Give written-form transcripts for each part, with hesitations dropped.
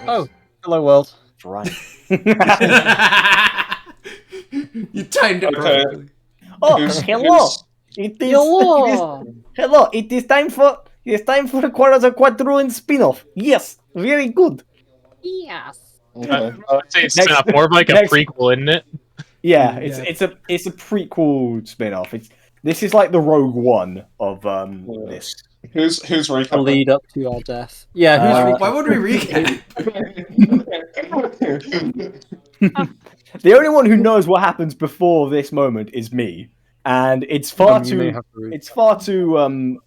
Oh, hello world. Right. You timed it perfectly. Oh, Who's- hello. It is, Hello. hello. It is time for the Quadrillion spin-off. Yes, very good. Yes. Okay. I'd say it's Next- more of like a next- prequel, isn't it? Yeah, Yeah. it's a prequel spin-off. This is like the Rogue One of this. Who's The recapping? lead up to our death. Yeah, who's Why would we recap? The only one who knows what happens before this moment is me, and it's far You may too. have to read. It's far too.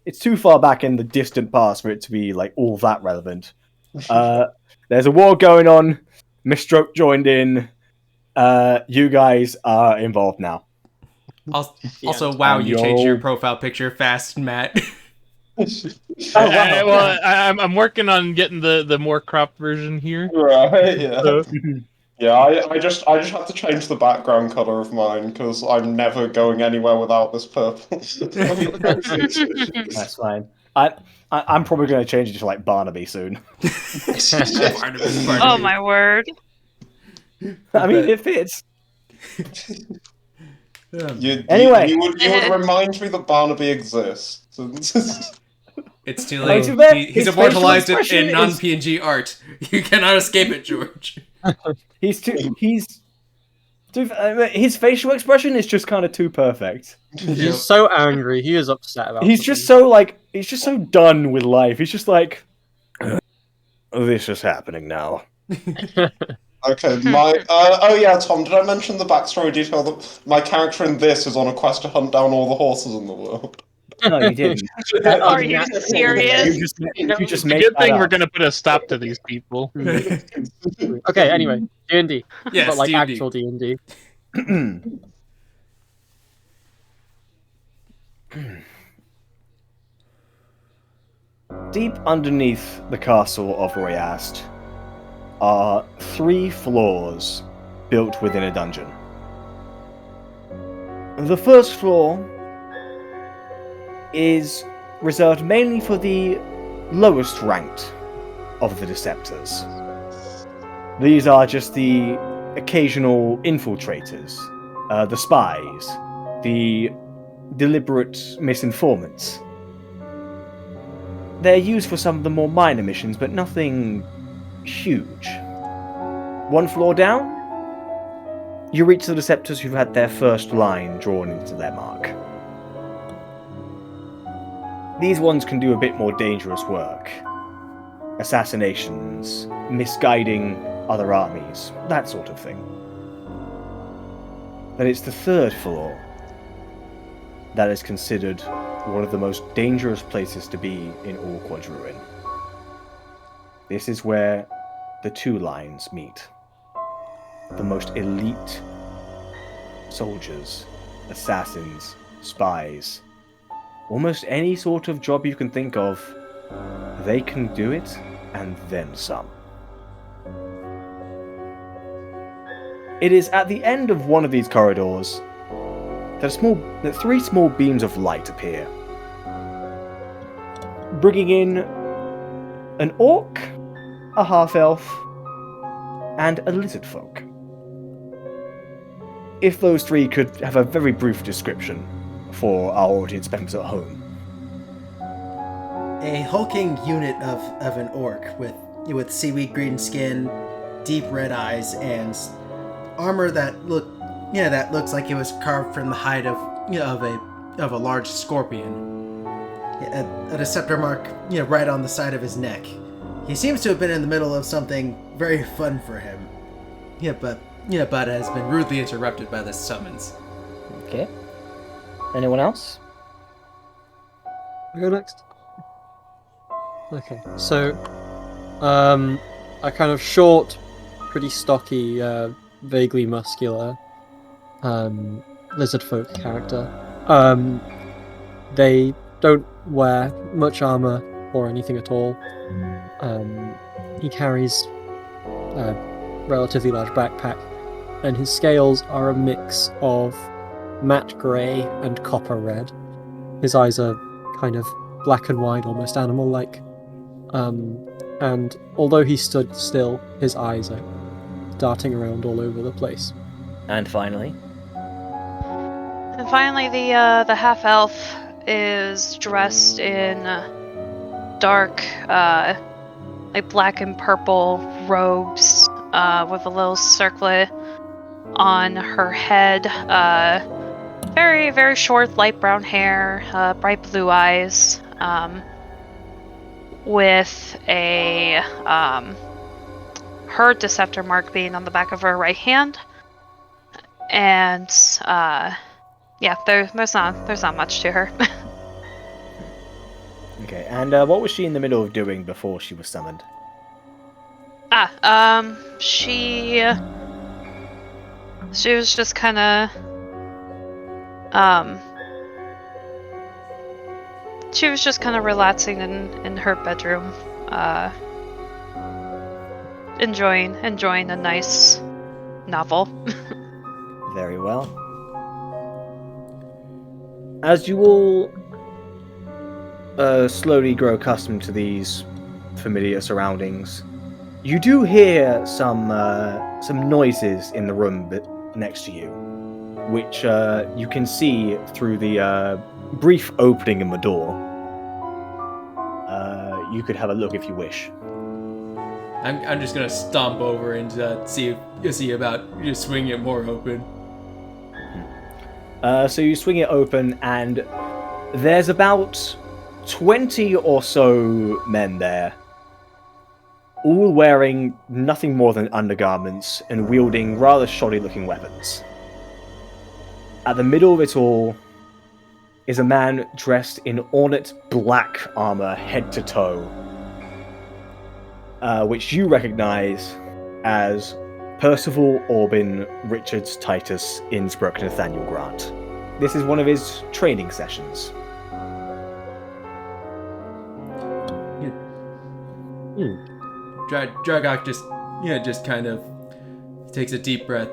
It's too far back in the distant past for it to be like all that relevant. There's a war going on. Misstroke joined in. You guys are involved now. Also, wow, And you changed your you're- profile picture fast, Matt. I'm working on getting the more cropped version here. Right, yeah. So, Yeah, I just have to change the background color of mine because I'm never going anywhere without this purple. That's fine. I'm probably going to change it to like Barnaby soon. Oh my word. I mean, it fits. Anyway, you would remind me that Barnaby exists. It's too Like, late. He's his immortalized facial it in expression is- non-PNG art. You cannot escape it, George. His facial expression is just kind of too perfect. He's so angry. He is upset about. He's just so done with life. He's just like, this is happening now. Okay, oh yeah, Tom, did I mention the backstory detail that my character in this is on a quest to hunt down all the horses in the world? No, you didn't. Are you serious? You just it's a made good that thing up. we're gonna put a stop to these people. Okay, anyway, D&D. Yes, but like D&D. actual D&D. Deep underneath the castle of Royast are 3 floors built within a dungeon. The first floor is reserved mainly for the lowest ranked of the Deceptors. These are just the occasional infiltrators, the spies, the deliberate misinformants. They're used for some of the more minor missions, but nothing huge. 1 floor down, you reach the Deceptors who've had their first line drawn into their mark. These ones can do a bit more dangerous work. Assassinations, misguiding other armies, that sort of thing. But it's the 3rd floor that is considered one of the most dangerous places to be in all Quadruin. This is where the 2 lines meet. The most elite soldiers, assassins, spies, almost any sort of job you can think of, they can do it, and then some. It is at the end of one of these corridors that 3 small beams of light appear, bringing in an orc, a half-elf, and a lizard folk. If those 3 could have a very brief description for our audience members at home. A hulking unit of an orc with seaweed green skin, deep red eyes, and armor that looks like it was carved from the hide of a large scorpion. A Deceptor mark right on the side of his neck. He seems to have been in the middle of something very fun for him. But has been rudely interrupted by this summons. Okay. Anyone else? I go next. Okay, so a kind of short, pretty stocky, vaguely muscular lizard folk character. They don't wear much armor or anything at all. He carries a relatively large backpack, and his scales are a mix of matte grey and copper red. His eyes are kind of black and white, almost animal-like. and although he stood still, his eyes are darting around all over the place. And finally, And finally, the half elf is dressed in dark, like black and purple robes, with a little circlet on her head. Very, very short, light brown hair, bright blue eyes, with a her Deceptor mark being on the back of her right hand, and yeah, there's not much to her. okay. And what was she in the middle of doing before she was summoned? She was just kind of she was just kind of relaxing in her bedroom, enjoying a nice novel. Very well. As you all slowly grow accustomed to these familiar surroundings, you do hear some noises in the room next to you, which you can see through the brief opening in the door. You could have a look if you wish. I'm just gonna stomp over and see about just swinging it more open. So you swing it open, and there's about 20 or so men there, all wearing nothing more than undergarments and wielding rather shoddy-looking weapons. At the middle of it all is a man dressed in ornate black armor head to toe, which you recognize as Percival Orbin Richards Titus Innsbruck Nathaniel Grant. This is one of his training sessions. Dragok just kind of takes a deep breath.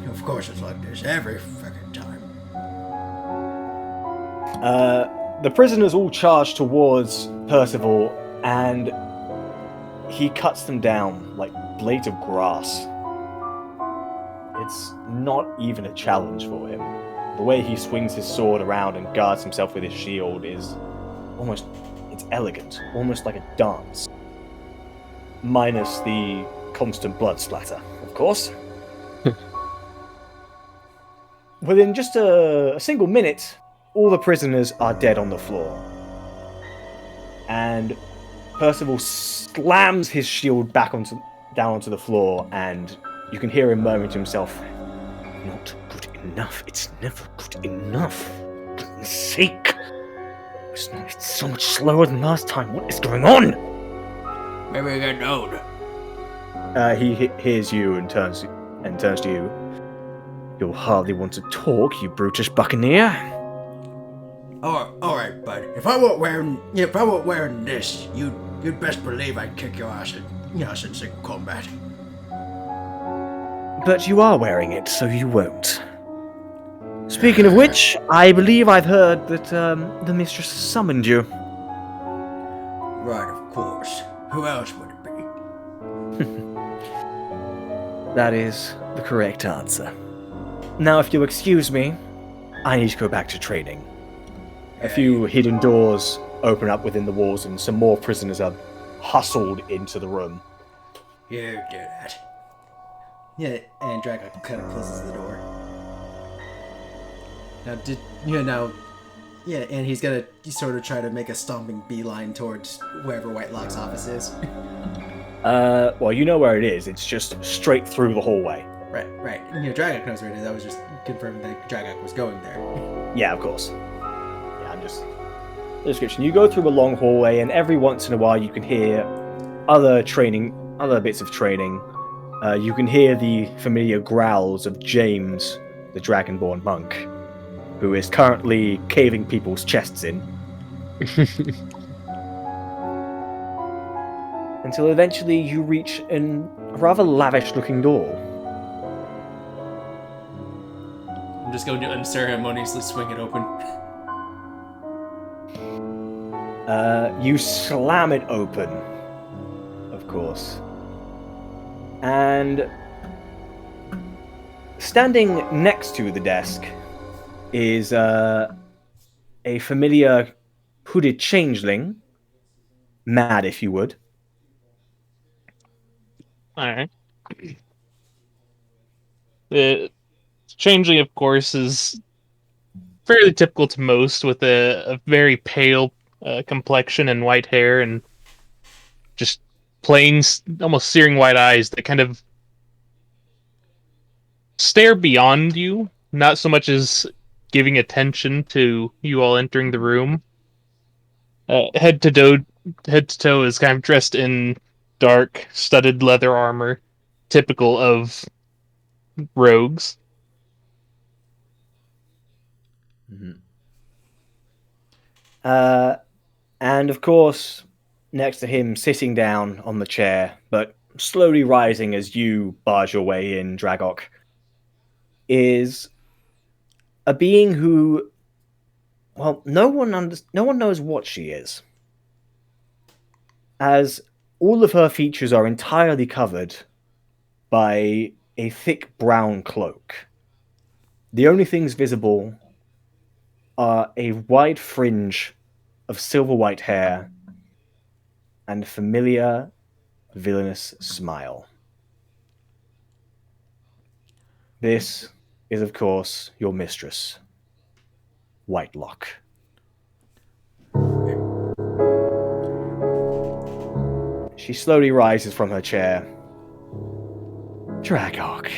Of course it's like this every fucking time. The prisoners all charge towards Percival, and he cuts them down like blades of grass. It's not even a challenge for him. The way he swings his sword around and guards himself with his shield is it's elegant, almost like a dance. Minus the constant blood splatter, of course. Within just a single minute, all the prisoners are dead on the floor. And Percival slams his shield back down onto the floor, and you can hear him murmuring to himself, "Not good enough. It's never good enough. For goodness sake. It's so much slower than last time. What is going on?" Maybe I got old. He hears you and turns to you. "You'll hardly want to talk, you brutish buccaneer." All right, bud. If I weren't wearing this, you'd best believe I'd kick your ass in single combat. But you are wearing it, so you won't. Speaking of which, I believe I've heard that the mistress summoned you. Right, of course. Who else would it be? That is the correct answer. Now, if you'll excuse me, I need to go back to training. A few hidden doors open up within the walls, and some more prisoners are hustled into the room. You do that. Yeah, and Draco kind of closes the door. And he's gonna sort of try to make a stomping beeline towards wherever Whitelock's office is. Well, you know where it is. It's just straight through the hallway. Right. Dragok knows where it is. I was just confirming that Dragok was going there. Yeah, of course. Yeah, I'm just... The description. You go through a long hallway, and every once in a while you can hear other bits of training. You can hear the familiar growls of James, the Dragonborn monk, who is currently caving people's chests in. Until eventually you reach a rather lavish-looking door. I'm just going to unceremoniously swing it open. You slam it open, of course. And standing next to the desk is a familiar hooded changeling. Mad, if you would. All right. The changeling, of course, is fairly typical to most, with a very pale complexion and white hair, and just plain, almost searing white eyes that kind of stare beyond you, not so much as giving attention to you all entering the room. Head to toe is kind of dressed in dark, studded leather armor, typical of rogues. And of course, next to him, sitting down on the chair, but slowly rising as you barge your way in, Dragok, is a being who, well, no one knows what she is, as all of her features are entirely covered by a thick brown cloak. The only things visible are a wide fringe of silver white hair and a familiar, villainous smile. This is, of course, your mistress, Whitelock. She slowly rises from her chair. Dragok,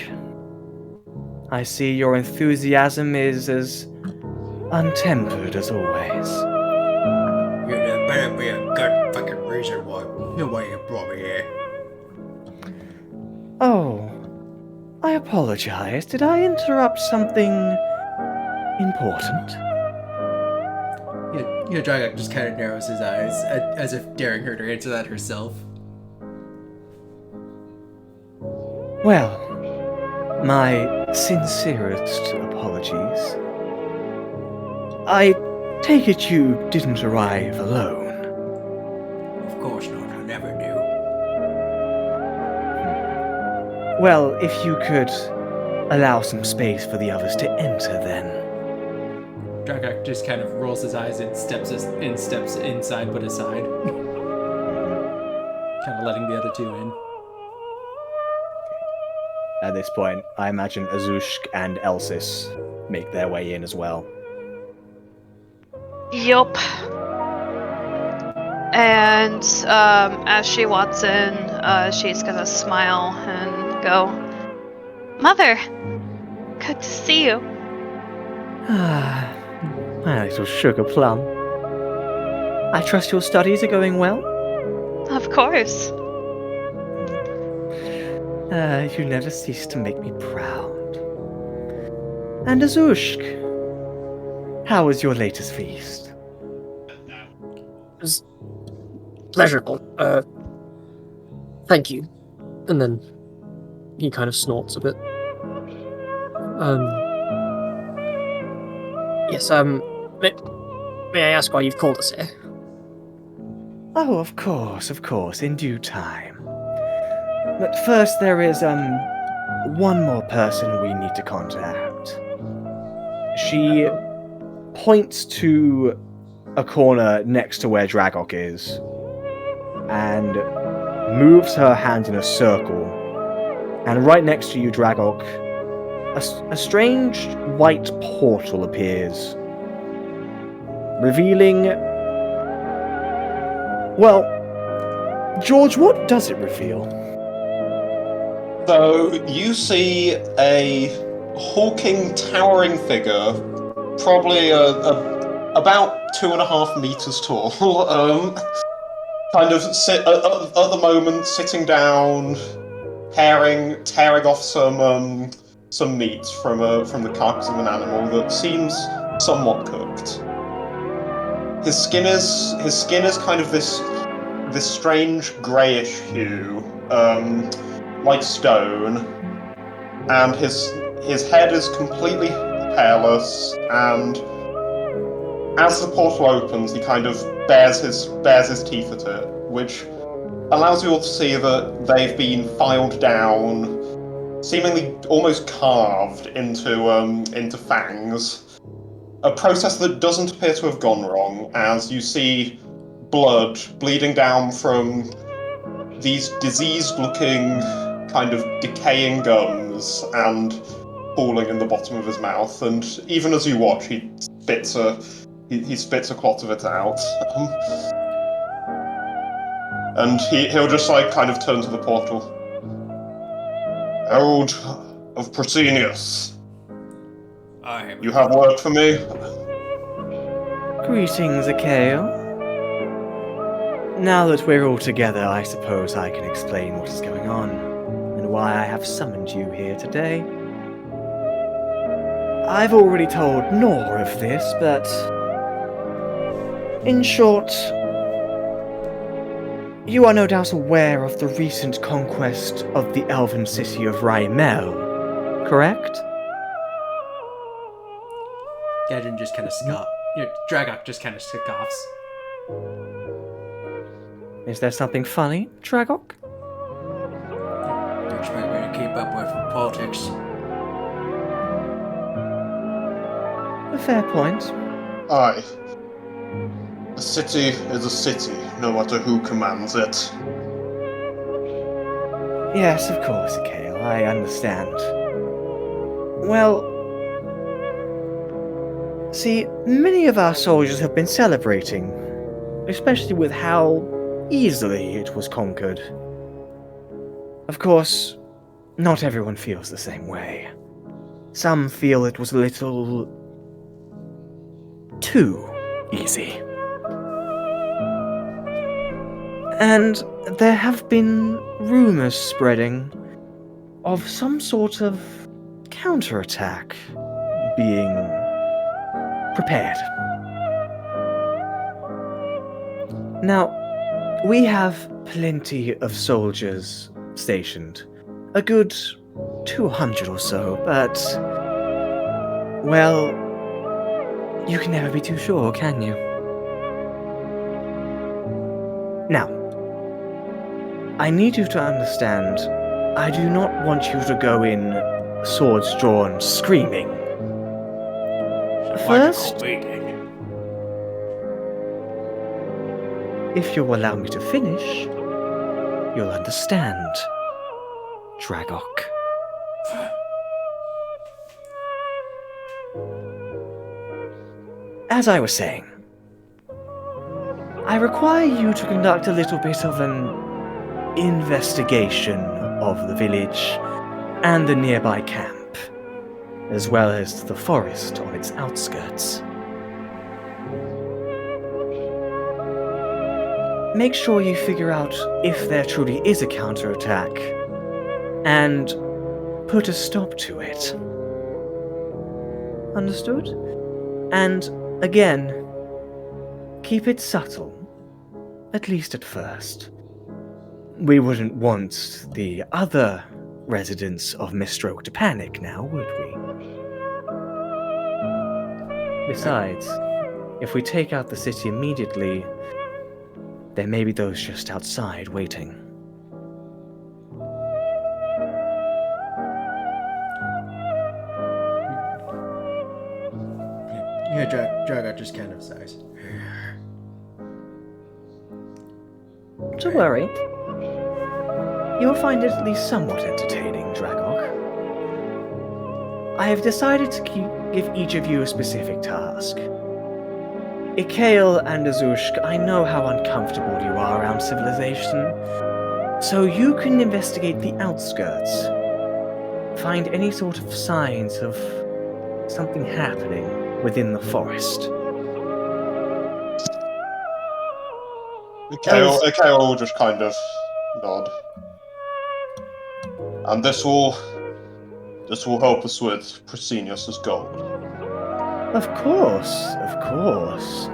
I see your enthusiasm is as untempered as always. There better be a good fucking reason why you brought me here. Oh, I apologize. Did I interrupt something important? Dragok just kind of narrows his eyes, as if daring her to answer that herself. Well, my sincerest apologies. I take it you didn't arrive alone. Of course not, I never do. Well, if you could allow some space for the others to enter, then. Dragok just kind of rolls his eyes and steps inside but aside. Kind of letting the other two in. At this point, I imagine Azushk and Elsis make their way in as well. Yup. And as she walks in, she's gonna smile and go, "Mother, good to see you." Ah, my little sugar plum. I trust your studies are going well? Of course. You never cease to make me proud. And Azushk, how was your latest feast? It was pleasurable. Thank you. And then he kind of snorts a bit. Yes, may I ask why you've called us here? Oh, of course, in due time. But first there is, one more person we need to contact. She points to a corner next to where Dragok is, and moves her hand in a circle. And right next to you, Dragok, a strange white portal appears, revealing... Well, George, what does it reveal? So you see a hulking, towering figure, probably about 2.5 meters tall. Kind of at the moment sitting down, tearing off some meat from the carcass of an animal that seems somewhat cooked. His skin is kind of this strange greyish hue. Like stone, and his head is completely hairless, and as the portal opens, he kind of bares his teeth at it, which allows you all to see that they've been filed down, seemingly almost carved into fangs. A process that doesn't appear to have gone wrong, as you see blood bleeding down from these diseased-looking, kind of decaying gums and pooling in the bottom of his mouth. And even as you watch, he spits a clot of it out. And he'll just like kind of turn to the portal. Herald of Proscenius, you have work for me? Greetings, A.K.A. Now that we're all together, I suppose I can explain what is going on, and why I have summoned you here today. I've already told Nor of this, but... in short, you are no doubt aware of the recent conquest of the elven city of Raimelle, correct? Gadrin just kind of scoffs. Dragok just kind of scoffs. Is there something funny, Dragok? Don't expect me to keep up with politics. A fair point. Aye. A city is a city, no matter who commands it. Yes, of course, A.K.A. I understand. Well, see, many of our soldiers have been celebrating, especially with how easily it was conquered. Of course, not everyone feels the same way. Some feel it was a little... too easy. And there have been rumors spreading of some sort of counterattack being prepared. Now, we have plenty of soldiers stationed. A good 200 or so, but... well, you can never be too sure, can you? Now, I need you to understand, I do not want you to go in swords drawn, screaming. First, if you'll allow me to finish, you'll understand, Dragok. As I was saying, I require you to conduct a little bit of an investigation of the village and the nearby camp, as well as the forest on its outskirts. Make sure you figure out if there truly is a counterattack, and put a stop to it. Understood? And, again, keep it subtle, at least at first. We wouldn't want the other residents of Mistroke to panic now, would we? Besides, if we take out the city immediately, there may be those just outside waiting. Yeah, Dragok just kind of sighs. Don't worry. You'll find it at least somewhat entertaining, Dragok. I have decided to give each of you a specific task. A.K.A. and Azushk, I know how uncomfortable you are around civilization, so you can investigate the outskirts. Find any sort of signs of something happening within the forest. A.K.A. will just kind of nod. And this will help us with Proscenius' goal. Of course, of course.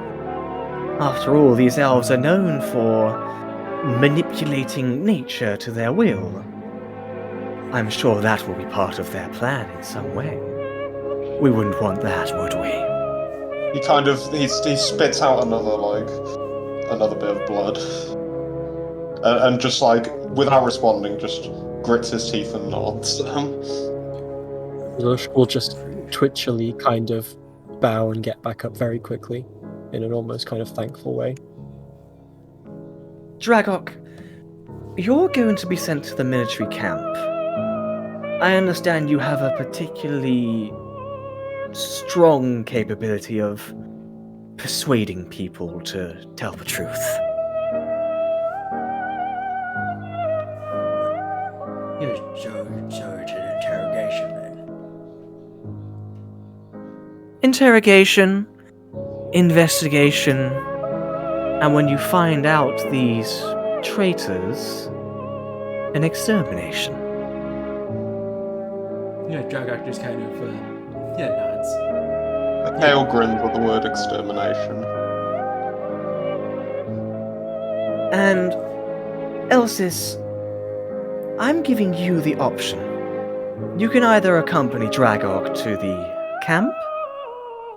After all, these elves are known for manipulating nature to their will. I'm sure that will be part of their plan in some way. We wouldn't want that, would we? he spits out another bit of blood, and just without responding, just grits his teeth and nods. Lush will just twitchily kind of bow and get back up very quickly, in an almost kind of thankful way. Dragok, you're going to be sent to the military camp. I understand you have a particularly strong capability of persuading people to tell the truth. So it's an interrogation then. Interrogation, investigation, and when you find out these traitors, an extermination. Yeah, Dragok just kind of nods. A.K.A. grins at the word extermination. And Elsis, I'm giving you the option. You can either accompany Dragok to the camp,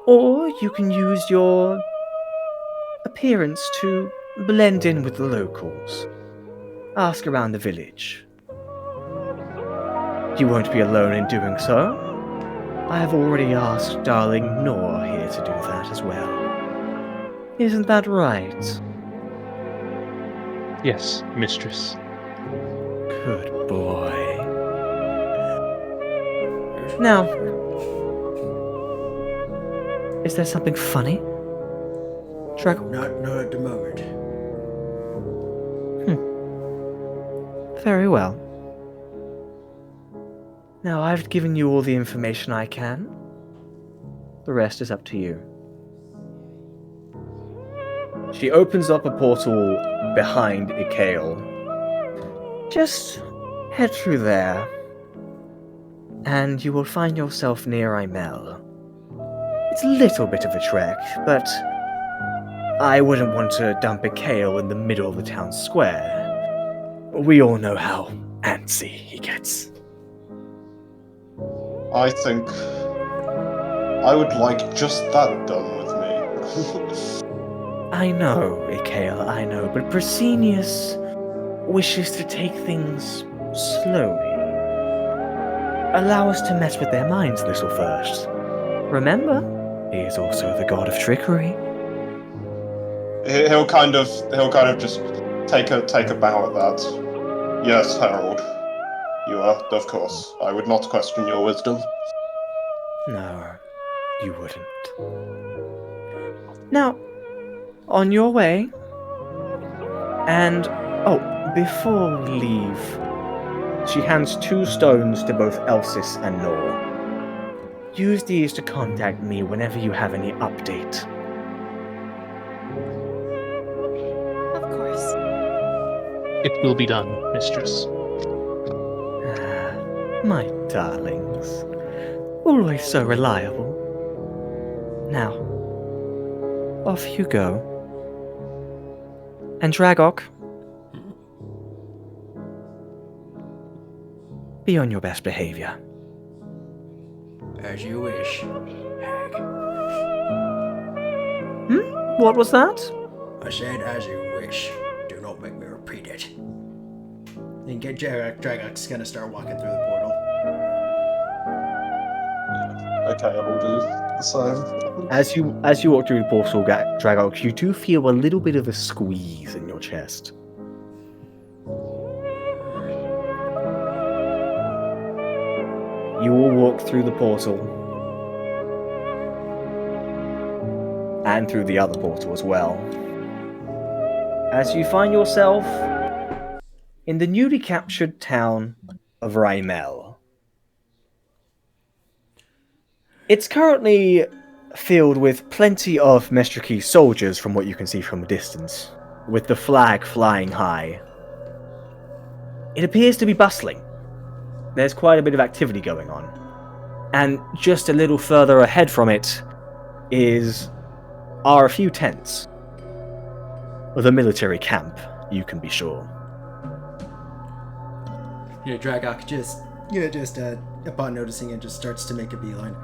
or you can use your appearance to blend in with the locals. Ask around the village. You won't be alone in doing so. I have already asked Darling Nor here to do that as well. Isn't that right? Yes, mistress. Good boy. Now, is there something funny? Dragok? Not at the moment. Very well. Now, I've given you all the information I can. The rest is up to you. She opens up a portal behind A.K.A. Just head through there, and you will find yourself near Raimelle. It's a little bit of a trek, but I wouldn't want to dump A.K.A. in the middle of the town square. We all know how antsy he gets. I think I would like just that done with me. I know, A.K.A., I know, but Brasinius wishes to take things slowly. Allow us to mess with their minds a little first. Remember, he is also the god of trickery. He'll kind of just take a bow at that. Yes, Harold. You are, of course. I would not question your wisdom. No, you wouldn't. Now, on your way. And, before we leave, she hands 2 stones to both Elsis and Nor. Use these to contact me whenever you have any update. Of course. It will be done, mistress. My darlings. Always so reliable. Now, off you go. And Dragok, be on your best behavior. As you wish, hag. What was that? I said as you wish. Do not make me repeat it. Then get Dragok's gonna start walking through the portal. Okay, I will do the same. As you walk through the portal, Dragok, you do feel a little bit of a squeeze in your chest. You will walk through the portal. And through the other portal as well. As you find yourself in the newly captured town of Raimelle. It's currently filled with plenty of Mestraki soldiers from what you can see from a distance, with the flag flying high. It appears to be bustling. There's quite a bit of activity going on. And just a little further ahead from it are a few tents. The military camp, you can be sure. Yeah, Dragok Just upon noticing it, just starts to make a beeline.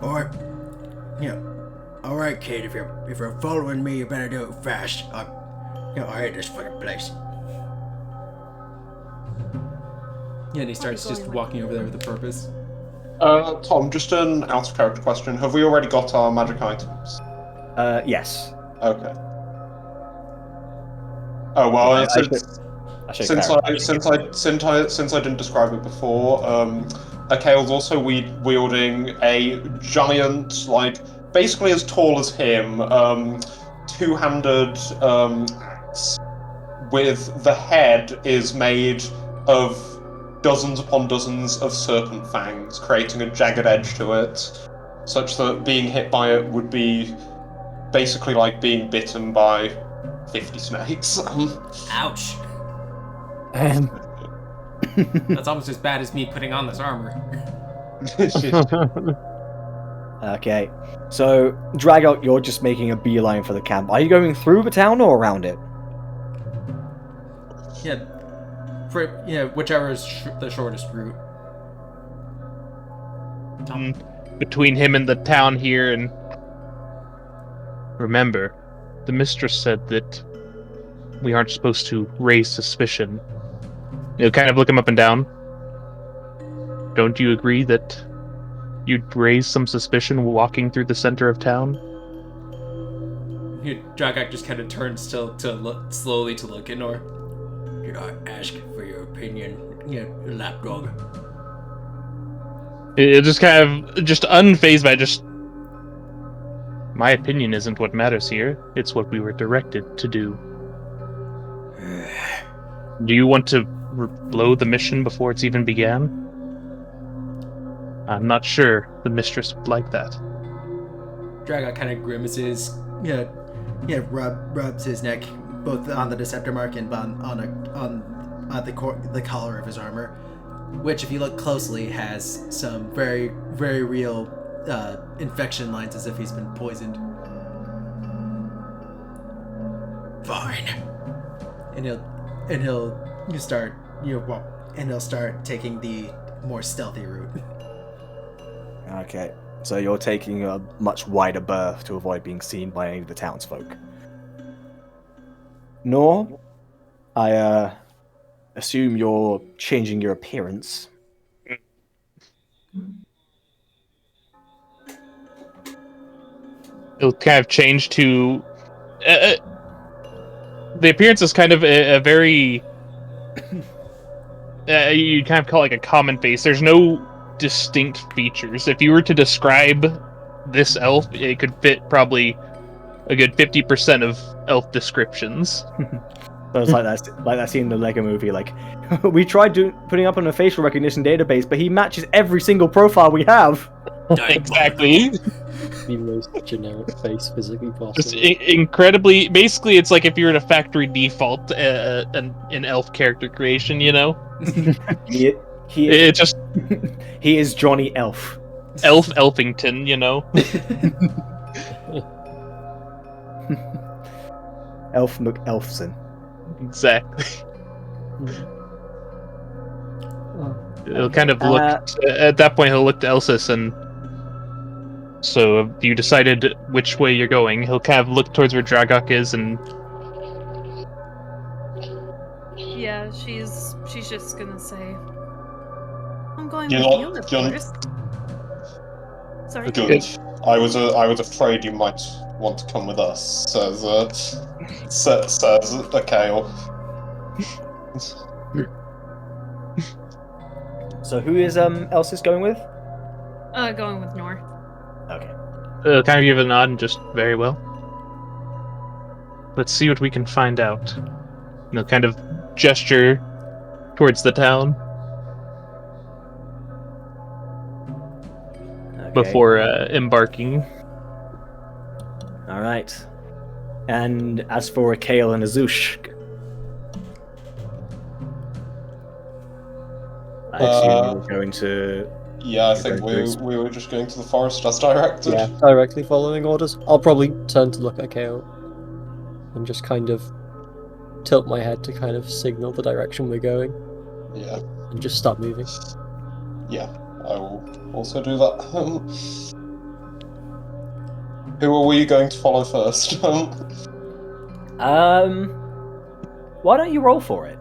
Or, All right, kid. If you're following me, you better do it fast. I hate this fucking place. Yeah, and he starts just walking over there with a purpose. Tom, just an out of character question. Have we already got our magic items? Yes. Okay. Oh well, I should since I didn't describe it before, A.K.A. also wielding a giant, like basically as tall as him, two-handed axe. With the head is made of dozens upon dozens of serpent fangs, creating a jagged edge to it, such that being hit by it would be basically like being bitten by 50 snakes. Ouch. That's almost as bad as me putting on this armor. Okay. So, Dragok, you're just making a beeline for the camp. Are you going through the town or around it? Yeah, whichever is the shortest route. Between him and the town here, and remember, the mistress said that we aren't supposed to raise suspicion. Kind of look him up and down. Don't you agree that you'd raise some suspicion walking through the center of town? Dragok just kind of turns to look slowly to look at Nor. Did I ask for your opinion, lapdog? It just kind of just unfazed by just. My opinion isn't what matters here. It's what we were directed to do. Do you want to blow the mission before it's even began? I'm not sure the mistress would like that. Dragok kind of grimaces. Rubs his neck, both on the Deceptor mark and on the collar of his armor, which, if you look closely, has some very, very real infection lines, as if he's been poisoned. Fine. And he'll start taking the more stealthy route. Okay. So you're taking a much wider berth to avoid being seen by any of the townsfolk. Nor, I assume you're changing your appearance. It'll kind of change to the appearance is kind of a very you kind of call it like a common face. There's no distinct features. If you were to describe this elf, it could fit probably a good 50% of elf descriptions. So it's like that scene in the Lego movie. Like, we tried putting up on a facial recognition database, but he matches every single profile we have. Exactly. The most generic face physically possible. Just incredibly. Basically, it's like if you're in a factory default an elf character creation. He It just he is Johnny Elf. Elfington. Elf McElfson. Exactly. He'll kind of look at that point. He'll look to Elsis, and so you decided which way you're going. He'll kind of look towards where Dragok is, and Yeah, she's just gonna say, "I'm going You're with not- you, of you're- course." Sorry. Good. I was afraid you might want to come with us, says A.K.A. So who is Elsis going with? Going with Nor. Okay. kind of give a nod and just very well. Let's see what we can find out. Kind of gesture towards the town before embarking. All right. And as for A.K.A. and Azush, I assume you're going to. Yeah, I think we were just going to the forest as directed. Yeah, directly following orders. I'll probably turn to look at KO and just kind of tilt my head to kind of signal the direction we're going. Yeah. And just start moving. Yeah, I will also do that. Who are we going to follow first? Why don't you roll for it?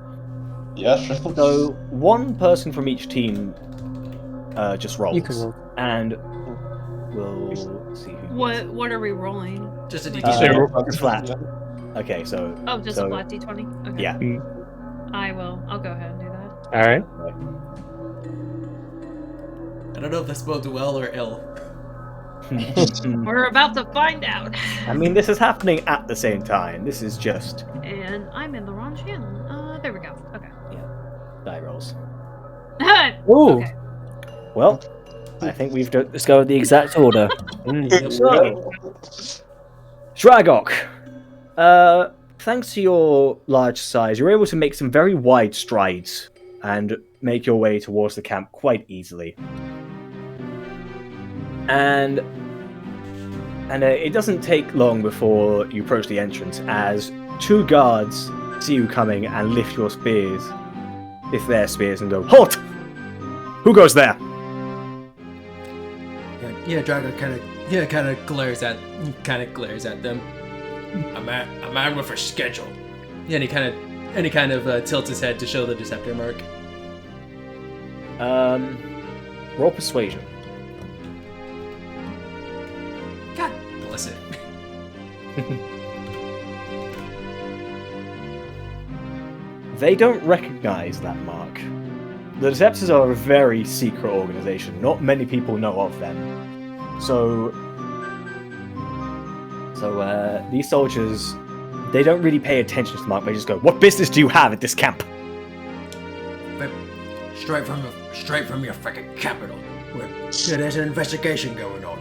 Yeah, sure. So one person from each team just rolls. You can roll. And we'll see who gets it. What are we rolling? Just a Just D20. say flat. Yeah. Okay, so Oh, just so, a flat d20. Okay. Yeah. I will. I'll go ahead and do that. All right. I don't know if this bodes well or ill. We're about to find out. I mean, this is happening at the same time. This is just And I'm in the wrong channel. There we go. Okay. die rolls. Ooh. Okay. Well, I think we've discovered the exact order. So, Dragok, thanks to your large size, you're able to make some very wide strides and make your way towards the camp quite easily. And it doesn't take long before you approach the entrance as two guards see you coming and lift their spears, and go, "Halt! Who goes there?" Drago kind of Glares at them. I'm out with a schedule. Yeah, and he kind of tilts his head to show the Deceptor mark. Roll persuasion. God bless it. They don't recognize that mark. The Deceptors are a very secret organization. Not many people know of them. So these soldiers, they don't really pay attention to the mark. They just go, "What business do you have at this camp?" Straight from your freaking capital. there's an investigation going on.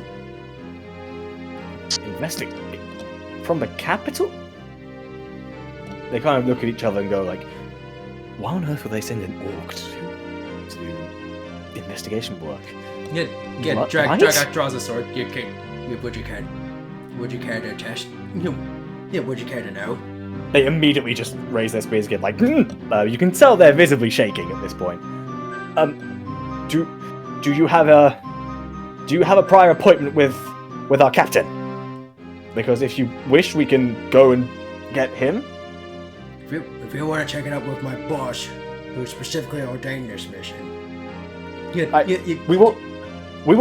Investigate from the capital? They kind of look at each other and go like, "Why on earth would they send an orc to investigation work?" Yeah, What? Dragok draws a sword. Would you care to test? Would you care to know? They immediately just raise their spears again, like, you can tell they're visibly shaking at this point. Do you have a prior appointment with our captain? Because if you wish, we can go and get him. If you want to check it out with my boss, who specifically ordained this mission. We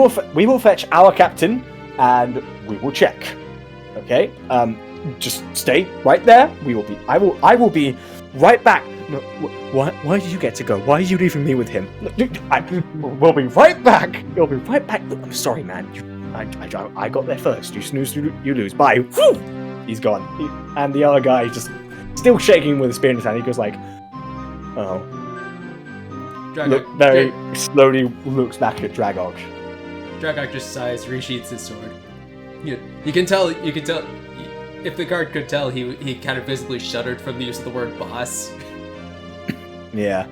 will fetch our captain, and we will check. Okay. Just stay right there. I will be right back. No, why did you get to go? Why are you leaving me with him? We'll be right back. You'll be right back. Look, I'm sorry, man. I got there first. You snooze, you lose. Bye. Whew! He's gone. And the other guy just still shaking with a spear in his hand. He goes like, "Oh." Very slowly looks back at Dragok. Dragok just sighs, resheaths his sword. You can tell. If the guard could tell, he kind of visibly shuddered from the use of the word boss. Yeah.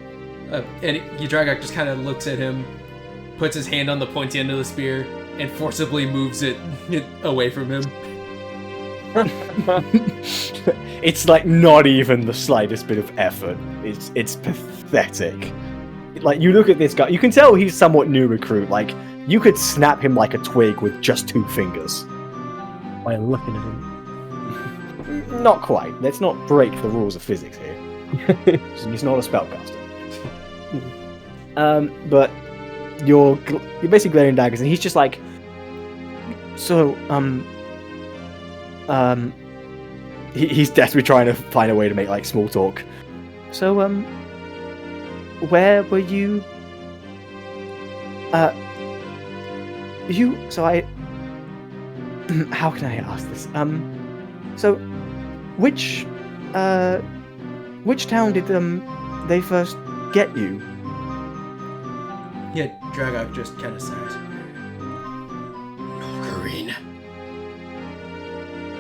And Dragok just kind of looks at him, puts his hand on the pointy end of the spear, and forcibly moves it away from him. It's like not even the slightest bit of effort. It's pathetic. Like, you look at this guy, you can tell he's somewhat new recruit. Like, you could snap him like a twig with just 2 fingers. By looking at him. Not quite. Let's not break the rules of physics here. He's not a spellcaster. But you're basically glaring daggers, and he's just like, so, he's desperately trying to find a way to make, like, small talk. So, where were you? How can I ask this? So, which town did they first get you? Yeah, Dragok just kind of sighs.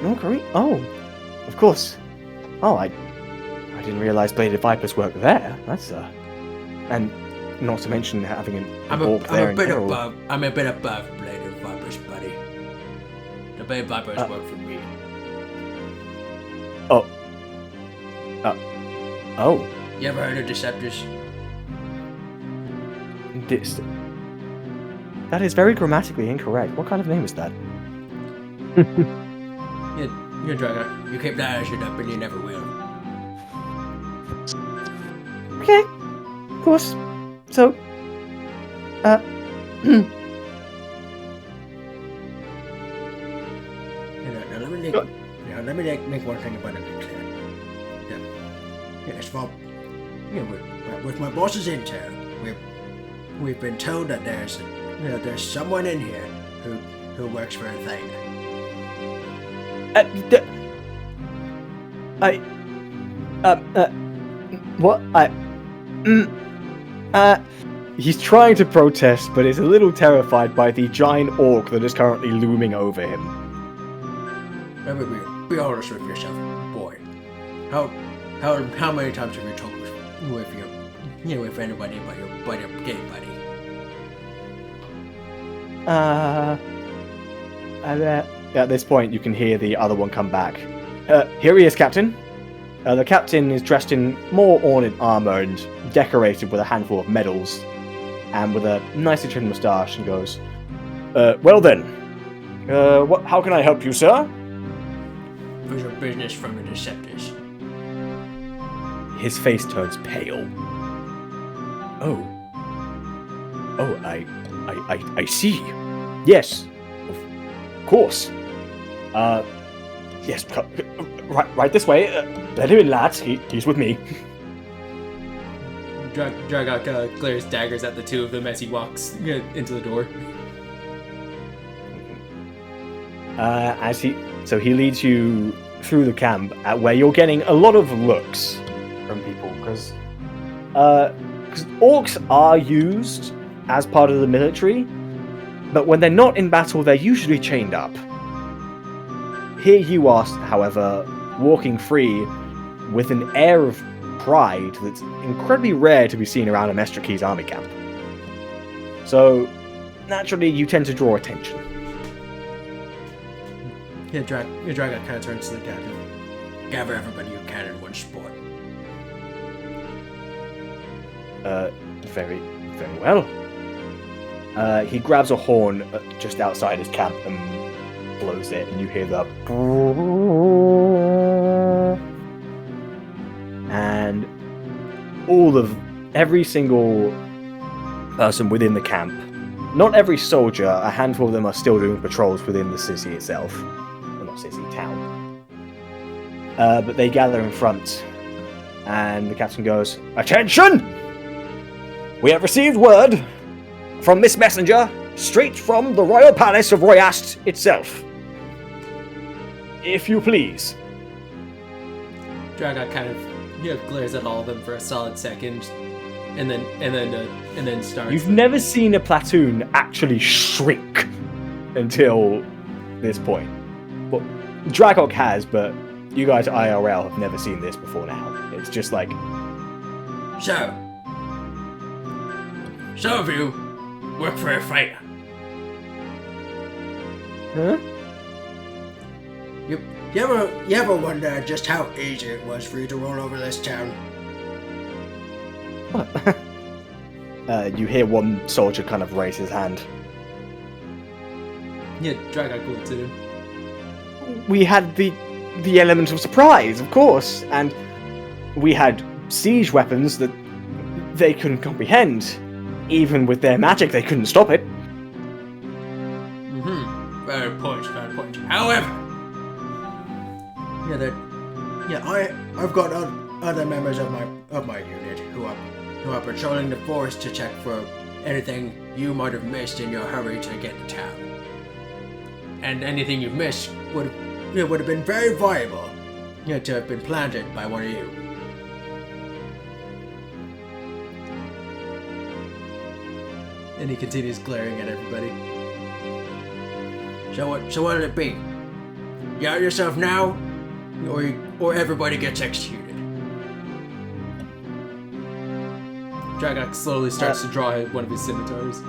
Norkarine? Oh, of course. Oh, I didn't realize Bladed Vipers worked there. That's and not to mention having an orc there. I'm a bit above Bladed Vipers, buddy. The Bladed Vipers work for me. Oh. You ever heard of Deceptors? That is very grammatically incorrect. What kind of name is that? You're Dragok. You keep that shit up and you never will. Okay, of course. So, Now let me make one thing abundantly clear. Yes, well, with my boss's intel, we've been told that there's someone in here who works for a thing. What? He's trying to protest, but is a little terrified by the giant orc that is currently looming over him. Let me be honest with yourself, boy. How many times have you talked with anybody but your gay buddy? At this point, you can hear the other one come back. Here he is, Captain. The captain is dressed in more ornate armor and decorated with a handful of medals, and with a nicely trimmed moustache, and goes, well then, how can I help you, sir? Who's your business from the Deceptors? His face turns pale. Oh, I see. Yes, of course. Yes, right this way. Let him in, lads. He's with me. Dragok glares daggers at the two of them as he walks into the door. So he leads you through the camp, where you're getting a lot of looks from people, because orcs are used as part of the military, but when they're not in battle, they're usually chained up. Here you are, however, walking free with an air of pride that's incredibly rare to be seen around a Mestraki's army camp. So, naturally, you tend to draw attention. Dragok kind of turns to the captain. Gather everybody you can in one spot. Very well. He grabs a horn just outside his camp and blows it, and you hear the and every single person within the camp, not every soldier, a handful of them are still doing patrols within the city itself. Well, not city, town. But they gather in front, and the captain goes, "Attention! We have received word from this messenger, straight from the royal palace of Royast itself. If you please." Dragok kind of glares at all of them for a solid second, and then starts. You've never seen a platoon actually shrink until this point. Well, Dragok has, but you guys at IRL have never seen this before now. It's just like... So, some of you work for a fighter. Huh? You ever wonder just how easy it was for you to roll over this town? What? You hear one soldier kind of raise his hand. Yeah, Dragok looks at him. We had the element of surprise, of course, and we had siege weapons that they couldn't comprehend. Even with their magic, they couldn't stop it. Fair point. However, I've got other members of my unit who are patrolling the forest to check for anything you might have missed in your hurry to get to town. And anything you've missed would have been very viable, to have been planted by one of you. And he continues glaring at everybody. So what'll it be? You out yourself now, or everybody gets executed? Dragok slowly starts to draw one of his scimitars.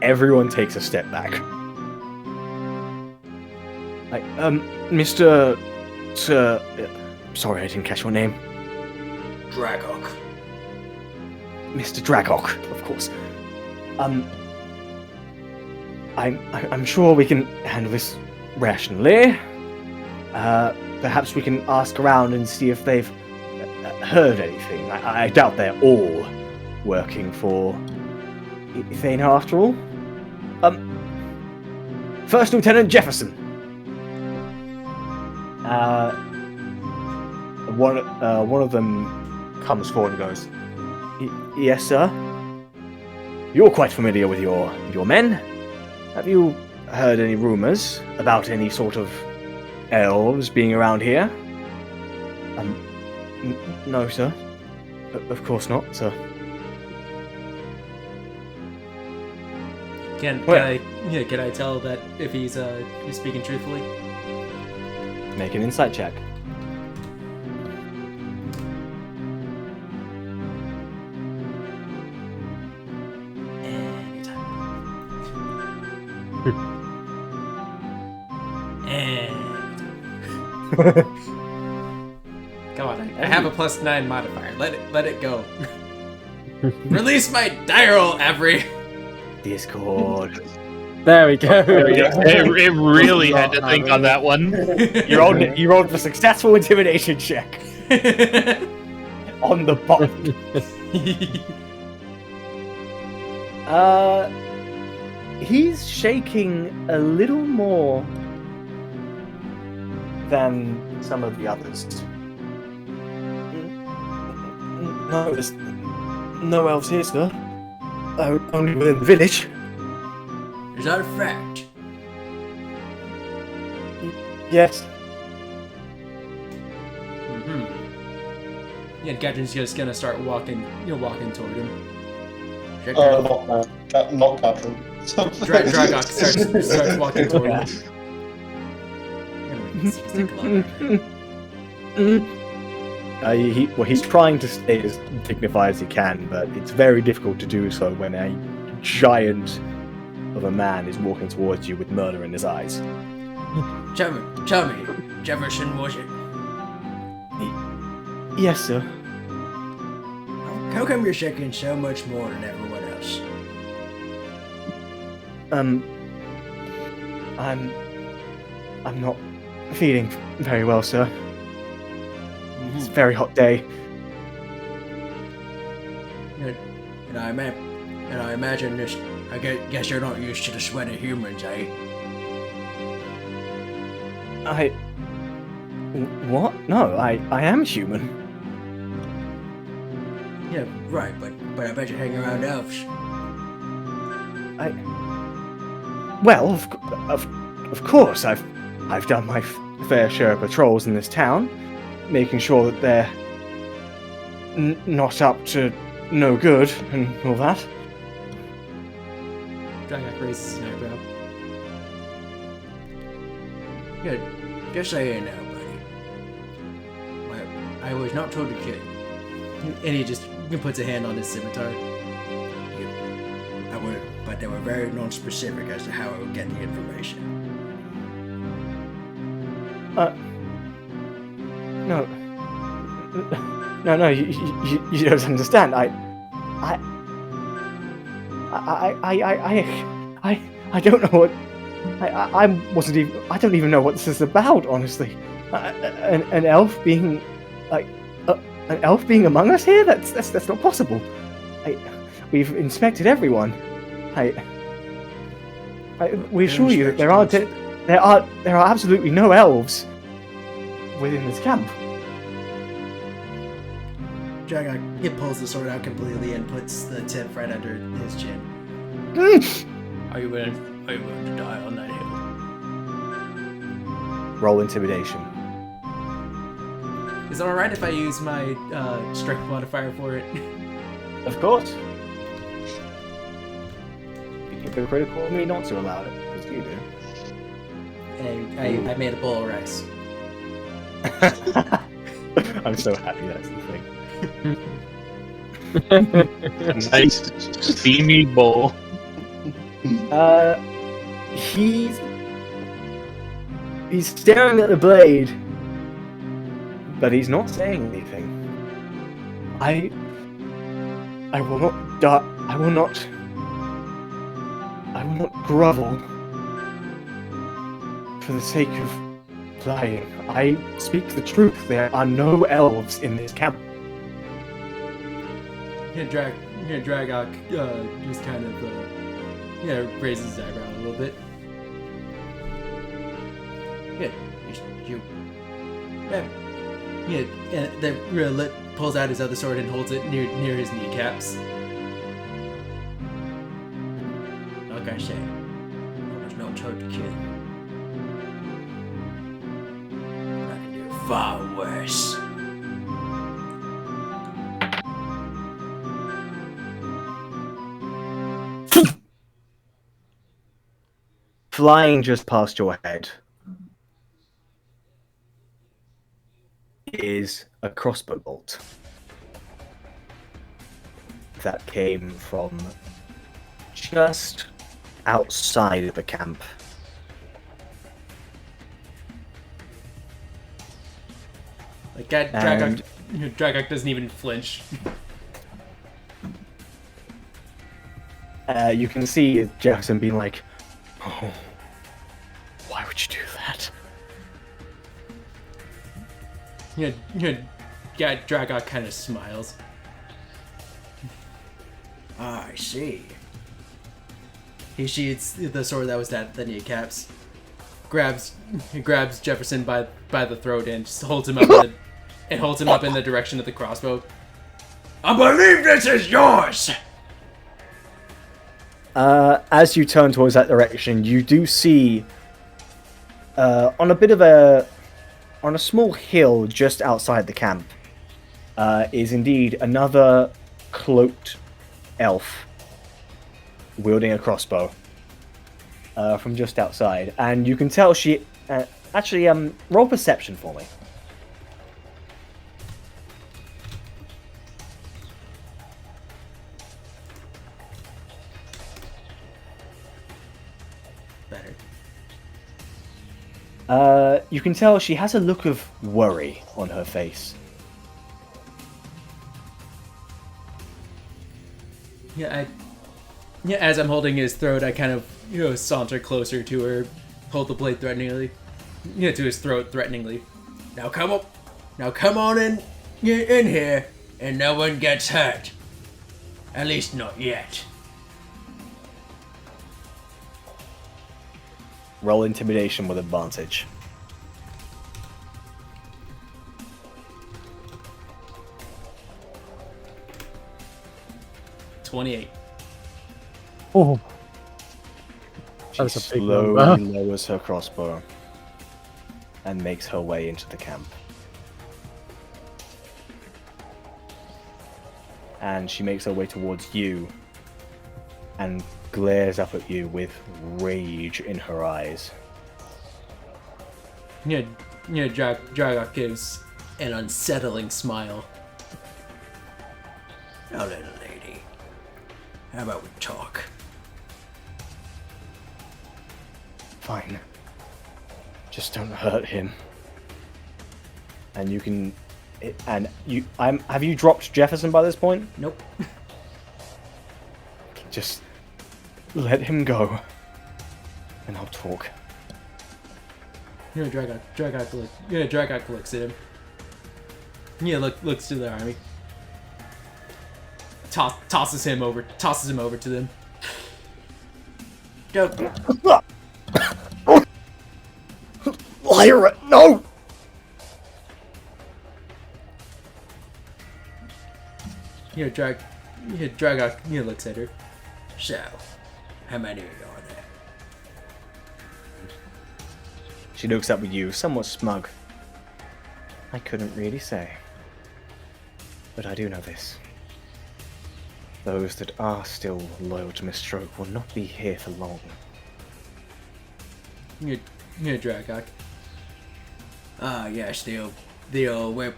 Everyone takes a step back. Like, Mr. Sorry, I didn't catch your name. Dragok. Mr. Dragok, of course. I'm sure we can handle this rationally. Perhaps we can ask around and see if they've heard anything. I doubt they're all working for Athena after all. First Lieutenant Jefferson. One of them comes forward and goes, "Yes, sir. You're quite familiar with your men. Have you heard any rumors about any sort of elves being around here?" No, sir. Of course not, sir. Can I tell that if he's speaking truthfully? Make an insight check. Come on, I have a +9 modifier. Let it go. Release my die roll, Avery. Discord. There we go. It really had to think on that one. You rolled a successful intimidation check. On the bond. He's shaking a little more than some of the others. No, there's no elves here, sir. Only within the village. Is that a fact? Yes. Yeah, Gadrin's just gonna start walking toward him. Not Catherine. Dragok starts walking toward him. He's trying to stay as dignified as he can, but it's very difficult to do so when a giant of a man is walking towards you with murder in his eyes. Tell me, Jefferson, was it? Yes, sir. How come you're shaking so much more than everyone else? I'm not feeling very well, sir. It's a very hot day. And I imagine this. I guess you're not used to the sweat of humans, eh? What? No, I am human. Yeah, right. But I bet you hang around elves. Well, of course, I've done my fair share of patrols in this town, making sure that they're not up to no good and all that. Dragok raises an eyebrow. Yeah, just so you know, buddy. I was not told to kill you. And he just puts a hand on his scimitar. But they were very non-specific as to how I would get the information. No, you don't understand. I don't know what. I wasn't even. I don't even know what this is about, honestly. An elf being, an elf being among us here? That's not possible. We've inspected everyone. We assure you that there are absolutely no elves within this camp. Dragok, he pulls the sword out completely and puts the tip right under his chin. Are you willing to die on that hill? Roll intimidation. Is it alright if I use my strength modifier for it? Of course. You keep it critical of me not to allow it, because you do. I made a bowl of rice. I'm so happy that's the thing. Nice steamy bowl. He's staring at the blade, but he's not saying anything. I will not die. I will not grovel for the sake of lying. I speak the truth. There are no elves in this camp. Dragok just kind of raises his eyebrow a little bit. And then pulls out his other sword and holds it near his kneecaps. Like I said, I was not told to kill. I can do far worse. Flying just past your head is a crossbow bolt that came from just outside of the camp. Like Dragok doesn't even flinch. You can see Jefferson being like, "Oh, why would you do that?" Dragok kind of smiles. I see. He sheathes the sword that was at the kneecaps, grabs Jefferson by the throat and just holds him up in the direction of the crossbow. I believe this is yours! As you turn towards that direction, you do see on a small hill just outside the camp is indeed another cloaked elf wielding a crossbow from just outside, and you can tell she roll perception for me. You can tell she has a look of worry on her face. As I'm holding his throat, I kind of saunter closer to her, hold the blade threateningly, to his throat threateningly. Now come on in here, and no one gets hurt. At least not yet. Roll intimidation with advantage. $28. Oh, She that was a big slowly number. lowers her crossbow and makes her way into the camp. And she makes her way towards you and glares up at you with rage in her eyes. Dragok gives an unsettling smile. Now, little lady, how about we talk? Fine. Just don't hurt him. And you can... have you dropped Jefferson by this point? Nope. Just let him go. And I'll talk. Dragok looks at him. Looks to the army. Tosses him over to them. Don't. Lyra, no! Dragok looks at her. So, how many are there? She looks up at you, somewhat smug. I couldn't really say. But I do know this. Those that are still loyal to Miss Stroke will not be here for long. Dragok. Yes, the old whip.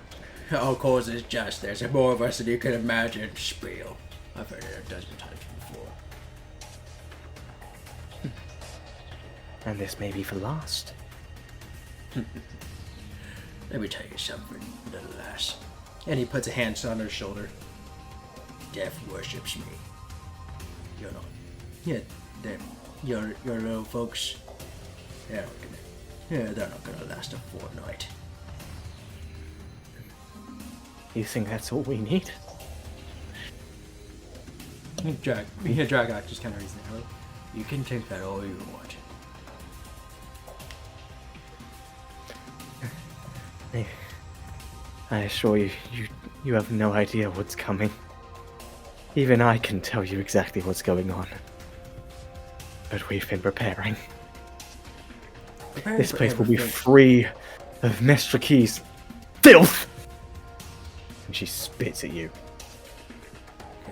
All causes just. There's more of us than you can imagine. Spiel. I've heard it a dozen times before. And this may be for last. Let me tell you something, little lass. And he puts a hand on her shoulder. Death worships me. You're not. your little folks, they're not gonna last a fortnight. You think that's all we need? Dragok just kind of reasons out. You can take that all you want. I assure you, you have no idea what's coming. Even I can tell you exactly what's going on. But we've been preparing. This place will be free of Mr. Key's filth! And she spits at you.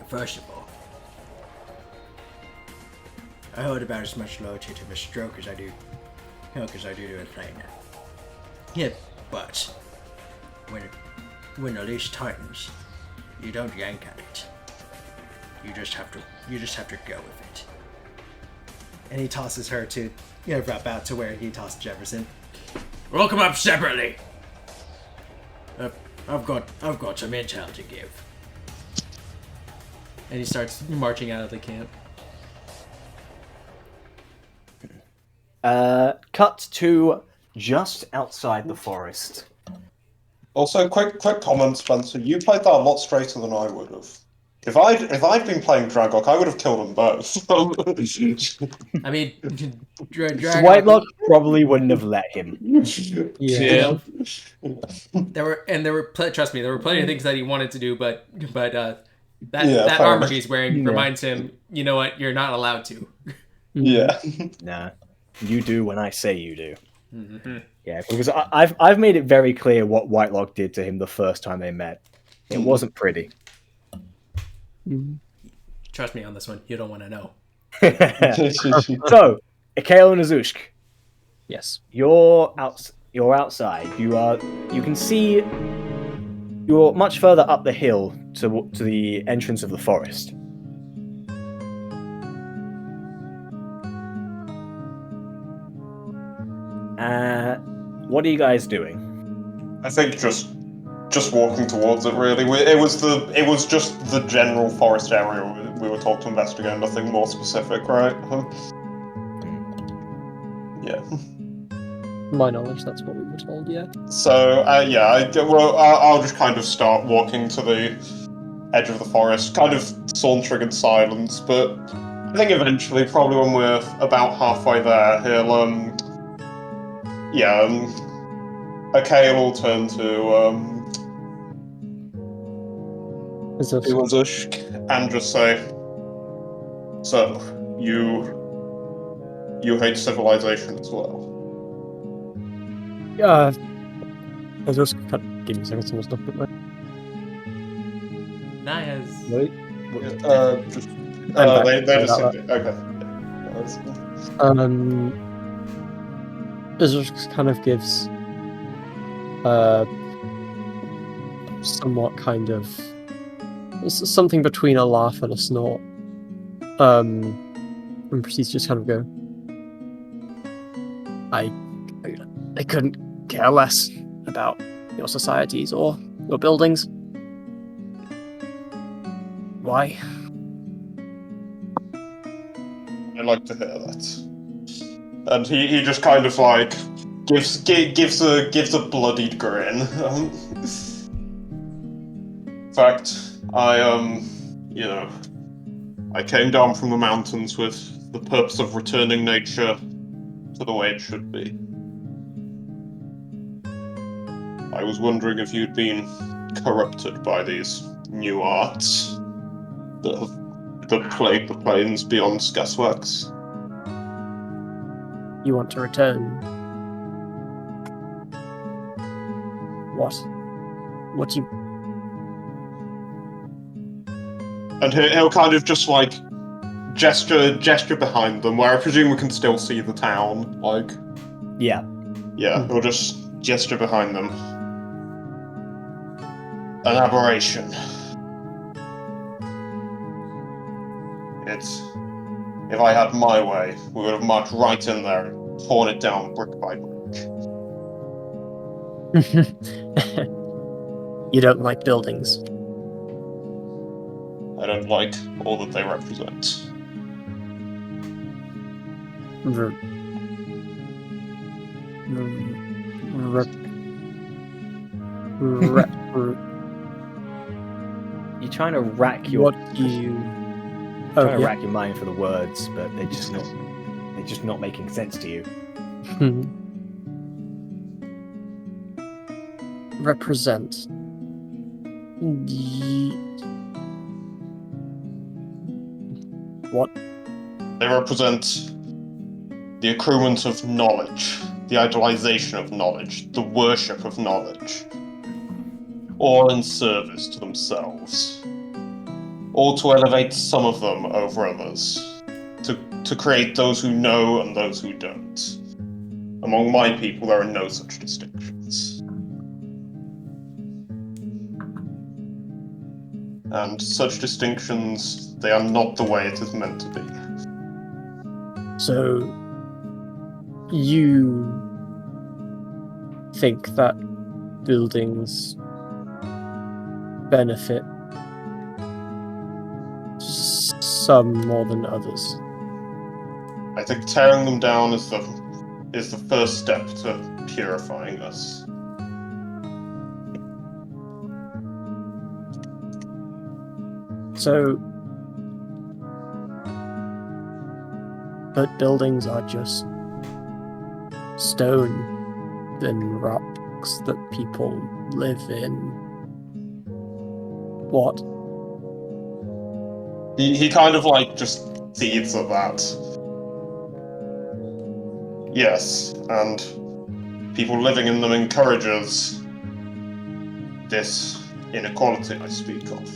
First of all, I hold about as much loyalty to Mr. Stroke as I do to a flame now. Yeah, but when the leash tightens, you don't yank at it. You just have to go with it. And he tosses her to, about to where he tossed Jefferson. We'll come up separately. I've got some intel to give. And he starts marching out of the camp. Cut to just outside the forest. Also, quick comment, Spencer. You played that a lot straighter than I would have. If I'd been playing Dragok, I would have killed them both. I mean, Whitelock probably wouldn't have let him. Yeah. there were trust me, there were plenty of things that he wanted to do, but that fair armor enough. he's wearing reminds him, you know what, you're not allowed to. Yeah. Nah, you do when I say you do. Mm-hmm. Yeah, because I've made it very clear what Whitelock did to him the first time they met. It wasn't pretty. Trust me on this one, you don't want to know. So, A.K.A. and Azushk, Yes. you're outside. You can see you're much further up the hill to the entrance of the forest. What are you guys doing? I think just walking towards it. Really, it was just the general forest area we were told to investigate. Nothing more specific, right? Yeah. My knowledge, that's what we were told, yeah. So I'll just kind of start walking to the edge of the forest, kind of sauntering in silence. But I think eventually, probably when we're about halfway there, he'll A.K.A. will turn to Azushk and just say, "So, you hate civilization as well?" I just give me a second, someone's not put my... Naya's Wait. They just okay. It just kind of gives somewhat kind of something between a laugh and a snort. And proceeds to just kind of go, I couldn't care less about your societies or your buildings. Why? I like to hear that. And he just kind of like gives a bloodied grin. In fact, I came down from the mountains with the purpose of returning nature to the way it should be. I was wondering if you'd been corrupted by these new arts that plague the plains beyond Skaswax. You want to return? What? What do you... And he'll kind of just like gesture behind them, where I presume we can still see the town. Like, Yeah. he'll just gesture behind them. An aberration. If I had my way, we would have marched right in there and torn it down brick by brick. You don't like buildings. I don't like all that they represent. r- r- r- You're trying to rack your what do you? Oh, trying to yeah. rack your mind for the words, but they're just not making sense to you. Represent. What? They represent the accruement of knowledge, the idolization of knowledge, the worship of knowledge, all in service to themselves, all to elevate some of them over others, to create those who know and those who don't. Among my people, there are no such distinctions. And such distinctions, they are not the way it is meant to be. So, you think that buildings benefit some more than others? I think tearing them down is the first step to purifying us. So, but buildings are just stone and rocks that people live in. What? He kind of like just seethes at that. Yes, and people living in them encourages this inequality I speak of.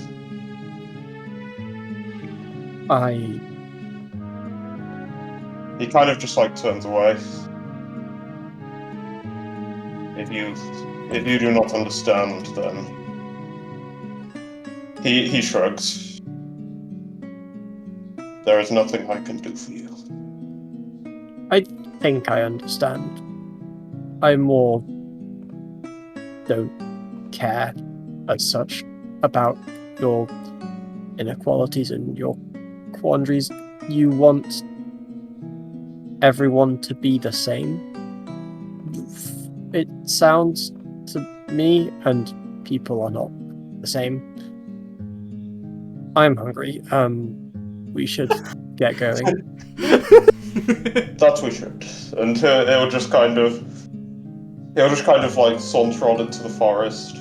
He kind of just like turns away. If you do not understand, then he shrugs. There is nothing I can do for you. I think I understand. I more don't care as such about your inequalities and your quandaries. You want everyone to be the same. It sounds to me, and people are not the same. I'm hungry. We should get going. That we should. And he'll just kind of like saunter on into the forest.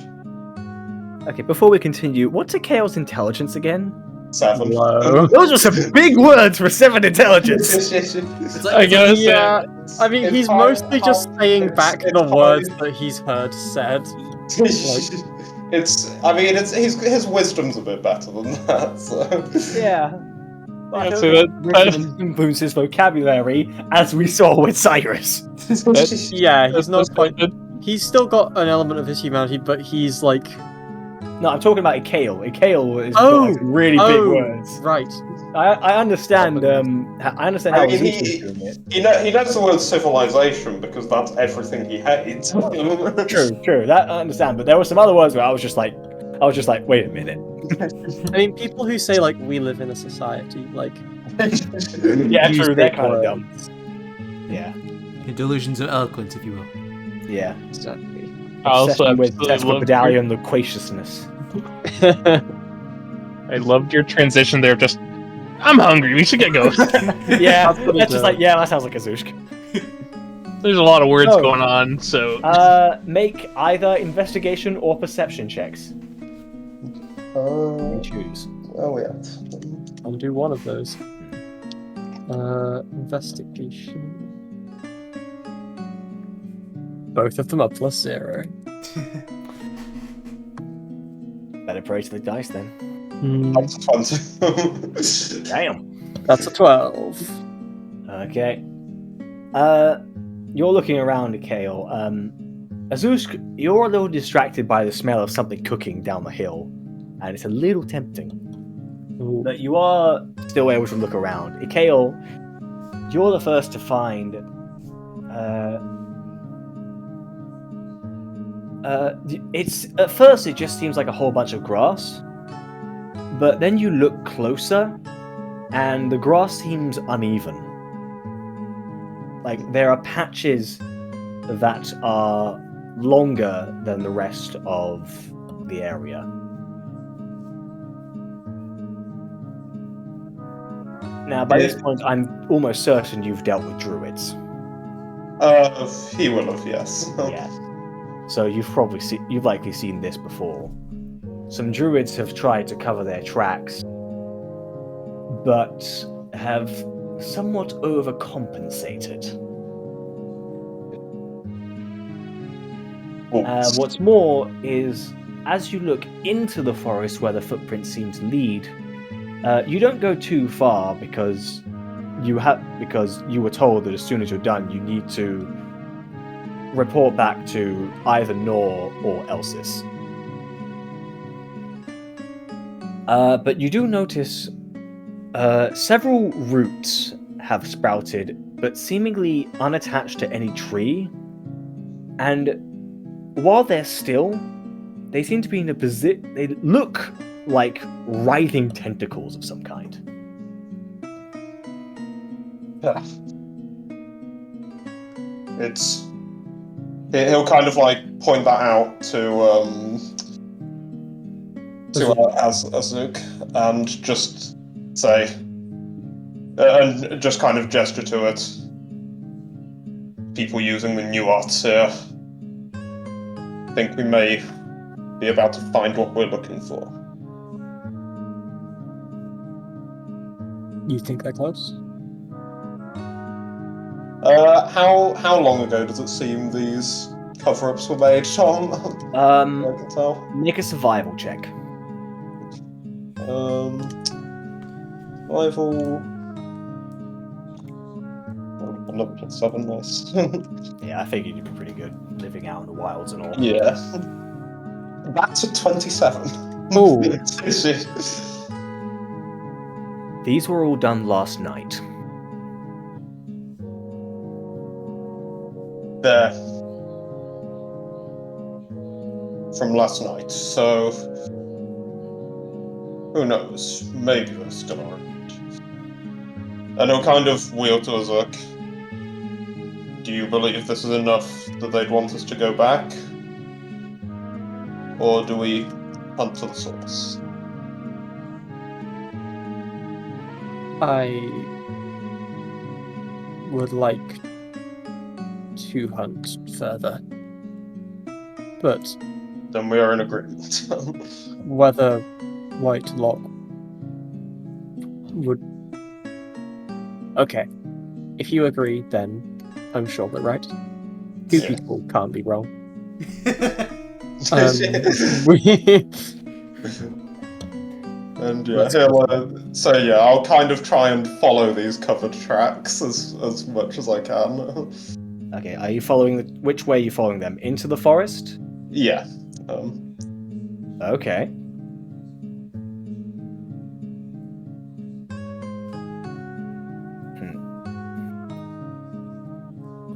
Okay, before we continue, what's A.K.A.'s intelligence again? 7. Whoa. Those are some big words for 7 intelligence. It's I guess. Yeah, I mean, It's he's high- mostly just high- saying it's- back it's the high. words that he's heard said. His wisdom's a bit better than that, so. Yeah. Yeah, But so wisdom improves his vocabulary, as we saw with Cyrus. Yeah, he's not that's quite. good. He's still got an element of his humanity, but he's like. No, I'm talking about A.K.A. A.K.A. is got like some really big words. Right. I understand. I understand how I mean, Zeus is doing it. he knows the word civilization because that's everything he hates. True. That I understand. But there were some other words where I was just like, wait a minute. I mean, people who say like we live in a society, like Yeah, use true. They're big kind of dumb. words. Yeah. Delusions of eloquence, if you will. Yeah. Exactly. I also Obsession with absolutely Tesla loved medallion loquaciousness. I loved your transition there. Just, I'm hungry. We should get going. Yeah, That's what he that's just does. like, yeah, that sounds like a Zoosk. There's a lot of words Oh. going on, so Make either investigation or perception checks. You choose. Oh yeah. I'll do one of those. Investigation. Both of them are +0. Better pray to the dice then. That's 20. Damn. That's a 12. Okay. You're looking around, Kale. Azusk, you're a little distracted by the smell of something cooking down the hill, and it's a little tempting. But you are still able to look around. Kale, you're the first to find. It's at first it just seems like a whole bunch of grass, but then you look closer, and the grass seems uneven. like there are patches that are longer than the rest of the area. Now, by this point, I'm almost certain you've dealt with druids. He will have, yes. Yeah. So you've likely seen this before. Some druids have tried to cover their tracks, but have somewhat overcompensated. What's more is, as you look into the forest where the footprints seem to lead, you don't go too far because you were told that as soon as you're done, you need to report back to either Nor or Elsis. But you do notice several roots have sprouted, but seemingly unattached to any tree. And while they're still, they seem to be in a position. They look like writhing tentacles of some kind. Yeah. He'll kind of like point that out to Azuk and just say, and just kind of gesture to it. People using the new arts here. I think we may be about to find what we're looking for. You think they're close? How long ago does it seem these cover-ups were made, Tom? I can tell. Make a survival check. Survival. I'm level +7, nice. Yeah, I figured you'd be pretty good living out in the wilds and all. Yeah. That's a 27. Oh. These were all done last night. There. From last night, so who knows? Maybe they're still around. And he'll kind of wheel to Azuk. Do you believe this is enough that they'd want us to go back? Or do we hunt for the source? I would like to hunt further. But Then we are in agreement. whether White Lock would... Okay. If you agree, then I'm sure we're right. Two Yeah. people can't be wrong. And yeah, so yeah, I'll kind of try and follow these covered tracks as much as I can. Okay, are you following which way are you following them? Into the forest? Yeah. Okay.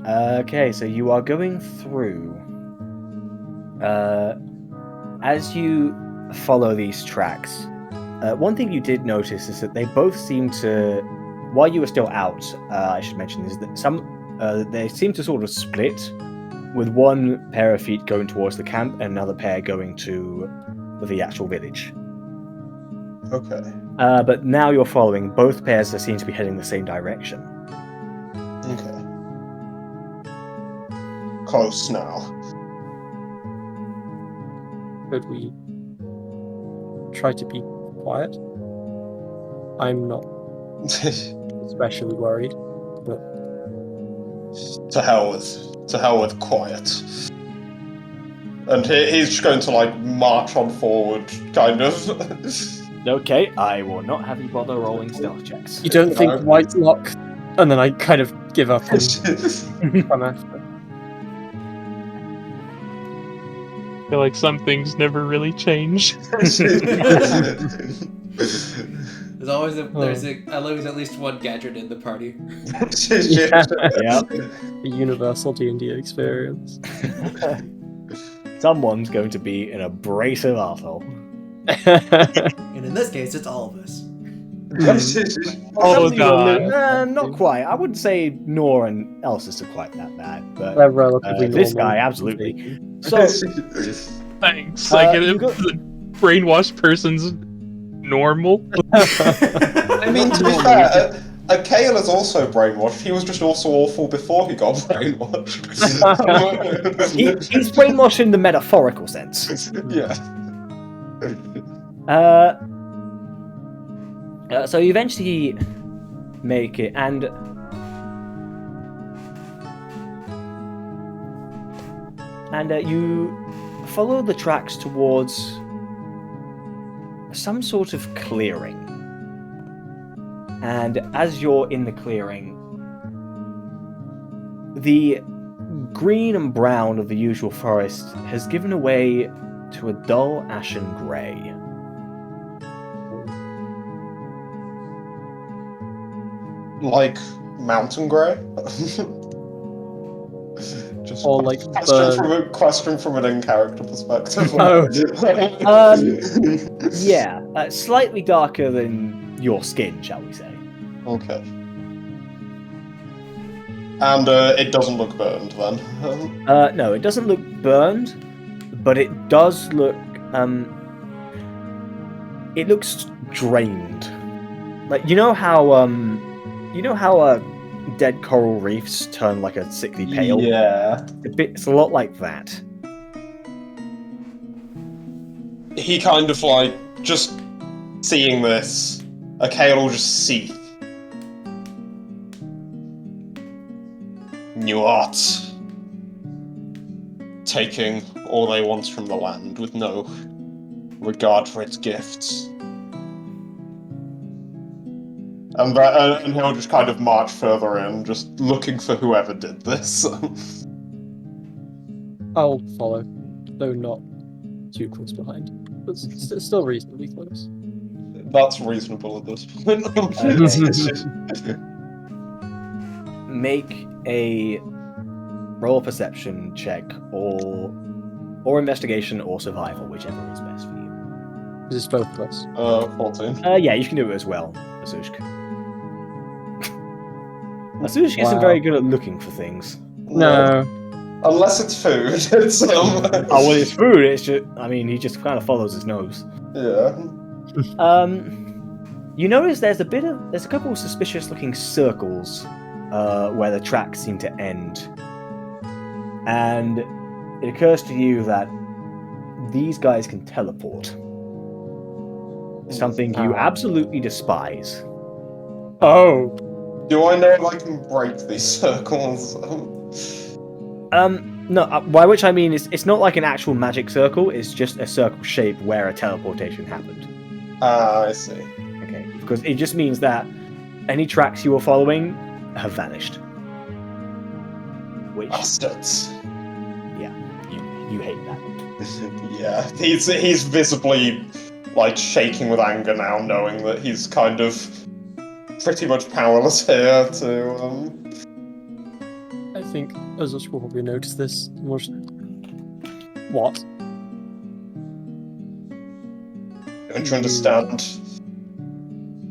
Okay, so you are going through. As you follow these tracks, one thing you did notice is that they both seem to, while you were still out, I should mention, is that they seem to sort of split, with one pair of feet going towards the camp and another pair going to the actual village. Okay. But now you're following, both pairs that seem to be heading the same direction. Okay. Close now. Could we try to be quiet? I'm not especially worried, but To hell with quiet. And he's just going to like march on forward, kind of. Okay, I will not have you bother rolling stealth checks. you don't think No. White Lock, and then I kind of give up and come after. I feel like some things never really change. There's always at least one gadget in the party. Yep. A universal D&D experience. Someone's going to be an abrasive arsehole. And in this case, it's all of us. Oh, Something you'll God. not quite. I wouldn't say Nor and Elsis are quite that bad, but They're relatively this normal. guy, absolutely. So, Thanks. I get you it. go- The brainwashed person's normal. I mean, to be fair, A.K.A. is also brainwashed. He was just also awful before he got brainwashed. he's brainwashed in the metaphorical sense. Yeah. So you eventually make it, and you follow the tracks towards some sort of clearing. And as you're in the clearing, the green and brown of the usual forest has given way to a dull ashen grey. Like mountain grey? Just Or like question from an in-character perspective. Oh. Yeah, slightly darker than your skin, shall we say. Okay. And it doesn't look burned then. No, it doesn't look burned, but it does look it looks drained. Like you know how dead coral reefs turn like a sickly pale? Yeah. It's a lot like that. He kind of like, just seeing this, A.K.A. will just seethe. New art. Taking all they want from the land with no regard for its gifts. And he'll just kind of march further in, just looking for whoever did this. I'll follow, though not too close behind. But still reasonably close. That's reasonable at this point. Okay. Make a roll perception check, or investigation, or survival, whichever is best for you. Is this both of us? 14. Yeah, you can do it as well, Azushk. Azushk isn't Wow. very good at looking for things. No. Unless it's food, it's Oh, well, it's food. It's just, I mean, he just kind of follows his nose. Yeah. You notice there's a couple of suspicious-looking circles where the tracks seem to end, and it occurs to you that these guys can teleport. Something you absolutely despise. Oh. Do I know if I can break these circles? No, by which I mean it's not like an actual magic circle, it's just a circle shape where a teleportation happened. I see. Okay, because it just means that any tracks you were following have vanished. Which, Bastards. yeah, you hate that. Yeah, he's visibly, like, shaking with anger now, knowing that he's kind of pretty much powerless here to, I think Azush will probably notice this. What? Don't you understand?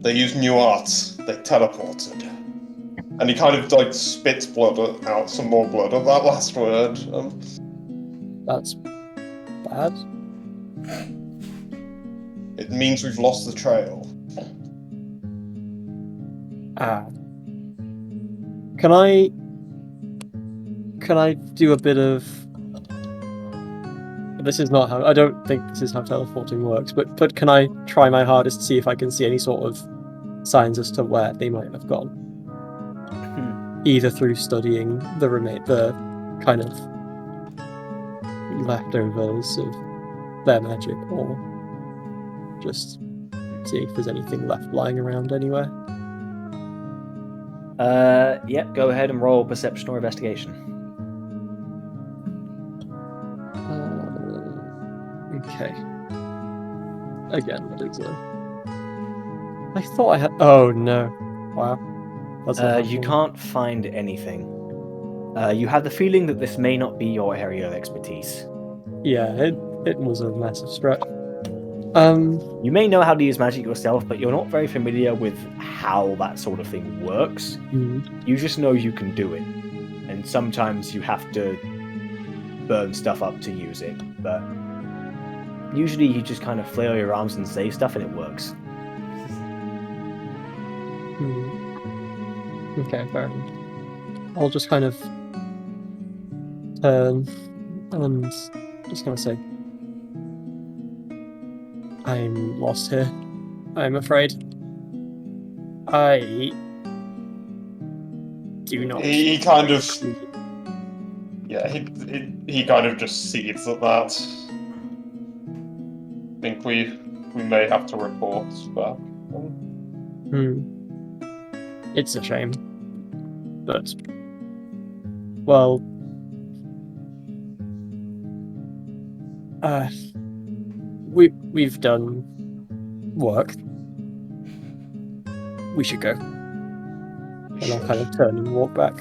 They used new arts. They teleported. And he kind of, like, spits blood out, some more blood at that last word. That's bad. It means we've lost the trail. Can I do a bit of... This is not how... I don't think this is how teleporting works, but can I try my hardest to see if I can see any sort of signs as to where they might have gone? Either through studying the kind of leftovers of their magic, or just see if there's anything left lying around anywhere. Yep, go ahead and roll perception or investigation. Okay. Again, what is it? I thought I had... Oh, no. Wow. That's not You helpful. can't find anything. You have the feeling that this may not be your area of expertise. Yeah, it was a massive stretch. You may know how to use magic yourself, but you're not very familiar with how that sort of thing works. You just know you can do it. And sometimes you have to burn stuff up to use it. But usually you just kind of flail your arms and say stuff and it works. Okay, fair enough. I'll just kind of turn and just gonna say, I'm lost here. I'm afraid. I do not. He kind of, yeah, he kind of just sees at that. I think we may have to report back. It's a shame, but well, we've done work. We should go. And I'll kind of turn and walk back.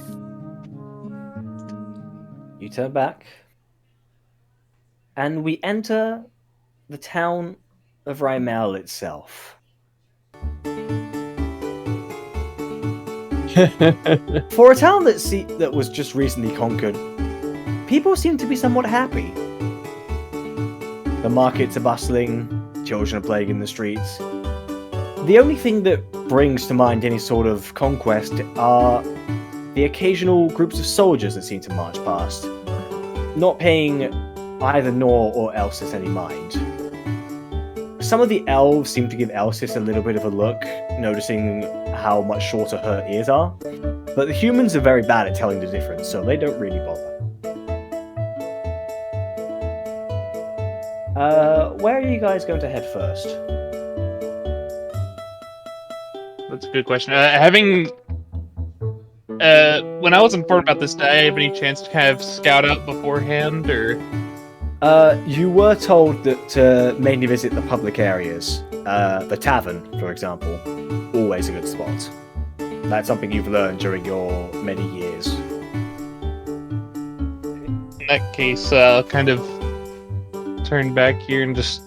You turn back, and we enter the town of Raimelle itself. For a town that was just recently conquered, people seem to be somewhat happy. The markets are bustling, children are playing in the streets. The only thing that brings to mind any sort of conquest are the occasional groups of soldiers that seem to march past, not paying either Nor or Elsis any mind. Some of the elves seem to give Elsis a little bit of a look, noticing how much shorter her ears are, but the humans are very bad at telling the difference, so they don't really bother. Where are you guys going to head first? That's a good question. When I was informed about this, did I have any chance to kind of scout out beforehand, or? You were told that to mainly visit the public areas. The tavern, for example, always a good spot. That's something you've learned during your many years. In that case, I'll kind of turn back here and just...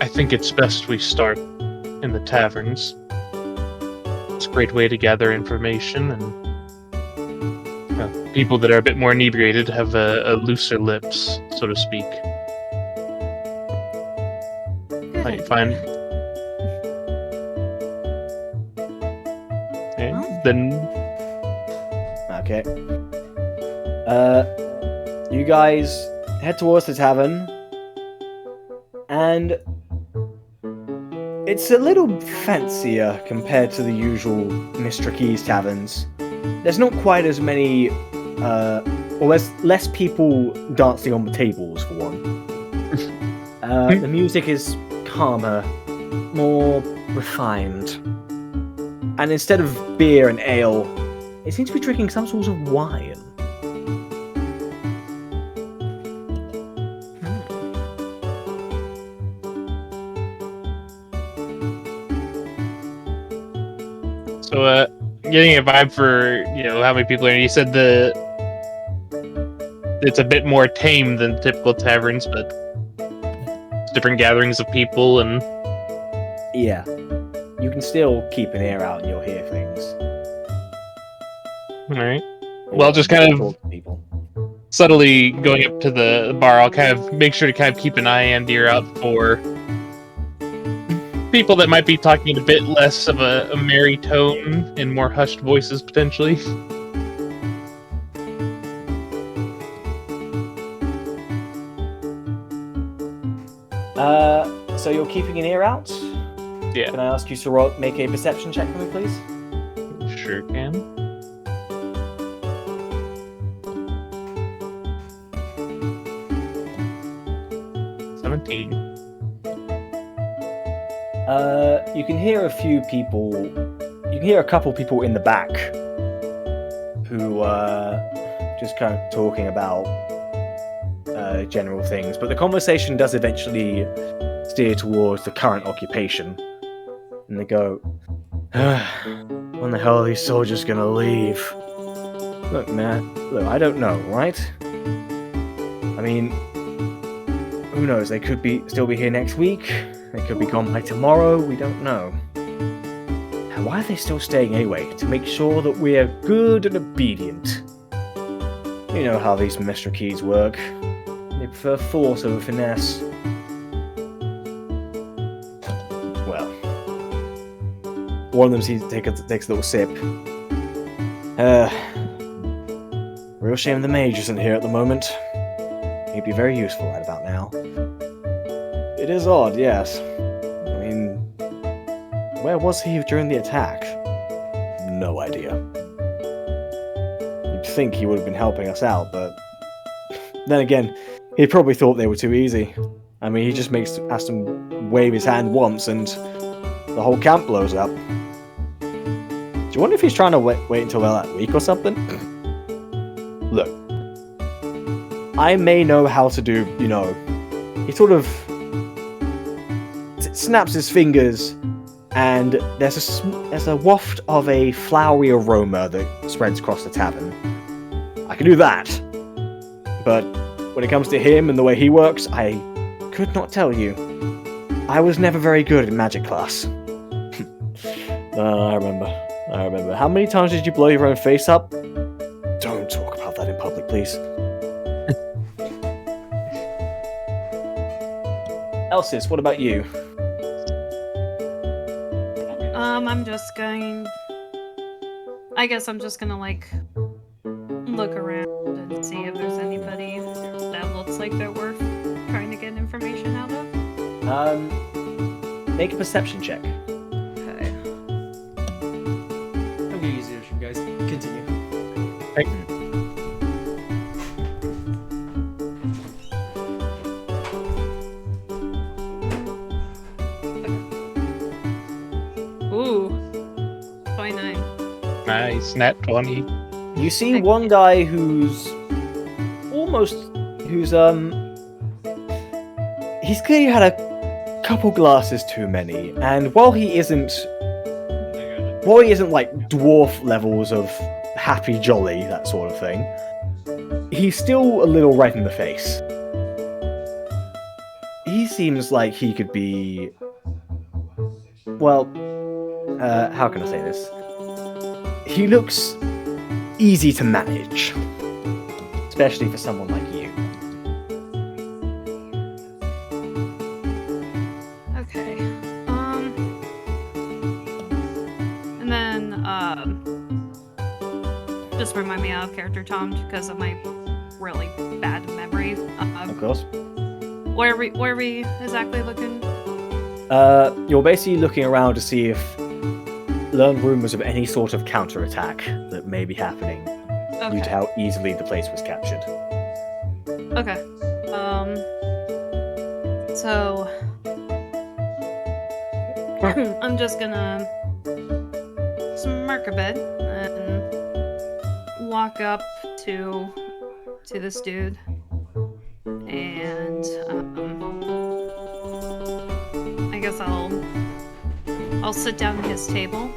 I think it's best we start in the taverns. It's a great way to gather information, and people that are a bit more inebriated have a looser lips, so to speak. Might find... And then... Okay. You guys head towards the tavern, and it's a little fancier compared to the usual Mr. Key's taverns. There's not quite as many, or there's less people dancing on the tables, for one. The music is calmer, more refined. And instead of beer and ale, it seems to be drinking some sort of wine. So, getting a vibe for, how many people are in. You said it's a bit more tame than typical taverns, but different gatherings of people and... Yeah. You can still keep an ear out and you'll hear things. Alright. Well, just kind of subtly going up to the bar, I'll kind of make sure to kind of keep an eye and ear out for people that might be talking in a bit less of a merry tone and more hushed voices, potentially. So you're keeping an ear out? Yeah. Can I ask you to make a perception check for me, please? Sure can. You can hear a few people. You can hear a couple people in the back who just kind of talking about general things, but the conversation does eventually steer towards the current occupation. And they go, when the hell are these soldiers gonna leave? Look, man, I don't know, right? I mean, who knows? They could still be here next week. They could be gone by tomorrow. We don't know. And why are they still staying anyway? To make sure that we're good and obedient. You know how these Mr. Keys work. They prefer force over finesse. Well, one of them seems to takes a little sip. Real shame the mage isn't here at the moment. He'd be very useful right about now. It is odd, yes. I mean, where was he during the attack? No idea. You'd think he would have been helping us out, but then again, he probably thought they were too easy. I mean, he just has to wave his hand once and the whole camp blows up. Do you wonder if he's trying to wait until they're that weak or something? Look, I may know how to do, he sort of snaps his fingers and there's a waft of a flowery aroma that spreads across the tavern. I can do that, but when it comes to him and the way he works, I could not tell you. I was never very good in magic class. I remember. How many times did you blow your own face up? Don't talk about that in public, please. Elsis, what about you? I guess I'm just gonna look around and see if there's anybody that looks like they're worth trying to get information out of. Make a perception check. Okay. I'm gonna use it, you guys. Continue. Ooh. 29. Nice, nat 20. You see one guy who's he's clearly had a couple glasses too many, and while he isn't like dwarf levels of happy jolly, that sort of thing, he's still a little red in the face. He seems like he could be, well, how can I say this? He looks easy to manage, especially for someone like you. Okay. And then, just remind me out of character, Tom, because of my really bad memory. Of course. Where are we exactly looking? You're basically looking around to see if learn rumors of any sort of counterattack that may be happening due to how easily the place was captured. Okay. So I'm just gonna smirk a bit and walk up to this dude and I guess I'll sit down at his table.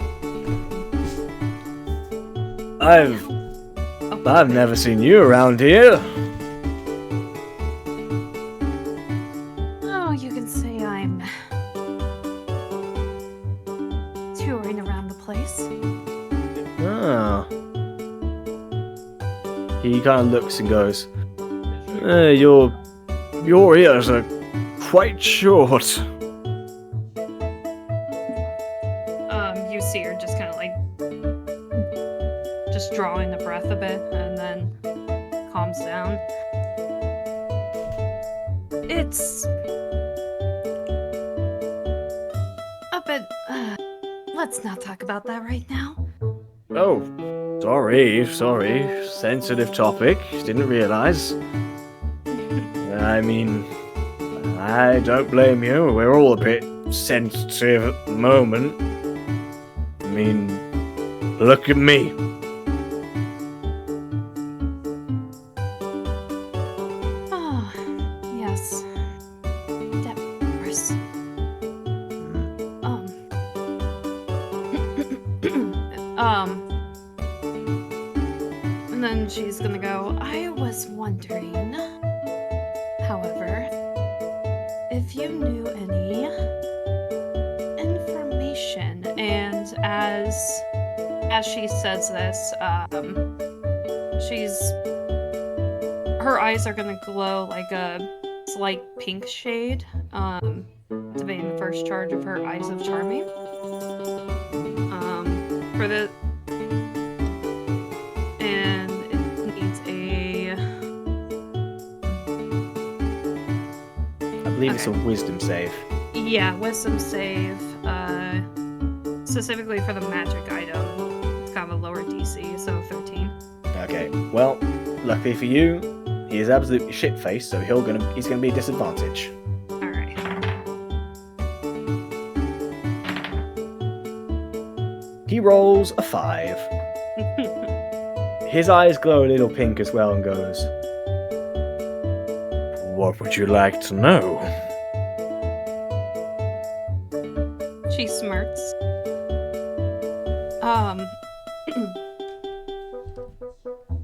I've never seen you around here. Oh, you can say I'm touring around the place. Oh. He kind of looks and goes, your ears are quite short. You see her just kind of just drawing the breath a bit and then calms down. It's a bit, let's not talk about that right now. Oh, sorry. Sensitive topic. Didn't realize. I mean, I don't blame you. We're all a bit sensitive at the moment. I mean, look at me. Oh, yes. Deceptors. And then she's gonna go, I was wondering, however, if you knew any information, and as she says this, her eyes are gonna glow like a slight pink shade, to be in the first charge of her Eyes of Charming. For the and it needs a. I believe it's a wisdom save. Yeah, wisdom save. Specifically for the magic item, it's kind of a lower DC, so 13. Okay, well, luckily for you, he is absolutely shit-faced, so he's gonna be a disadvantage. All right. He rolls a 5. His eyes glow a little pink as well and goes, "What would you like to know?" She smirks.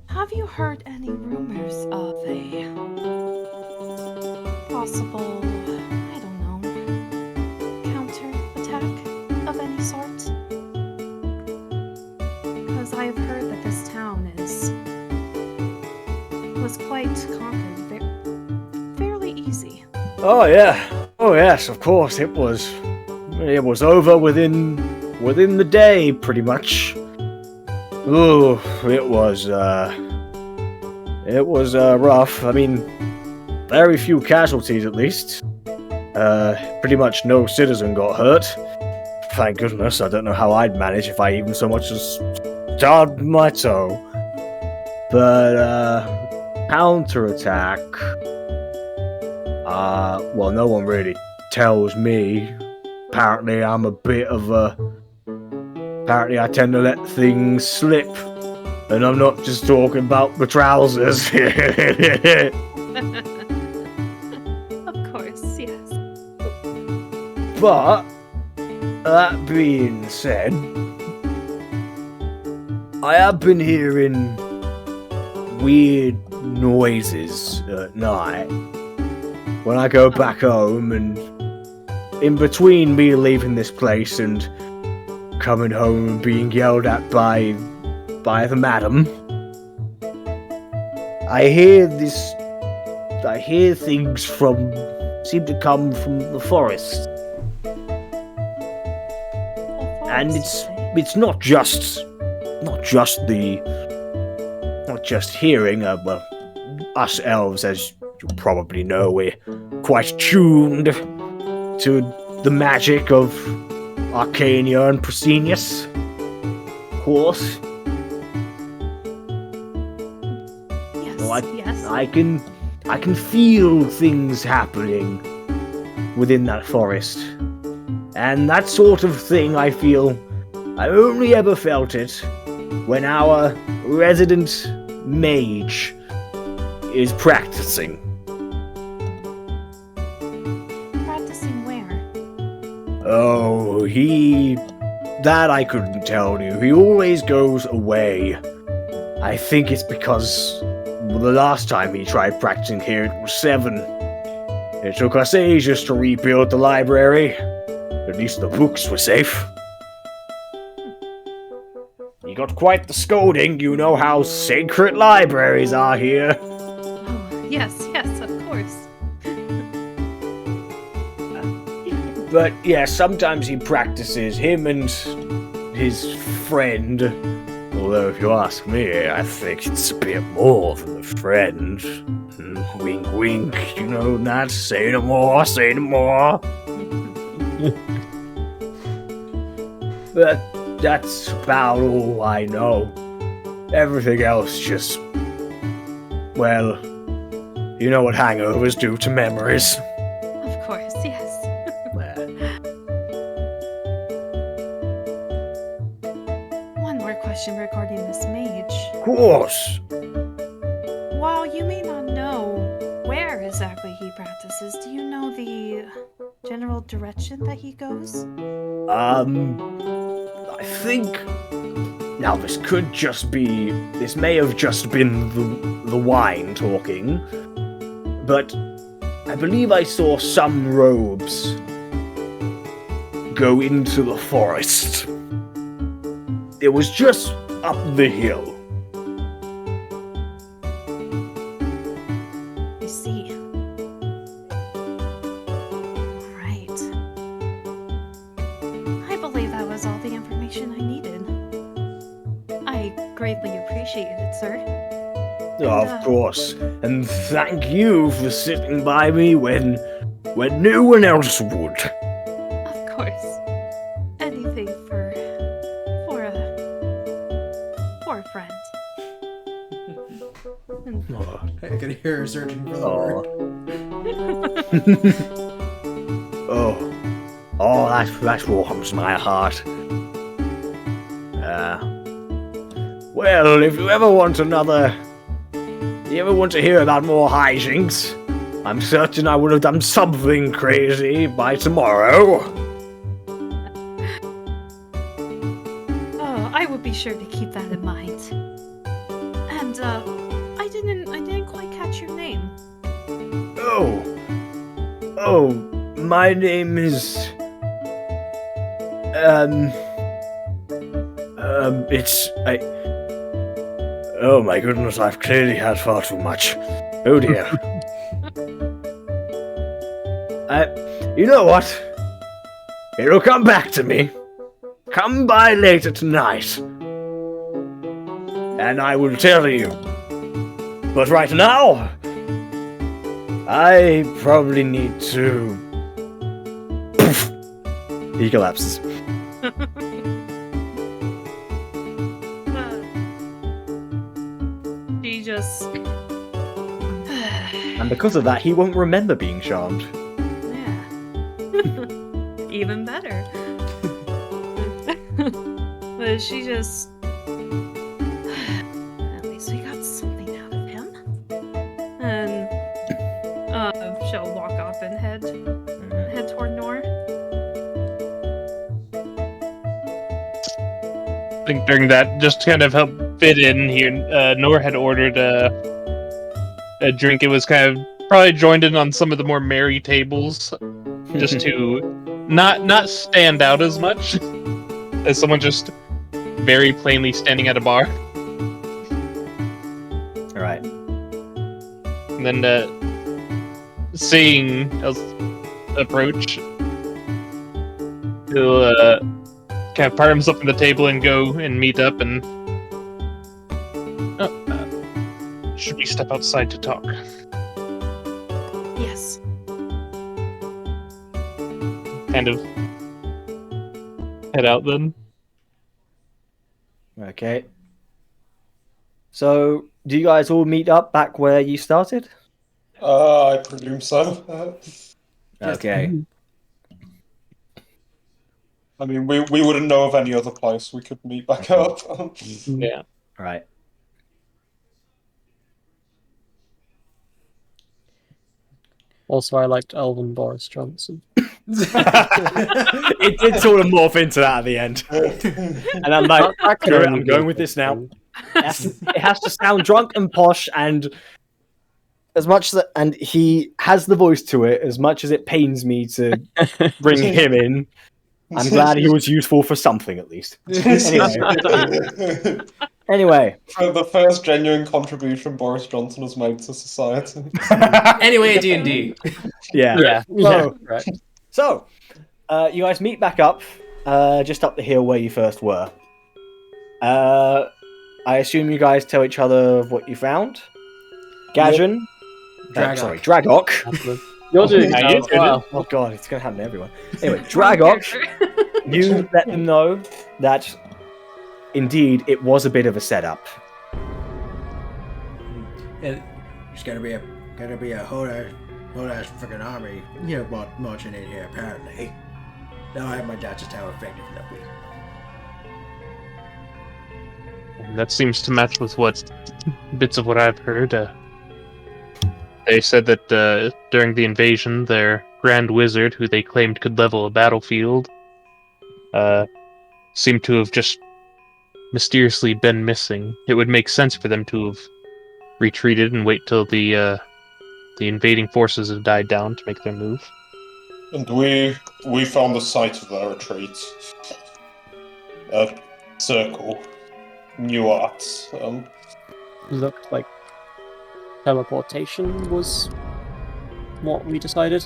Have you heard any rumors of a possible, I don't know, counter-attack of any sort? Because I've heard that this town was quite conquered fairly easy. Oh yeah. Oh yes, of course. It was over within the day, pretty much. Ooh, it was rough. I mean, very few casualties at least. Pretty much no citizen got hurt. Thank goodness. I don't know how I'd manage if I even so much as stubbed my toe. But counterattack. Well, no one really tells me. Apparently, Apparently, I tend to let things slip. And I'm not just talking about the trousers. Of course, yes. But, that being said, I have been hearing weird noises at night when I go back home, and in between me leaving this place and coming home and being yelled at by the madam, I hear things seem to come from the forest. And it's not just hearing. Well, us elves, as you probably know, we're quite tuned to the magic of Arcania and Proscenius, of course. Yes, yes. I can feel things happening within that forest. And that sort of thing, I feel, I only ever felt it when our resident mage is practicing. Practicing where? Oh, that I couldn't tell you. He always goes away. I think it's because the last time he tried practicing here, it was 7. It took us ages to rebuild the library. At least the books were safe. He got quite the scolding. You know how sacred libraries are here. Oh, yes, of course. But yeah, sometimes he practices, him and his friend. Although, if you ask me, I think it's a bit more than a friend. Wink, wink, you know, not say no more, say no more. But that's about all I know. Everything else just... well, you know what hangovers do to memories. Of course, yes. One more question regarding this mage. Of course. While you may not know where exactly he practices, do you know the general direction that he goes? I think... now, this may have just been the wine talking, but I believe I saw some robes go into the forest. It was just up the hill. I see. Right. I believe that was all the information I needed. I greatly appreciate it, sir. Of course. And thank you for sitting by me when no one else would. Of course. Anything for a friend. I can hear her searching for the Oh. word. Oh, that warms my heart. Well, if you ever want to hear about more hijinks, I'm certain I would have done something crazy by tomorrow. Oh, I would be sure to keep that in mind. And I didn't quite catch your name. Oh, my name is oh my goodness, I've clearly had far too much. Oh dear. You know what? It'll come back to me. Come by later tonight. And I will tell you. But right now, I probably need to... He collapses. She just... And because of that, he won't remember being charmed. Yeah. Even better. But she just... At least we got something out of him. And she'll walk off and head toward Nor. I think during that, just to kind of help fit in here, Nor had ordered a drink. It was kind of probably joined in on some of the more merry tables, just to not stand out as much as someone just very plainly standing at a bar. All right. And then seeing us approach, he'll kind of part himself from the table and go and meet up. And should we step outside to talk? Yes. Kind of head out then. Okay. So, do you guys all meet up back where you started? I presume so. Okay. I mean, we wouldn't know of any other place we could meet back up. Yeah. All right. Also, I liked Elvin Boris Johnson. It did sort of morph into that at the end. And I'm like, screw it, I'm going with this now. It has to sound drunk and posh, and and he has the voice to it. As much as it pains me to bring him in, I'm glad he was useful for something at least. Anyway, For the first genuine contribution Boris Johnson has made to society. Anyway, D&D. yeah. Right. So, you guys meet back up, just up the hill where you first were. I assume you guys tell each other what you found. Gadgeon. Dragok. You're doing How that you as doing? well. Oh god, it's gonna happen to everyone. Anyway, Dragok, you let them know that indeed it was a bit of a setup. And there's gotta be a whole ass freaking army, marching in here. Apparently, now I have my doubts as to how effective they'll be. That seems to match with bits of what I've heard. They said that during the invasion, their Grand Wizard, who they claimed could level a battlefield, seemed to have just mysteriously been missing. It would make sense for them to have retreated and wait till the The invading forces have died down to make their move. And we found the site of their retreat. A circle. New arts. Looked like teleportation was what we decided.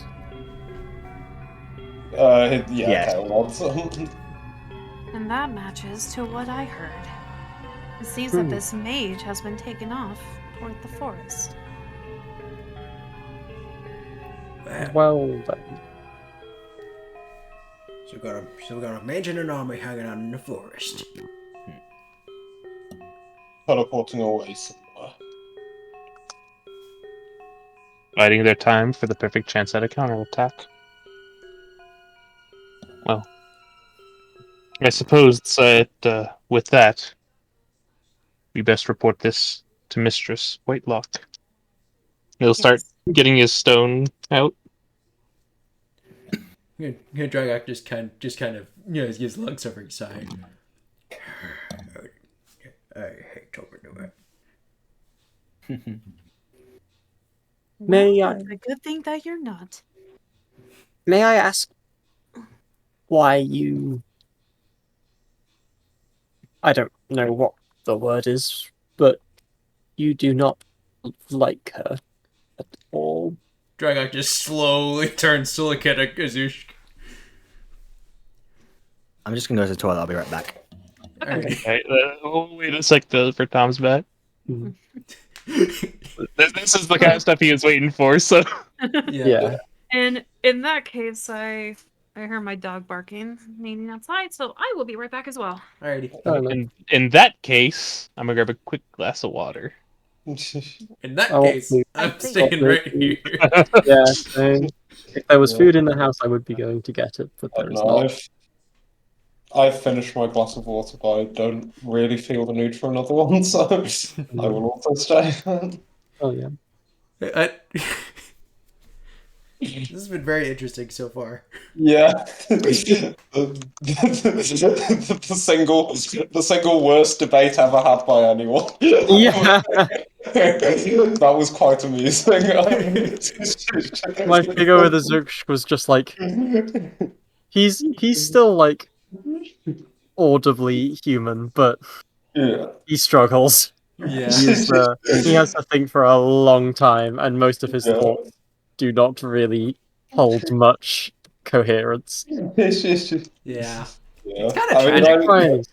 Yeah, Yeah. okay, well, And that matches to what I heard. It seems that this mage has been taken off toward the forest. Well then. So we got a mage and an army hanging out in the forest. teleporting away somewhere. Biding their time for the perfect chance at a counterattack. Well, I suppose that with that, we best report this to Mistress Whitelock. He'll start getting his stone out. Dragok just kind of his lungs over his side. I hate talking to it. May Well, I it's a good thing that you're not. may I ask why you I don't know what the word is, but you do not like her at all. Dragok just slowly turns to look at Azush. I'm just gonna go to the toilet. I'll be right back. Okay, wait a sec for Tom's back. This is the kind of stuff he was waiting for, so... Yeah. And in that case, I heard my dog barking, meaning outside, so I will be right back as well. Alrighty. In that case, I'm gonna grab a quick glass of water. In that Oh, case, please. I'm staying right here. Yeah, same. If there was food in the house, I would be going to get it, but I there don't is know, not. I've finished my glass of water, but I don't really feel the need for another one, so I will also stay. Oh yeah. This has been very interesting so far. Yeah. The single worst debate ever had by anyone. Yeah. That was quite amusing. My figure with the Zook was just like he's still like audibly human, but Yeah. he struggles. Yeah. He has to think for a long time, and most of his Yeah. thoughts do not really hold much coherence. Yeah. Yeah. kinda I mean, tragic.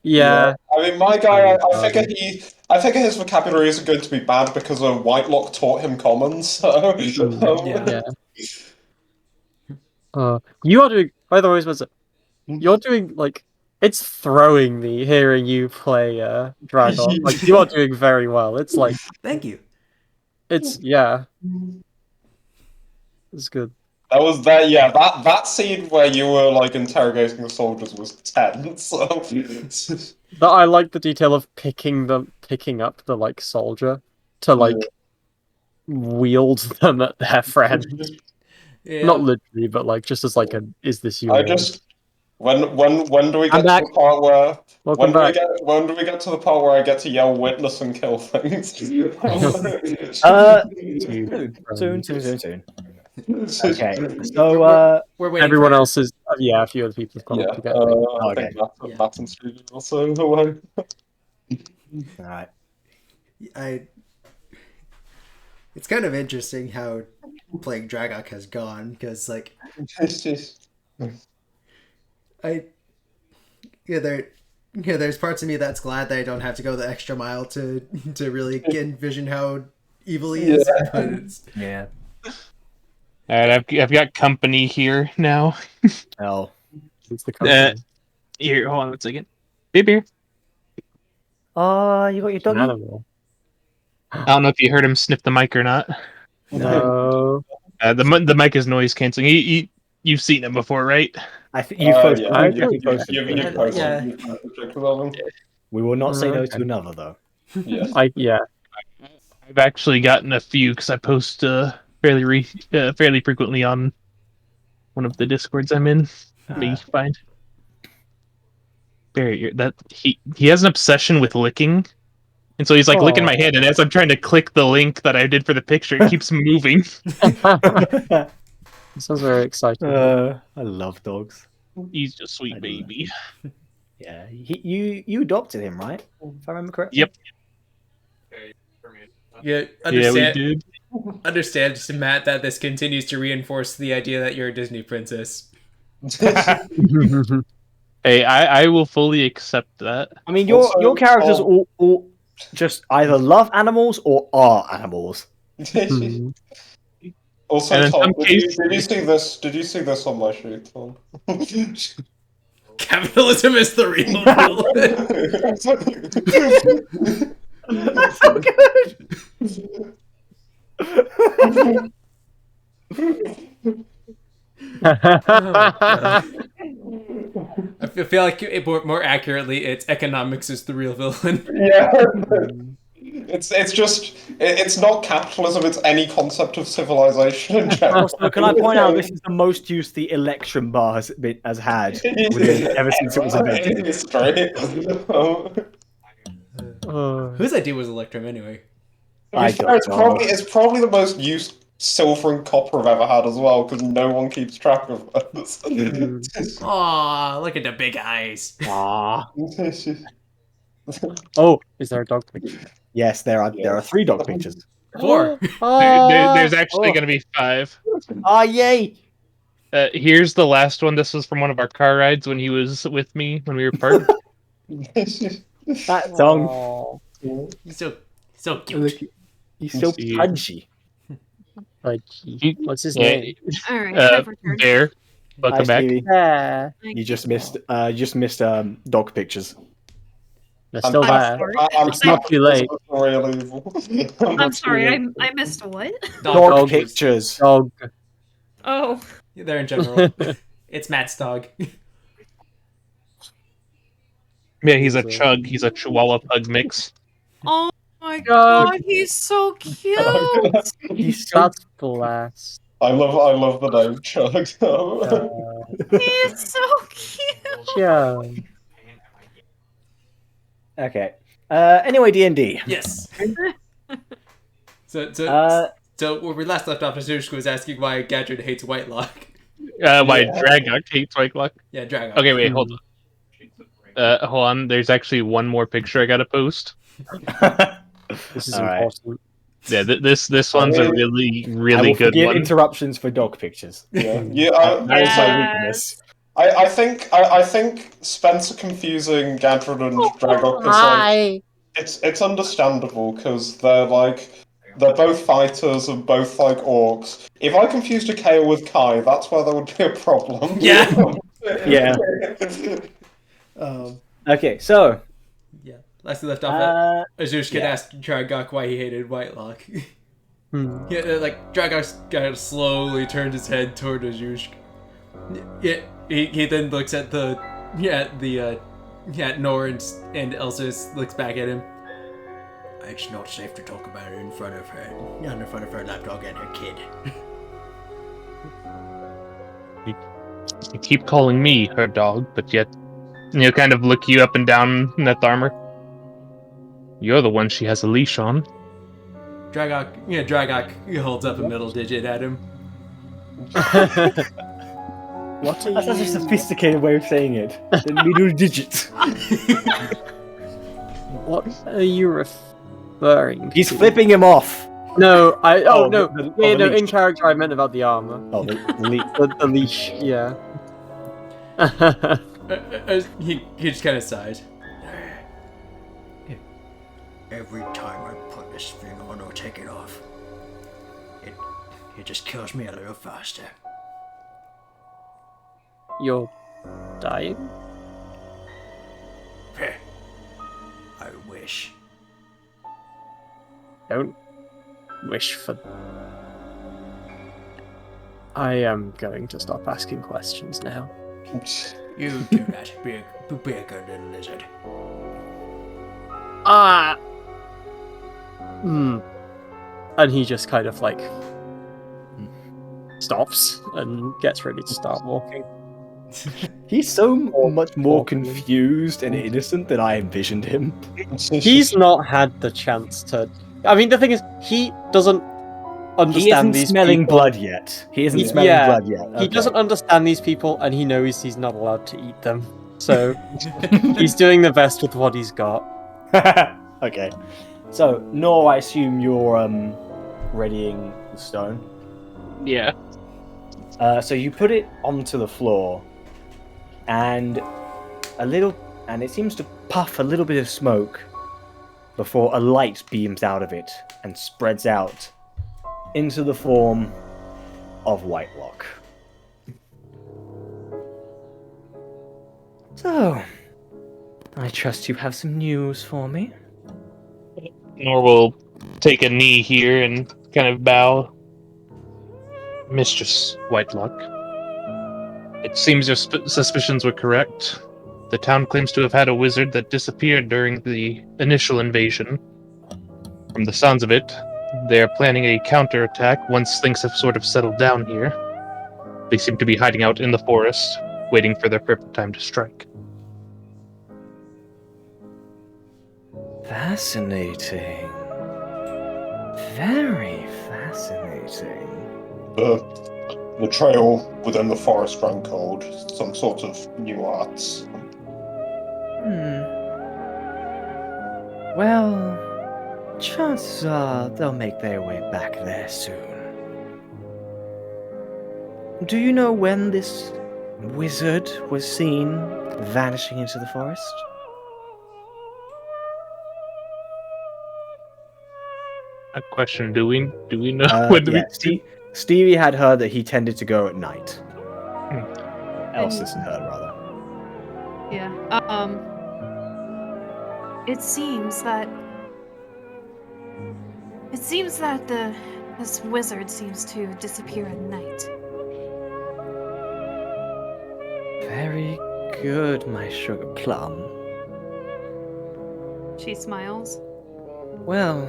Yeah. I mean, my guy, Kind of I figure his vocabulary isn't going to be bad because Whitelock taught him common. So Yeah. You are doing. By the way, Spencer, you're doing like it's throwing me hearing you play Dragon. Like you are doing very well. It's like Thank you. it's it's good. That was that. Yeah, that scene where you were like interrogating the soldiers was tense. So. But I like the detail of picking up the like soldier to like wield them at their friend. Yeah. Not literally, but like just as like is this you? I just when do we I'm get back. to the part where Welcome back. when do we get to the part where I get to yell witness and kill things? Soon. Okay, so We're waiting Everyone for else is a few other people have gone Yeah, up to get I Okay. think Matt and Stevie also away. all right. It's kind of interesting how playing Dragok has gone because like there's parts of me that's glad that I don't have to go the extra mile to really envision how evil he is. Yeah. But it's, Yeah. All right, I've got company here now. Hell. It's the company. Here, hold on one second. Beep here. You got your An doggy? animal. I don't know if you heard him sniff the mic or not. No. The mic is noise canceling. You've seen him before, right? I think you've posted. Yeah, you've posted. you've posted Yeah. pictures of him. We will not say no Okay. to another though. Yeah. I've actually gotten a few because I post fairly frequently on one of the discords I'm in. Let me find. Barry, that he has an obsession with licking. And so he's like licking my Aw. hand, and as I'm trying to click the link that I did for the picture, it keeps moving. Sounds very exciting. I love dogs. He's just sweet I do. baby. Yeah, you adopted him, right? If I remember correctly. Yep. Yeah, Yeah, we did. understand, Matt, that this continues to reinforce the idea that you're a Disney princess. Hey, I will fully accept that. I mean, your Also- characters all just either love animals or are animals. Hmm. Also, And in Tom, some did you cases- see this? Did you see this on my sheet, Tom? Capitalism is the real villain. That's so good. I feel like more accurately, it's economics is the real villain. Yeah. It's not capitalism, it's any concept of civilization in general. Also, can I point out this is the most use the election bar has had ever since it was invented. In history. Whose idea was Electrum anyway? I don't It's know. probably the most used silver and copper I've ever had as well, because no one keeps track of those. Aw, look at the big eyes. Ah, Oh, is there a dog picture? yes, there are 3 dog pictures. 4. There's actually oh. going to be 5. Ah, yay! Here's the last one. This was from one of our car rides when he was with me when we were parked. That dog. Oh, He's so cute. He's so See. punchy. what's his Yeah, name? All right, my turn. Bear, welcome Hi, back. Stevie. Yeah, You just missed dog pictures. they're still I'm there. sorry. It's not too late. Real evil. I'm sorry, I missed a what? Dog pictures. Dog. Oh, They're in general. It's Matt's dog. Yeah, he's a chug. He's a Chihuahua pug mix. oh my Dog. god, he's so cute. He's so That's blast. I love the name Chug. He's so cute. Yeah. okay. Anyway, D&D. Yes. So where we last left off, Azushka was asking why Gadget hates Whitelock. Why Dragok hates Whitelock. Yeah, Dragon. Okay, wait, hold on. Hold on. There's actually one more picture I gotta post. This is All right. important. Yeah, this one's a really, I really will good forgive one. interruptions for dog pictures. Yeah, That is my Yes. weakness. I think Spencer confusing Gadron and Dragok is like it's understandable because they're both fighters and both like orcs. If I confused A.K.A with Kai, that's where there would be a problem. Yeah. Yeah. Okay, so Yeah. Last we left off, Azushka asked Dragok why he hated Whitelock. Hmm. Yeah, like Dragok kind of slowly turned his head toward Azushka. Yeah, he then looks at Nor and Elsa looks back at him. It's not safe to talk about it in front of her. Not in front of her lapdog and her kid. You keep calling me her dog, but yet kind of look you up and down in that armor. You're the one she has a leash on. Dragok holds up a middle digit at him. What are that's such a you? sophisticated way of saying it. The middle digits. What are you referring to? He's flipping him off. No, Oh, no. the Yeah, no, leash. in character I meant about the armor. Oh, The leash, yeah. He just kind of sighed. Every time I put this thing on or take it off, it just kills me a little faster. You're dying? Heh. I wish. Don't wish for... I am going to stop asking questions now. You do that, be a good little lizard. Ah! And he just kind of like stops and gets ready to start walking. He's so much more Awkward. confused and innocent than I envisioned him. He's not had the chance to. I mean, the thing is, he doesn't understand He isn't these smelling people. blood yet. He isn't smelling Yeah, blood yet. he Okay. doesn't understand these people, and he knows he's not allowed to eat them. So he's doing the best with what he's got. Okay. So, Nor, I assume you're readying the stone. Yeah. So you put it onto the floor, and it seems to puff a little bit of smoke before a light beams out of it and spreads out into the form of Whitelock. So, I trust you have some news for me. Nor will take a knee here and kind of bow. Mistress Whitelock, it seems your suspicions were correct. The town claims to have had a wizard that disappeared during the initial invasion. From the sounds of it, they are planning a counterattack once things have sort of settled down here. They seem to be hiding out in the forest, waiting for their perfect time to strike. Fascinating. Very fascinating. The trail within the forest stronghold, some sort of new arts. Well, chances are they'll make their way back there soon. Do you know when this wizard was seen vanishing into the forest? A question: Do we know when Yeah, Stevie had heard that he tended to go at night. Elsis had heard, rather. Yeah. It seems that this wizard seems to disappear at night. Very good, my sugar plum. She smiles. Well,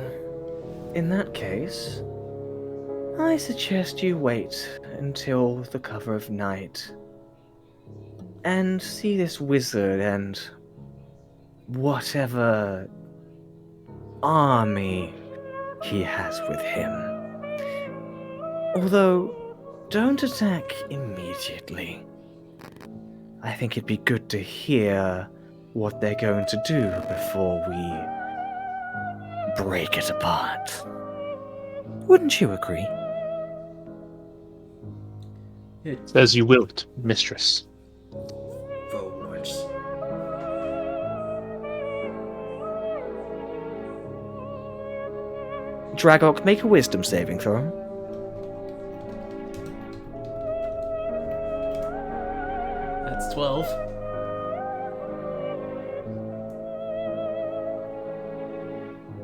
in that case, I suggest you wait until the cover of night and see this wizard and whatever army he has with him. Although, don't attack immediately. I think it'd be good to hear what they're going to do before we break it apart. Wouldn't you agree? As you wilt, mistress. Forwards. Dragok, make a wisdom saving throw. That's 12.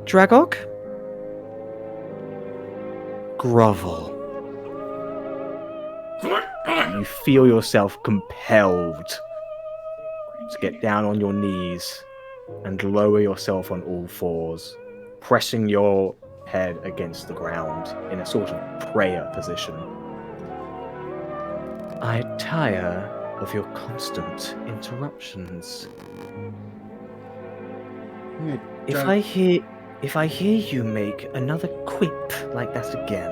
Dragok? Grovel. You feel yourself compelled to get down on your knees and lower yourself on all fours, pressing your head against the ground in a sort of prayer position. I tire of your constant interruptions. If I hear you make another quip like that again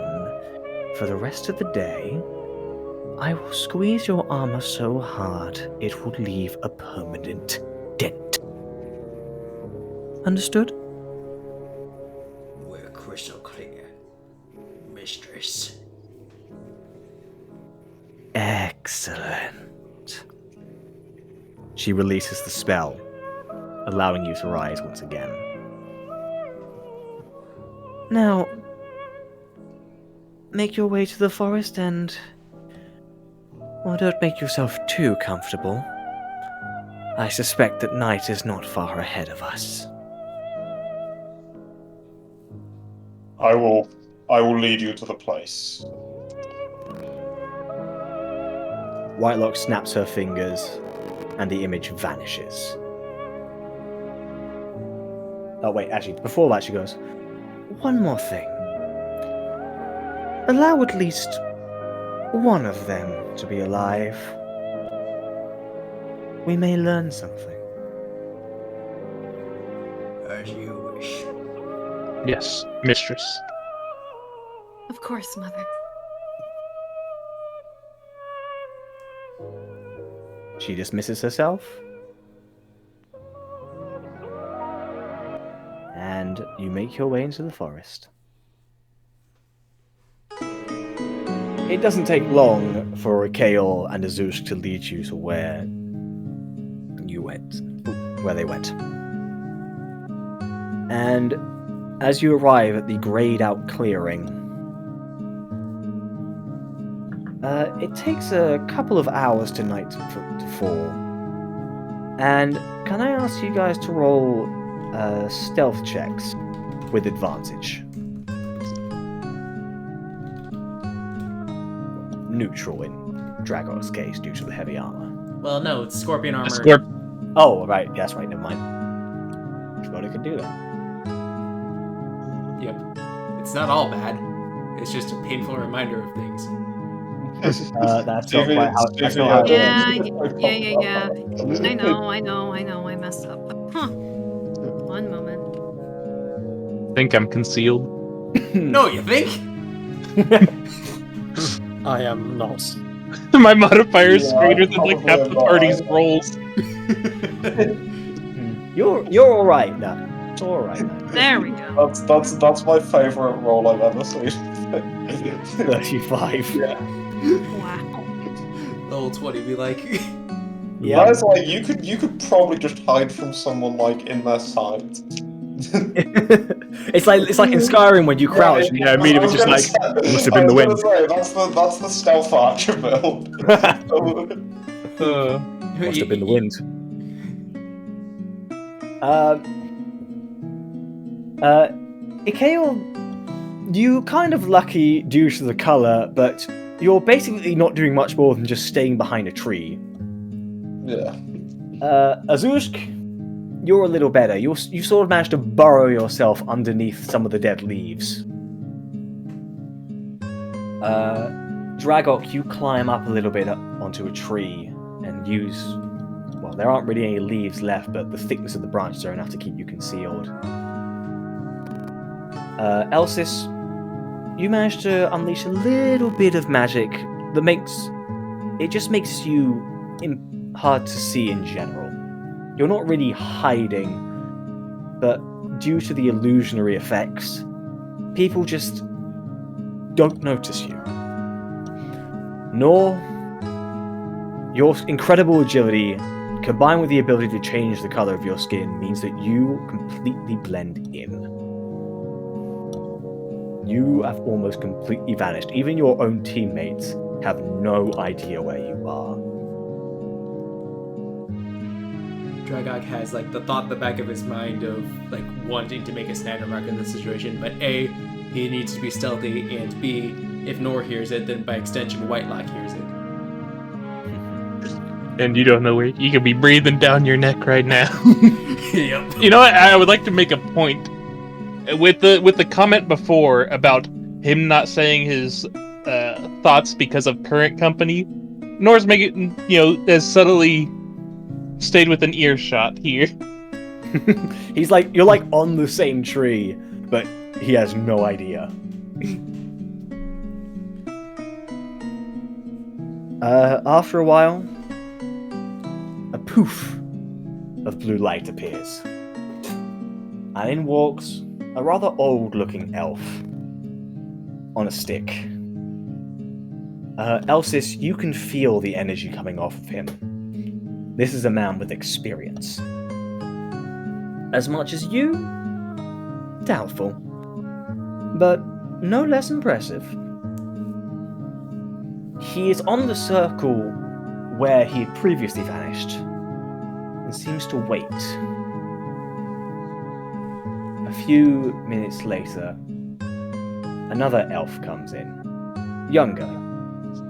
for the rest of the day, I will squeeze your armor so hard it will leave a permanent dent. Understood? We're crystal clear, mistress. Excellent. She releases the spell, allowing you to rise once again. Now, make your way to the forest and... well, don't make yourself too comfortable. I suspect that night is not far ahead of us. I will lead you to the place. Whitelock snaps her fingers, and the image vanishes. Oh wait, actually, before that she goes, One more thing. Allow at least one of them to be alive. we may learn something. As you wish. Yes, mistress. Of course, Mother. She dismisses herself. And you make your way into the forest. It doesn't take long for A.K.A. and Azush to lead you to where they went. And as you arrive at the grayed out clearing, it takes a couple of hours to night to fall. And can I ask you guys to roll stealth checks with advantage? Neutral in Dragor's case due to the heavy armor. Well, no, it's scorpion armor. Oh, right. That's right. Never mind. Forgot I could do that. Yep. It's not all bad. It's just a painful reminder of things. That's not quite how it is. Yeah. I know. I messed up. Huh. One moment. Think I'm concealed. No, you think? I am not. My modifier is greater than like probably half the not. party's rolls. You're all right now. It's all right now. There we go. That's my favourite roll I've ever seen. 35. Yeah. Wow. The old 20 be like, Yeah. That is like you could probably just hide from someone like in their sight. it's like in Skyrim when you crouch and immediately just like must have been the wind. That's the stealth archer build. Must have been the wind. A.K.A, you kind of lucky due to the color, but you're basically not doing much more than just staying behind a tree. Yeah. Azushk, you're a little better. You sort of managed to burrow yourself underneath some of the dead leaves. Dragok, you climb up a little bit onto a tree and use... Well, there aren't really any leaves left, but the thickness of the branches are enough to keep you concealed. Elsis, you managed to unleash a little bit of magic that makes... It just makes you hard to see in general. You're not really hiding, but due to the illusionary effects, people just don't notice you. Nor your incredible agility, combined with the ability to change the color of your skin, means that you completely blend in. You have almost completely vanished. Even your own teammates have no idea where you are. Dragok has like the thought in the back of his mind of like wanting to make a stand remark in this situation, but A, he needs to be stealthy, and B, if Nor hears it, then by extension Whitelock hears it. And you don't know where you could be breathing down your neck right now. Yep. You know what? I would like to make a point with the comment before about him not saying his thoughts because of current company. Nor's making as subtly stayed with an earshot here. He's like, you're like on the same tree, but he has no idea. After a while, a poof of blue light appears. And in walks a rather old-looking elf on a stick. Elsis, you can feel the energy coming off of him. This is a man with experience. As much as you? Doubtful. But no less impressive. He is on the circle where he had previously vanished, and seems to wait. A few minutes later, another elf comes in. Younger.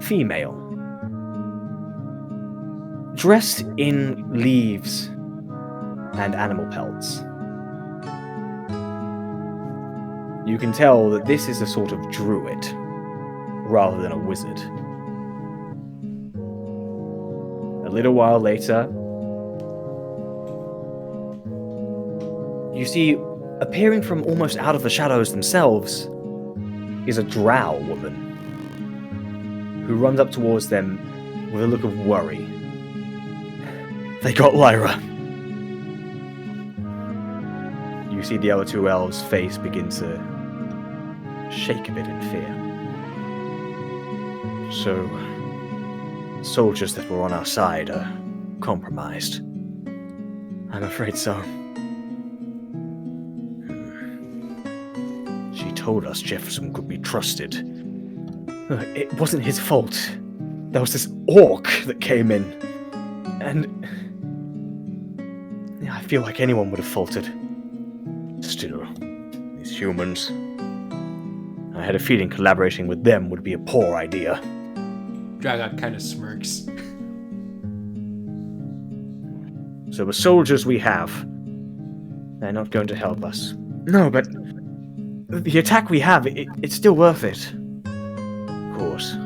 Female. Dressed in leaves and animal pelts. You can tell that this is a sort of druid, rather than a wizard. A little while later, you see, appearing from almost out of the shadows themselves is a drow woman who runs up towards them with a look of worry. They got Lyra. You see the other two elves' face begin to shake a bit in fear. So, soldiers that were on our side are compromised. I'm afraid so. She told us Jefferson could be trusted. It wasn't his fault. There was this orc that came in. And I feel like anyone would have faltered. Still, these humans. I had a feeling collaborating with them would be a poor idea. Dragon kind of smirks. So the soldiers we have, they're not going to help us. No, but the attack we have, it's still worth it. Of course.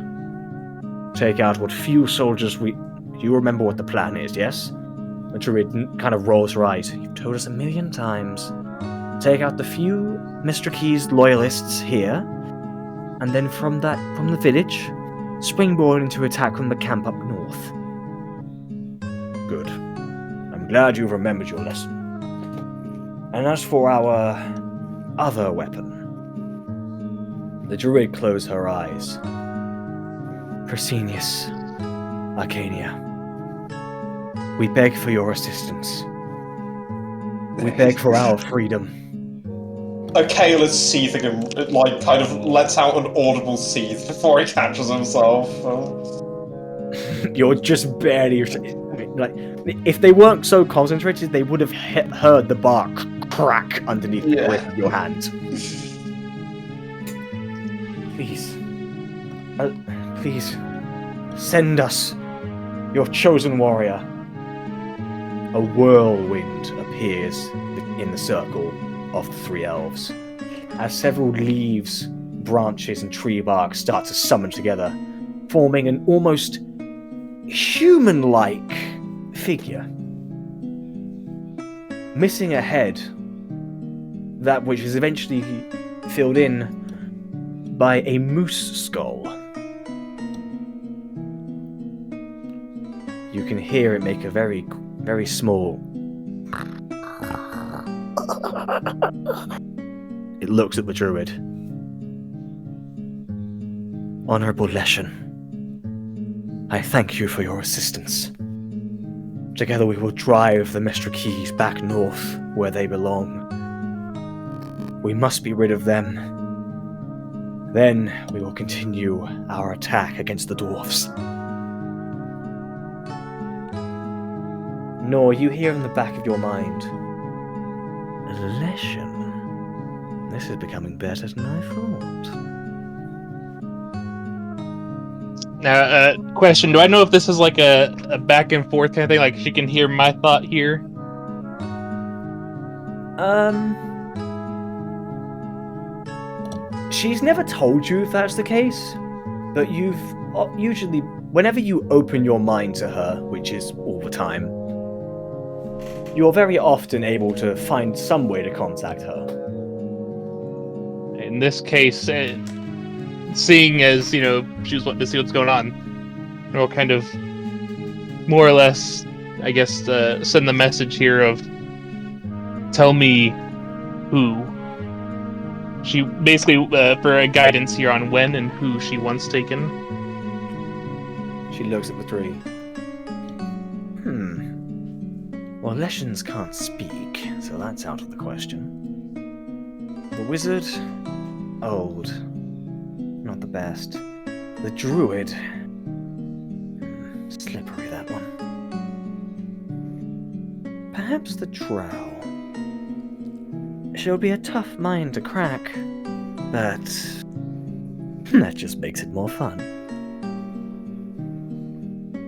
Take out what few soldiers we... You remember what the plan is, yes? The druid kind of rolls her eyes. You've told us 1,000,000 times. Take out the few Mr. Key's loyalists here, and then from the village, springboard into attack from the camp up north. Good. I'm glad you've remembered your lesson. And as for our other weapon, the druid closed her eyes. Fresenius, Arcania, we beg for your assistance. We beg for our freedom. A.K.A is seething and, like, kind of lets out an audible seethe before he catches himself. You're just barely... Like, if they weren't so concentrated, they would have heard the bark crack underneath the grip of your hand. Please. Please. Send us your chosen warrior. A whirlwind appears in the circle of the three elves, as several leaves, branches, and tree bark start to summon together, forming an almost human-like figure. Missing a head, that which is eventually filled in by a moose skull. You can hear it make a very, very small... It looks at the druid. Honorable Leshen, I thank you for your assistance. Together we will drive the Mestrakees back north, where they belong. We must be rid of them. Then we will continue our attack against the dwarfs. Nor you hear in the back of your mind, Leshen, this is becoming better than I thought. Now, question, do I know if this is like a back and forth kind of thing, like she can hear my thought here? She's never told you if that's the case, but you've usually, whenever you open your mind to her, which is all the time, you're very often able to find some way to contact her. In this case, seeing as, you know, she was wanting to see what's going on, we'll kind of more or less, I guess, send the message here of tell me who. She basically, for a guidance here on when and who she wants taken. She looks at the three. Well, Leshens can't speak, so that's out of the question. The wizard? Old. Not the best. The druid? Slippery, that one. Perhaps the drow. She'll be a tough mind to crack, but that just makes it more fun.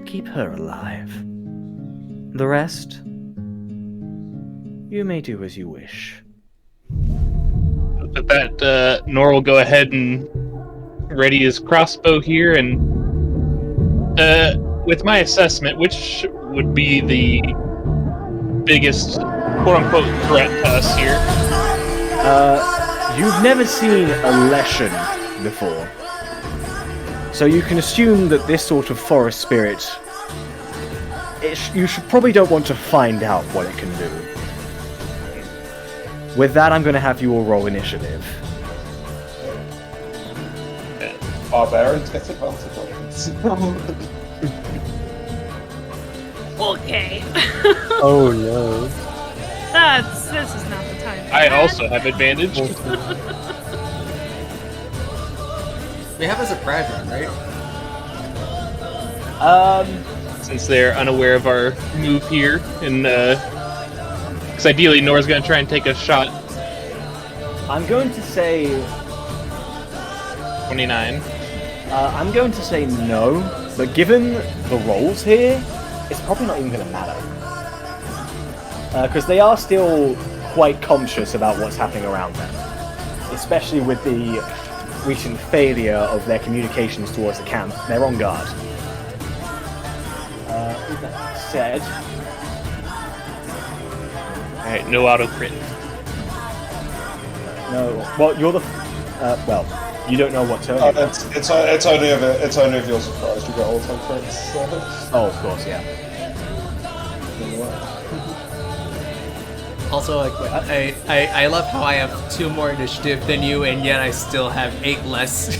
Keep her alive. The rest, you may do as you wish. With that, Nor will go ahead and ready his crossbow here, and with my assessment, which would be the biggest quote-unquote threat to us here. You've never seen a lesson before, so you can assume that this sort of forest spirit, you should probably don't want to find out what it can do. With that, I'm going to have you all roll initiative. Barbarians get advantage on this. Okay. Oh no. This is not the time. for I that. also have advantage. We have a surprise round, right? Since they're unaware of our move here, and because ideally Nora's going to try and take a shot. I'm going to say 29. I'm going to say no, but given the rolls here, it's probably not even going to matter. Because they are still quite conscious about what's happening around them. Especially with the recent failure of their communications towards the camp. They're on guard. With that said... Alright, no auto crit. No, well, you're the... well, you don't know what turn it is. It's only if you're surprised you get auto crits. So. Oh, of course, yeah. Also, like, I love how I have 2 more initiative than you, and yet I still have 8 less.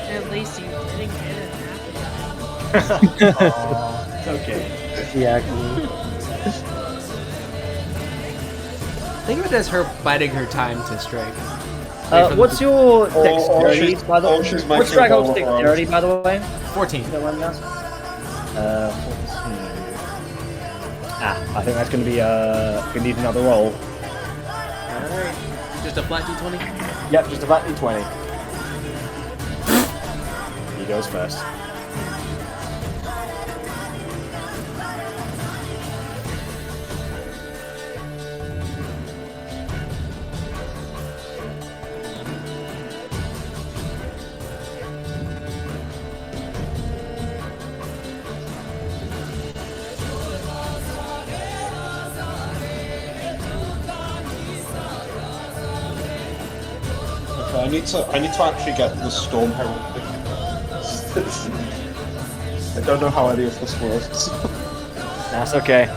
At least you didn't get it half It's okay. Yeah. Think of it as her biding her time to strike. What's your dexterity, she's- by the way? or she's What's making Drago's roll dexterity, by the way? 14. Don't mind me asking. 14. I think that's going to be, going to need another roll. Alright. Just a flat d20? Yep, just a flat d20. He goes first. I need to actually get the Storm Herald thing. I don't know how any of this works. That's okay.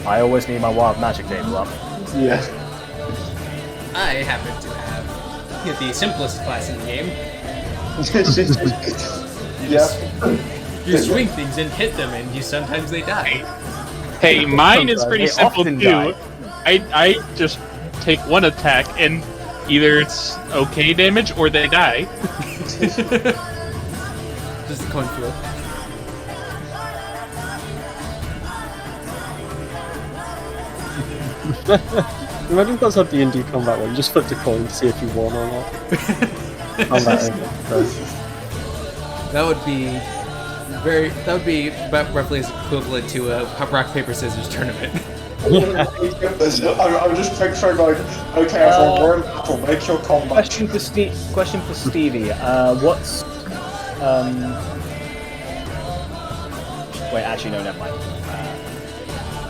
I always need my wild magic table up. Yeah. I happen to have the simplest class in the game. Yeah. You swing things and hit them, and sometimes they die. Hey, mine is pretty They simple often too. die. I just take one attack and either it's okay damage or they die. Just a coin flip. Imagine if that's how D&D combat where you just flipped a coin to see if you won or not. Combat over. That would be about roughly as equivalent to a rock paper scissors tournament. I'm just picturing like, okay, everyone, we're in battle, make your combat. Question for Stevie. What's wait, actually, no, never mind. My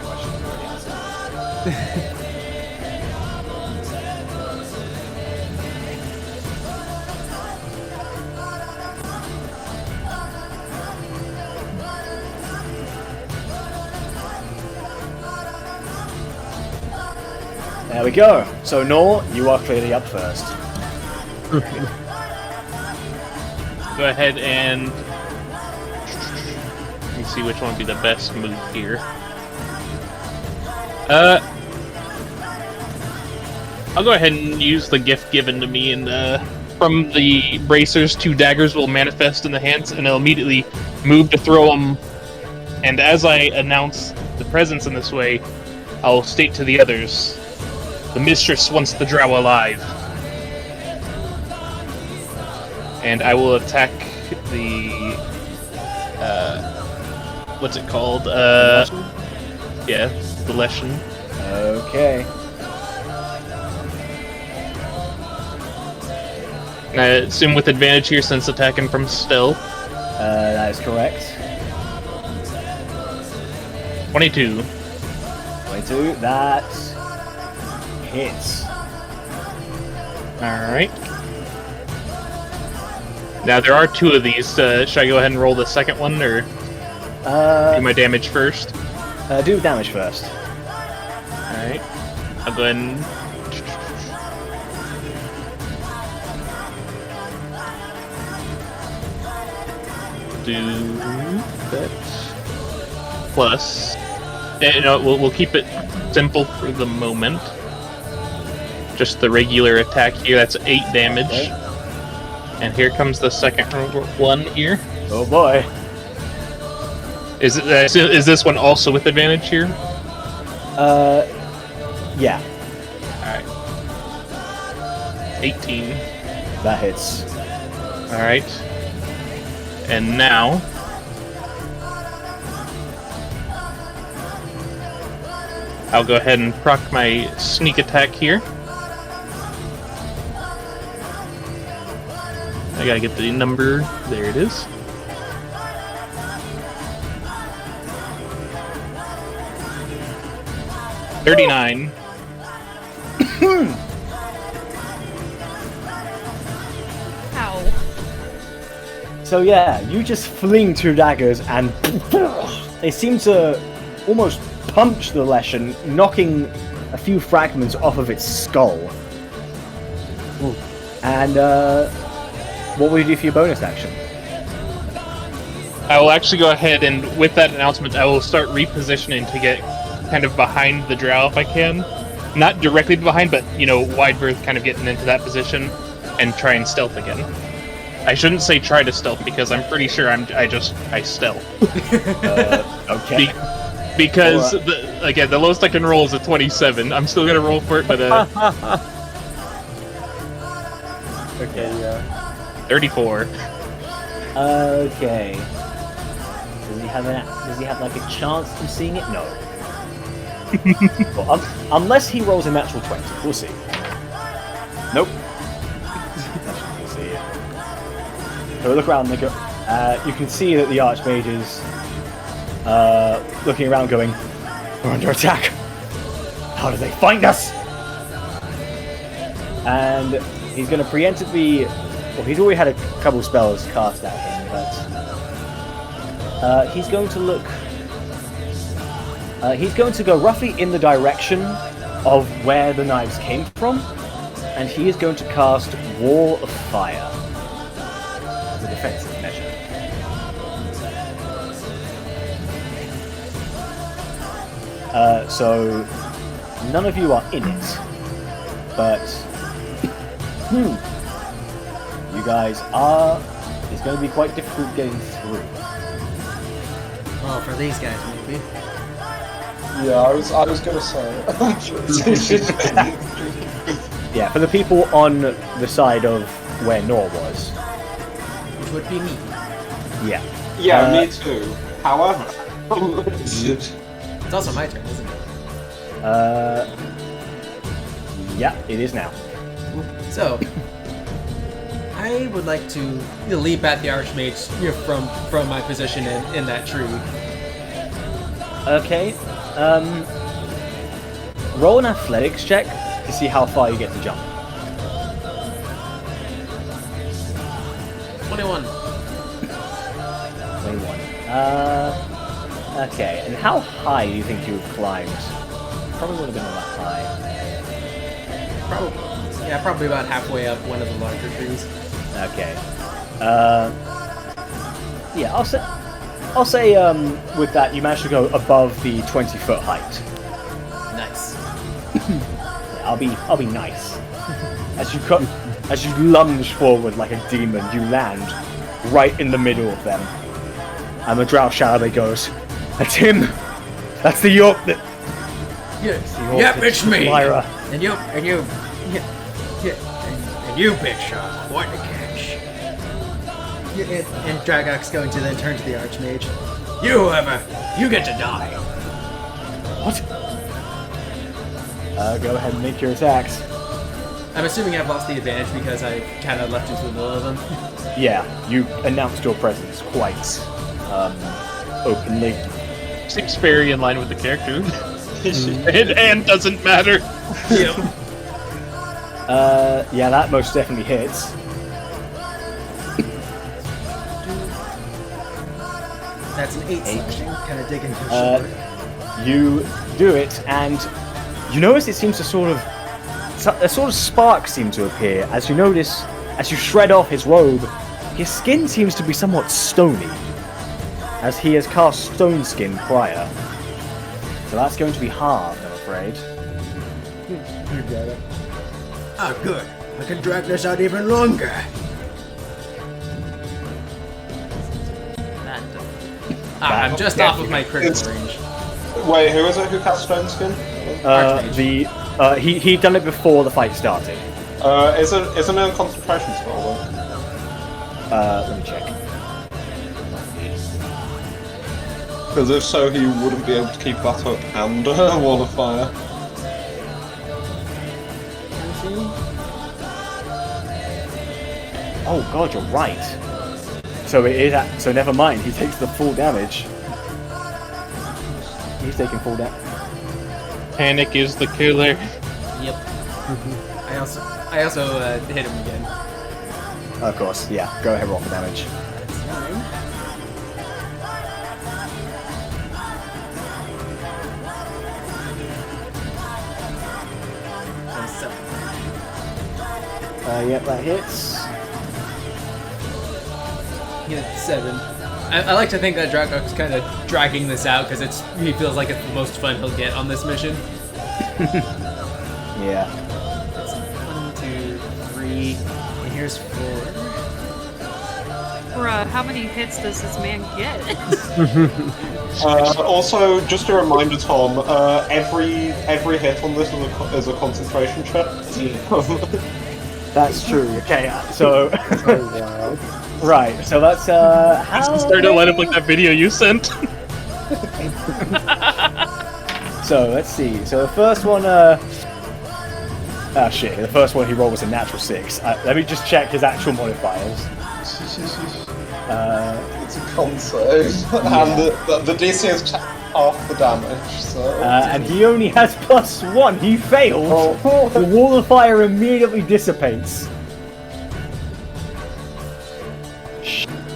question is already answered. There we go. So, Nor, you are clearly up first. Go ahead and let me see which one would be the best move here. I'll go ahead and use the gift given to me, and from the bracers, 2 daggers will manifest in the hands, and I'll immediately move to throw them. And as I announce the presence in this way, I'll state to the others, the mistress wants the drow alive. And I will attack the what's it called? Yeah, the Leshen. Okay. I assume with advantage here since attacking from stealth. That is correct. 22. 22, that hits. Alright. Now, there are 2 of these. Should I go ahead and roll the second one, or do my damage first? Do damage first. Alright. I'll go ahead and... do that. Plus... no, we'll keep it simple for the moment. Just the regular attack here, that's 8 damage. Okay. And here comes the second one here. Oh boy. Is this one also with advantage here? Yeah. Alright. 18. That hits. Alright. And now... I'll go ahead and proc my sneak attack here. I gotta get the number. There it is. $39. Ow. So yeah, you just fling 2 daggers and they seem to almost punch the Leshen, knocking a few fragments off of its skull. Ooh. And what will you do for your bonus action? I will actually go ahead and, with that announcement, I will start repositioning to get kind of behind the drow if I can. Not directly behind, but, wide berth, kind of getting into that position, and try and stealth again. I shouldn't say try to stealth, because I'm pretty sure I stealth. Okay. Because, the lowest I can roll is a 27. I'm still gonna roll for it, but, Okay, yeah. 34. Okay. Does he have like a chance of seeing it? No. Well, unless he rolls a natural 20. We'll see. Nope. We'll see. So we look around and you can see that the Archmage is looking around going, we're under attack. How do they find us? And he's going to preemptively... Well, he's already had a couple spells cast at him, but... he's going to look... he's going to go roughly in the direction of where the knives came from, and he is going to cast Wall of Fire as a defensive measure. So none of you are in it, but you guys are. It's going to be quite difficult getting through. Well, for these guys, maybe. Yeah, I was gonna say. Yeah, for the people on the side of where Nor was. Which would be me. Yeah. Yeah, me too. However, It's also my turn, isn't it? Yeah, it is now. So, I would like to leap at the Archmage from my position in that tree. Okay. Roll an athletics check to see how far you get to jump. 21. 21. Okay. And how high do you think you have climbed? Probably would have been that high. Probably. Yeah, probably about halfway up one of the larger trees. Okay. Yeah, I'll say with that you managed to go above the 20-foot height. Nice. I'll be nice. As you lunge forward like a demon, you land right in the middle of them. And the drow Shalabe goes, "That's him. That's the York that." Yep, it's me. Lyra. And you, bitch, quite a catch. And Dragok's going to then turn to the Archmage. You get to die. What? Go ahead and make your attacks. I'm assuming I've lost the advantage because I kind of left into the middle of them. Yeah, you announced your presence quite openly. Seems very in line with the character. and doesn't matter. Yeah, that most definitely hits. That's an 8 slashing. Kind of digging for shoulder. You do it, and you notice it seems to sort of a sort of spark seems to appear as you notice, as you shred off his robe, his skin seems to be somewhat stony, as he has cast stone skin prior. So that's going to be hard, I'm afraid. You got it. Ah, good. I can drag this out even longer. I'm just off of my critical range. Wait, who is it who cast Stone Skin? He'd done it before the fight started. Isn't it a concentration spell though? Let me check. Because if so, he wouldn't be able to keep that up and Wall of Fire. Oh god, you're right. So it is. So never mind. He takes the full damage. He's taking full damage. Panic is the killer. Yep. I also hit him again. Of course, yeah. Go ahead, roll for damage. That's 9. That's 7. Yep, that hits. Yeah, 7. I like to think that Drakok's kind of dragging this out because he feels like it's the most fun he'll get on this mission. Yeah. That's 1, 2, 3, and here's 4. Bruh, how many hits does this man get? Also, just a reminder, Tom. Every hit on this is a concentration check. That's true. Okay, so right, so that's Started to light up like that video you sent. So let's see. So the first one, shit. The first one he rolled was a natural 6. Let me just check his actual modifiers. It's a con save, and the DC is half the damage. So And he only has +1. He failed. The wall of fire immediately dissipates.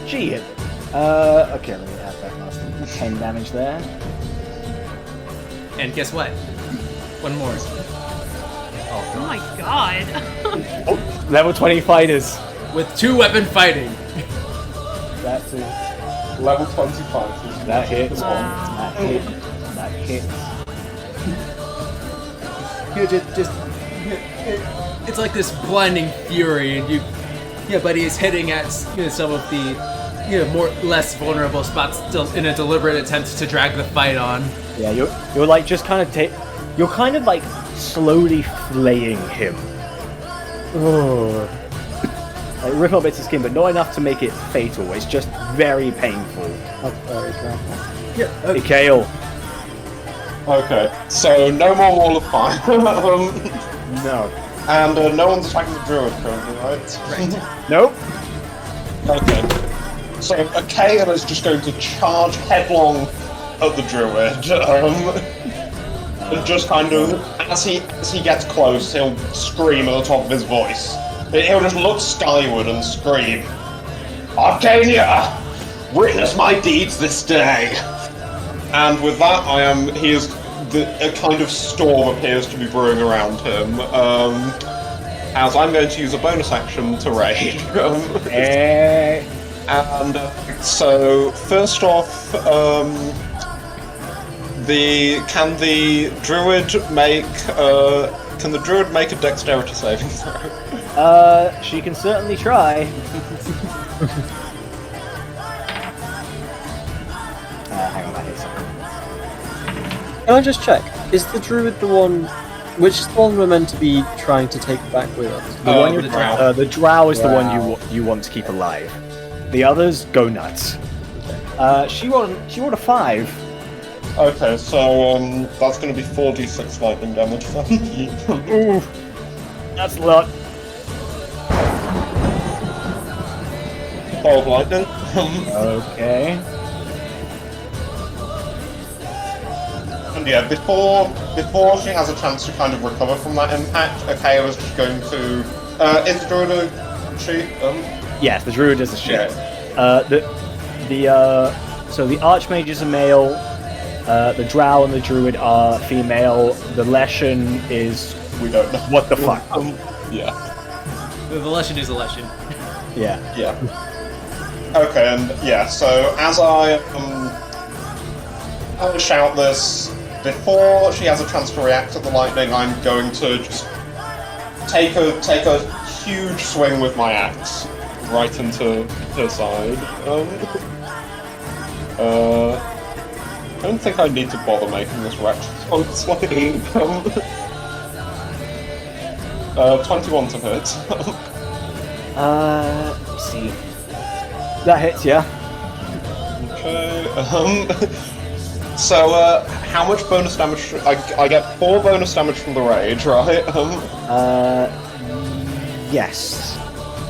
Shit. Okay, let me add that last thing. 10 damage there. And guess what? One more. Oh my god. Level 20 fighters. With 2-weapon fighting. That's it. level 25. That hits. Wow. That hits. It's like this blinding fury, and but he's hitting at some of the less vulnerable spots still in a deliberate attempt to drag the fight on. Yeah, you're like just kind of you're kind of like slowly flaying him. Oh. Like rip up bits of skin, but not enough to make it fatal. It's just very painful. That's very graphic. Yeah. Mikhail. Okay, so no more Wall of Fire. No. And no one's attacking the Druid currently, right? Right. Nope. Okay. So A.K.A. is just going to charge headlong at the Druid. And just kind of, as he gets close, he'll scream at the top of his voice. He'll just look skyward and scream, "Arcania, witness my deeds this day!" And with that, a kind of storm appears to be brewing around him. As I'm going to use a bonus action to raid. And so first off, can the druid make a dexterity saving throw? She can certainly try. Hang on, that hits something. Can I just check? Is the druid the one? Which is the one we're meant to be trying to take back with us? The drow. The drow is the one Wow. you want to keep alive. The others go nuts. She rolled a 5. Okay, so that's going to be 4d6 lightning damage then. Ooh, that's a lot. 12 lightning. Okay. mentioned, yeah, before she has a chance to kind of recover from that impact, A.K.A. was just going to. Is the druid a she? Yes, the druid is a she. Yeah. So the archmage is a male. The drow and the druid are female. The leshen is We don't know. what the fuck. Yeah. The lesson is a lesson. Yeah. Yeah. Okay, and yeah, so as I shout this, before she has a chance to react to the lightning, I'm going to just take a huge swing with my axe right into her side. I don't think I need to bother making this reaction, honestly. 21 to hit. Let's see. That hits, yeah. Okay. So, how much bonus damage? I get 4 bonus damage from the rage, right? Yes.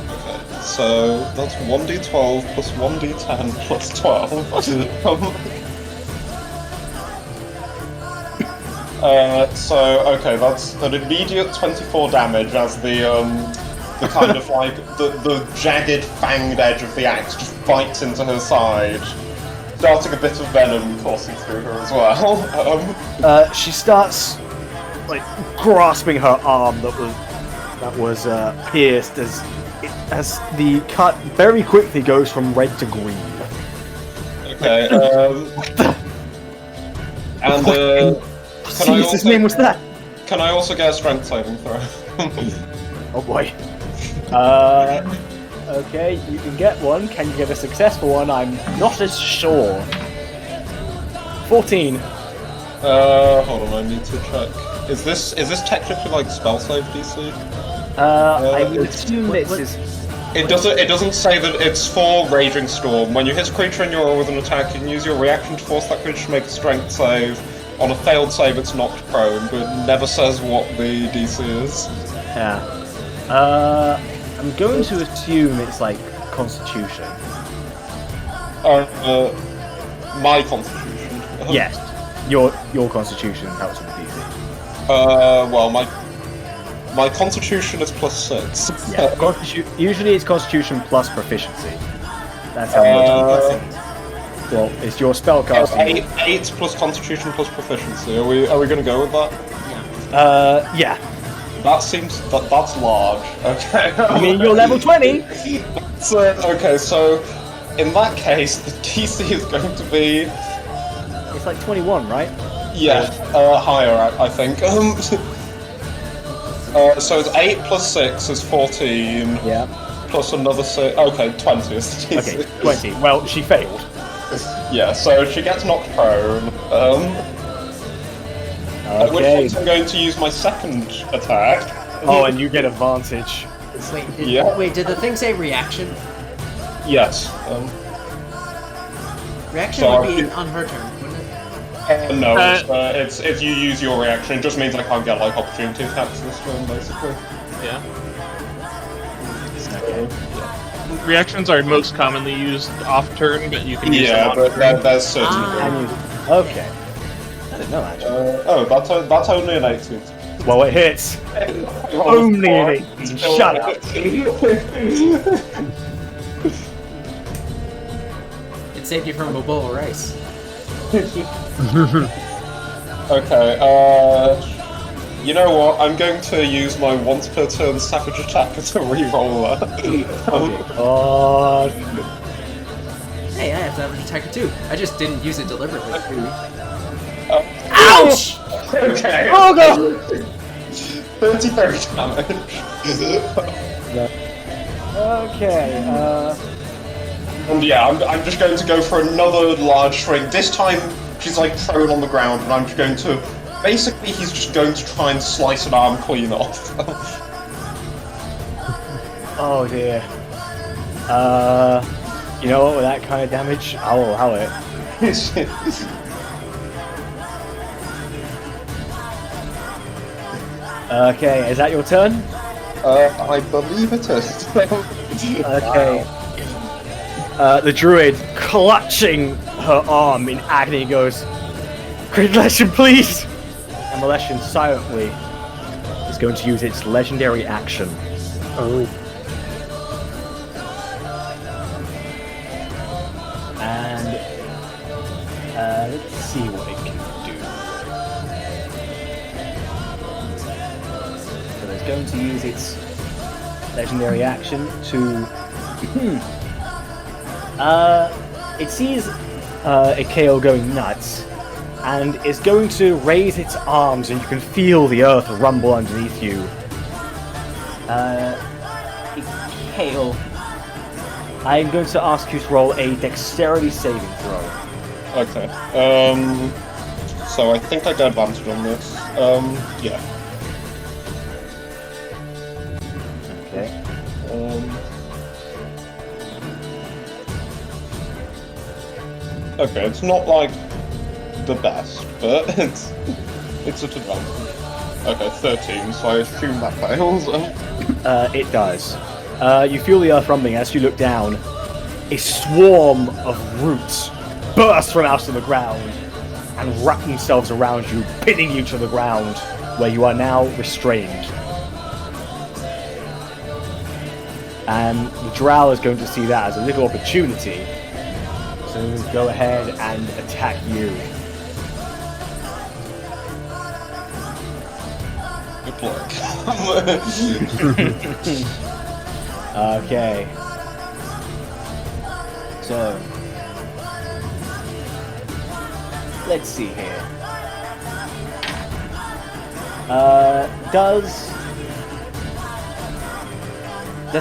Okay. So that's 1d12 plus 1d10 plus 12. So okay, that's an immediate 24 damage as the kind of like the jagged fanged edge of the axe just bites into her side, starting a bit of venom coursing through her as well. She starts like grasping her arm that was pierced as the cut very quickly goes from red to green. Okay. And Jesus' name was that? Can I also get a strength saving throw? Oh boy. Okay, you can get one. Can you get a successful one? I'm not as sure. 14. Hold on, I need to check. Is this technically like spell save DC? I would assume this is. It doesn't say that it's for Raging Storm. When you hit a creature in your roll with an attack, you can use your reaction to force that creature to make a strength save. On a failed save, it's knocked prone, but it never says what the DC is. Yeah. I'm going to assume it's like Constitution. My Constitution. Yes. Your Constitution helps with the DC. Well, my Constitution is +6. Yeah. Usually it's Constitution plus proficiency. That's how much. Well, it's your spellcasting. 8 plus Constitution plus proficiency. Are we going to go with that? Yeah. That's large. Okay. I mean, you're level 20. Okay, so in that case, the DC is going to be. It's like 21, right? Yeah, higher, I think. So it's 8 plus 6 is 14. Yeah. Plus another 6. Okay, 20 is the DC. Okay, 20. Well, she failed. Yeah, so she gets knocked prone. At which point I'm going to use my second attack. Oh, and you get advantage. Wait, did the thing say reaction? Yes. Reaction So would be on her turn, wouldn't it? No, it's if you use your reaction, it just means I can't get like opportunity attacks this turn, basically. Yeah. Reactions are most commonly used off turn, but you can use them on but turn. there's certain. Okay. I didn't know actually. That's only an 18. Well, it hits. Only an 18. Shut up. It saved you from a bowl of rice. Okay, you know what? I'm going to use my once per turn savage attack as a reroll that. Hey, I have to have an attacker too. I just didn't use it deliberately. Ouch! Okay. Oh god! 33 damage. Okay, And yeah, I'm just going to go for another large swing. This time, she's like prone on the ground, and I'm just going to... Basically, he's just going to try and slice an arm clean off. Oh dear. You know what, with that kind of damage, I'll allow it. Okay, is that your turn? I believe it is. Okay. The druid, clutching her arm in agony, goes, Great Lesson, please! And Molestion silently is going to use its legendary action. Oh. And let's see what it can do. So it's going to use its legendary action to. It sees A.K.A. going nuts, and is going to raise its arms, and you can feel the earth rumble underneath you. A.K.A., I'm going to ask you to roll a dexterity saving throw. Okay. So I think I get advantage on this. Yeah. Okay. Okay, it's not like the best, but it's at advantage. Okay, 13, so I assume that fails. It does. You feel the earth rumbling as you look down. A swarm of roots burst from out of the ground and wrap themselves around you, pinning you to the ground, where you are now restrained. And the drow is going to see that as a little opportunity to go ahead and attack you. Good luck. Okay. So, let's see here. Does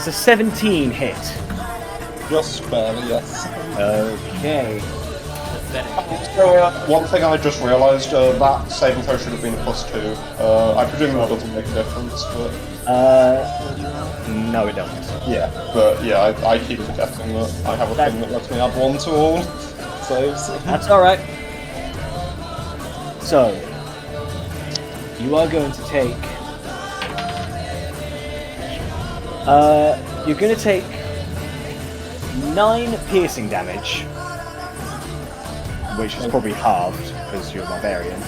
a 17 hit? Just barely, yes. Okay. So, one thing I just realised, that saving throw should have been a +2. I presume that doesn't make a difference, but... No it doesn't. Yeah, but yeah, I keep forgetting that I have a thing that lets me add 1 to all saves. That's alright. So, you are going to take... you're going to take 9 piercing damage, which is probably halved, because you're a barbarian.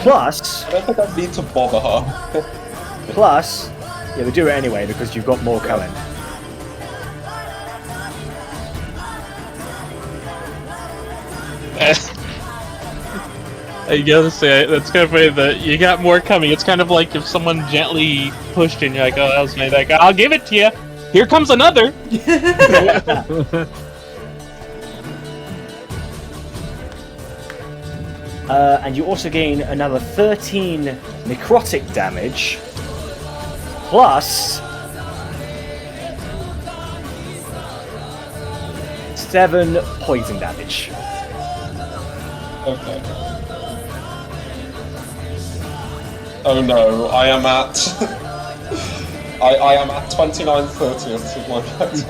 Plus... I don't think I need to bother her. Plus... Yeah, we do it anyway, because you've got more coming. I gotta say, that's kind of funny that you got more coming. It's kind of like if someone gently pushed and you're like, oh, that was me. Like, I'll give it to you. Here comes another. And you also gain another 13 necrotic damage, plus 7 poison damage. Okay. Oh no, I am at... I am at 29/30th of my max.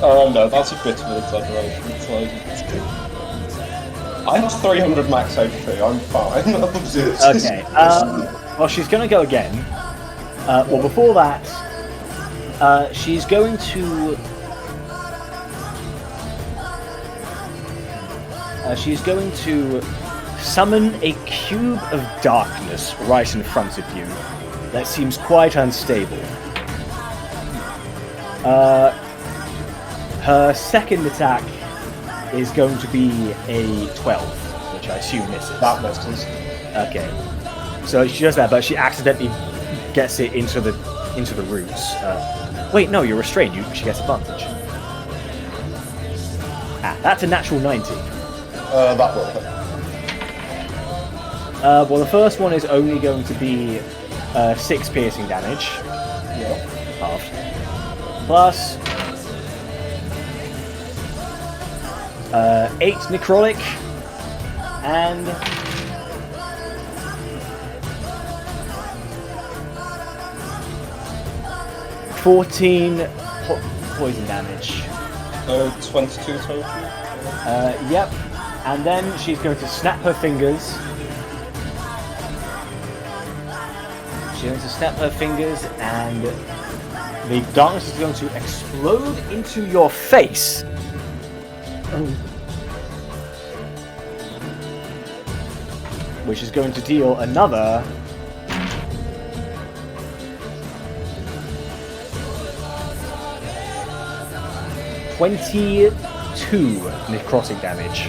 Oh no, that's a bit of an exaggeration. It's like... I have 300 max HP, I'm fine. Okay, well she's gonna go again. Well before that, she's going to... she's going to summon a cube of darkness right in front of you that seems quite unstable. Her second attack is going to be a 12, which I assume misses. That misses. Okay. So she does that, but she accidentally gets it into the roots. Wait, no, you're restrained. She gets advantage. Ah, that's a natural 90. That will hit. Well, the first one is only going to be 6 piercing damage. Yeah. Halved. Plus 8 necrotic and 14 poison damage. 22 total? Yep. And then she's going to snap her fingers. She's going to snap her fingers and the darkness is going to explode into your face. which is going to deal another 22 necrotic damage.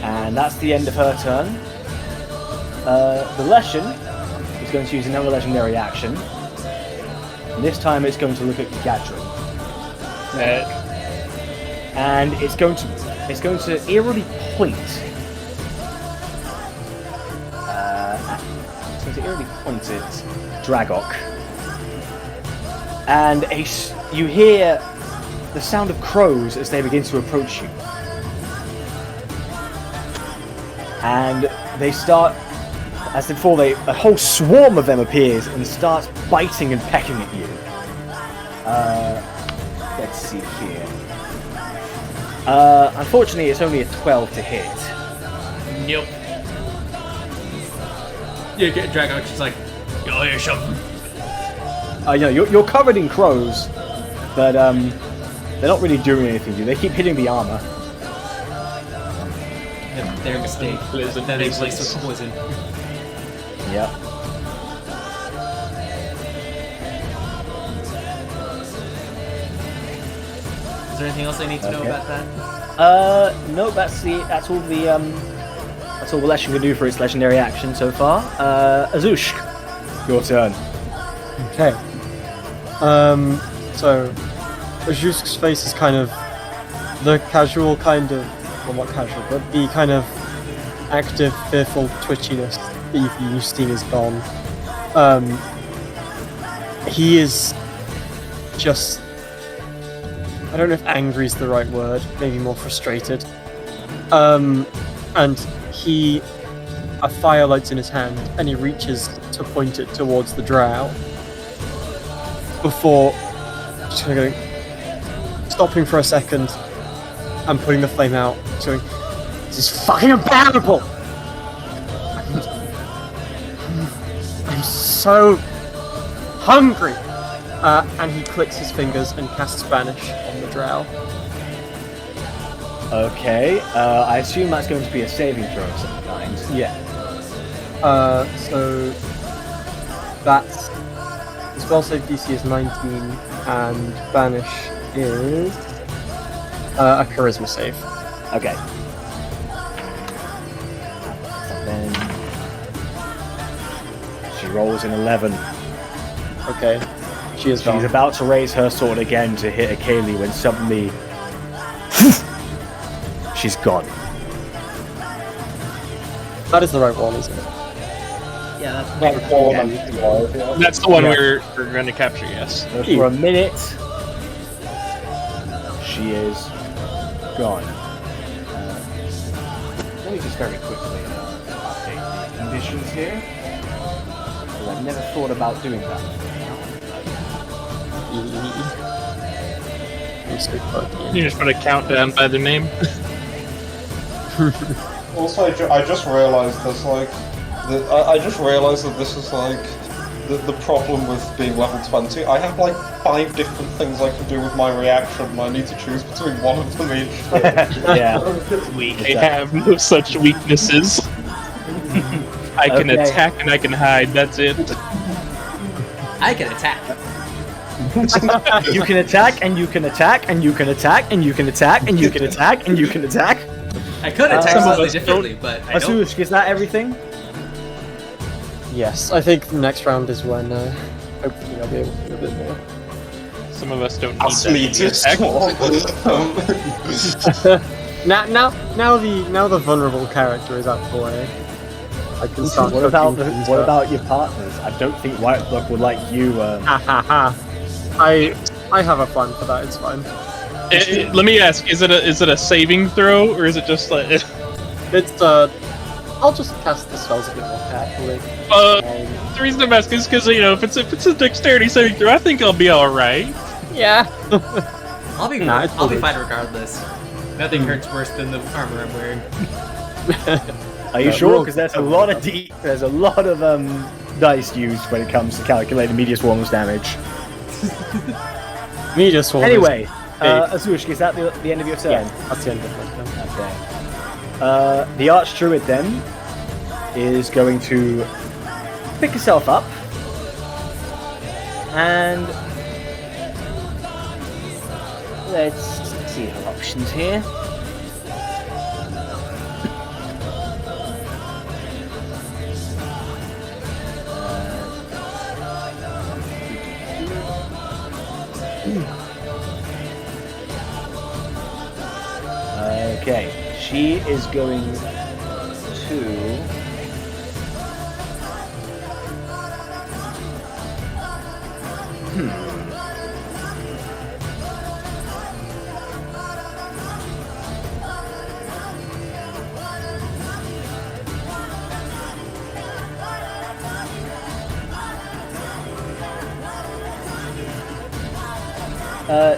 And that's the end of her turn. The Leshen is going to use another legendary action. And this time it's going to look at Gadrin. And it's going to eerily point. It's going to eerily point at Dragok. And you hear the sound of crows as they begin to approach you. And they start, as before, a whole swarm of them appears and starts biting and pecking at you. Let's see here. Unfortunately, it's only a 12 to hit. Nope. You get Dragok just like, you'll hear something. You're covered in crows, but they're not really doing anything to you. They keep hitting the armor. Their mistake. That is laced with poison. Yep. Is there anything else I need to know about that? No, that's all the Leshen can do for its legendary action so far. Azush, your turn. Okay. So Azush's face is kind of the casual kind of, well, not casual, but the kind of active, fearful twitchiness that you've seen is gone. He is just, I don't know if angry is the right word, maybe more frustrated. And a fire lights in his hand, and he reaches to point it towards the drow. Before just kind of going, stopping for a second, and putting the flame out, going, "This is fucking unbearable! I'm so hungry!" And he clicks his fingers and casts Banish on the drow. Okay, I assume that's going to be a saving throw of some kind. Yeah. So that's the spell save DC is 19, and Banish is a Charisma save. Okay. And then she rolls an 11. Okay. She is She's gone. about to raise her sword again to hit A.K.A. when suddenly she's gone. That is the right one, isn't it? Yeah, that's That's the one we're going to capture, yes. So for a minute, she is gone. Let me just very quickly update the conditions here. Because I've never thought about doing that. You just put a countdown by their name. Also, I just realised there's like, I just realised that this is like the problem with being level 20. I have like 5 different things I can do with my reaction, and I need to choose between one of them each. Yeah. I have no such weaknesses. I can Okay. attack and I can hide, that's it. I can attack. You can attack, and you can attack, and you can attack, and you can attack, and you can attack, and you can attack. I could attack Some of slightly us differently, but I don't. Azush, is that everything? Yes, I think the next round is when hopefully I'll be able to do a bit more. Some of us don't need Ask that me many to attacks. Now the vulnerable character is out of the way. I can start. What about your partners? I don't think Whiteblood would like you. Ha ha ha! I have a plan for that. It's fine. Let me ask: is it a saving throw, or is it just like? It's I'll just cast the spells a bit more carefully. The reason I'm asking is because if it's a dexterity saving throw, I think I'll be all right. Yeah. I'll be Nah, it's I'll be good. fine regardless. Nothing hurts worse than the armor I'm wearing. Are you sure? Because there's a lot of dice used when it comes to calculating Meteor Swarm's damage. Me just want. Anyway, Azushka, is that the end of your turn? Yeah, that's the end of my turn. Okay. The Archdruid then is going to pick herself up and let's see her options here. Okay, she is going to...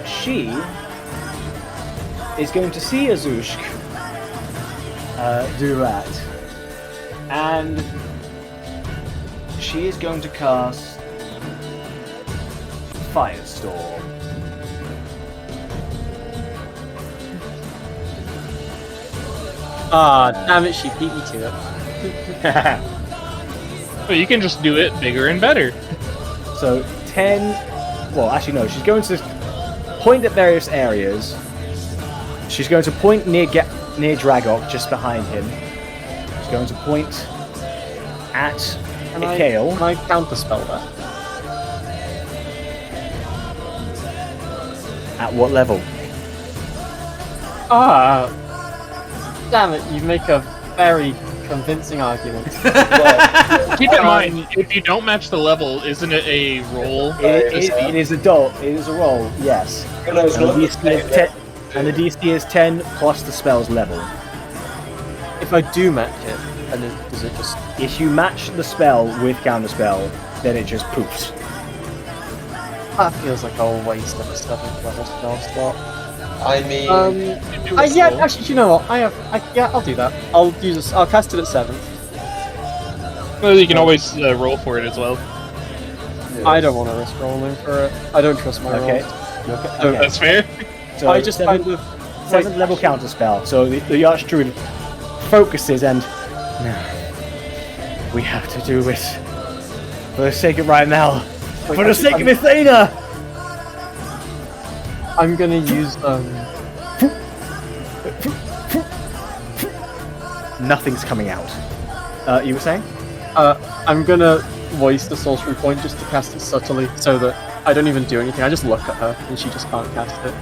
She is going to see Azushk do that, and she is going to cast Firestorm. Ah, damn it, she beat me to it. Well, you can just do it bigger and better. So 10. Well, actually no. She's going to point at various areas. She's going to point near Dragok, just behind him. She's going to point at A.K.A. Can I counterspell that? At what level? Ah, damn it! You make a very convincing argument. Keep in mind, if you don't match the level, isn't it a roll? It is a roll, yes. And the DC is 10 plus the spell's level. If I do match it, and does it just... If you match the spell with counterspell, then it just poofs. That feels like a waste of a 7th level spell slot. I mean, Yeah, actually, you know what? I'll do that. I'll cast it at 7th. Well, you can always roll for it as well. I don't want to risk rolling for it. I don't trust my rolls. Okay. That's fair. So I just kind of... 7th level counterspell. So the Archdruid focuses and... No. We have to do this. For the sake of Raimelle. For the sake of Athena! I'm gonna use, Nothing's coming out. You were saying? I'm gonna voice the sorcery point just to cast it subtly, so that I don't even do anything. I just look at her, and she just can't cast it.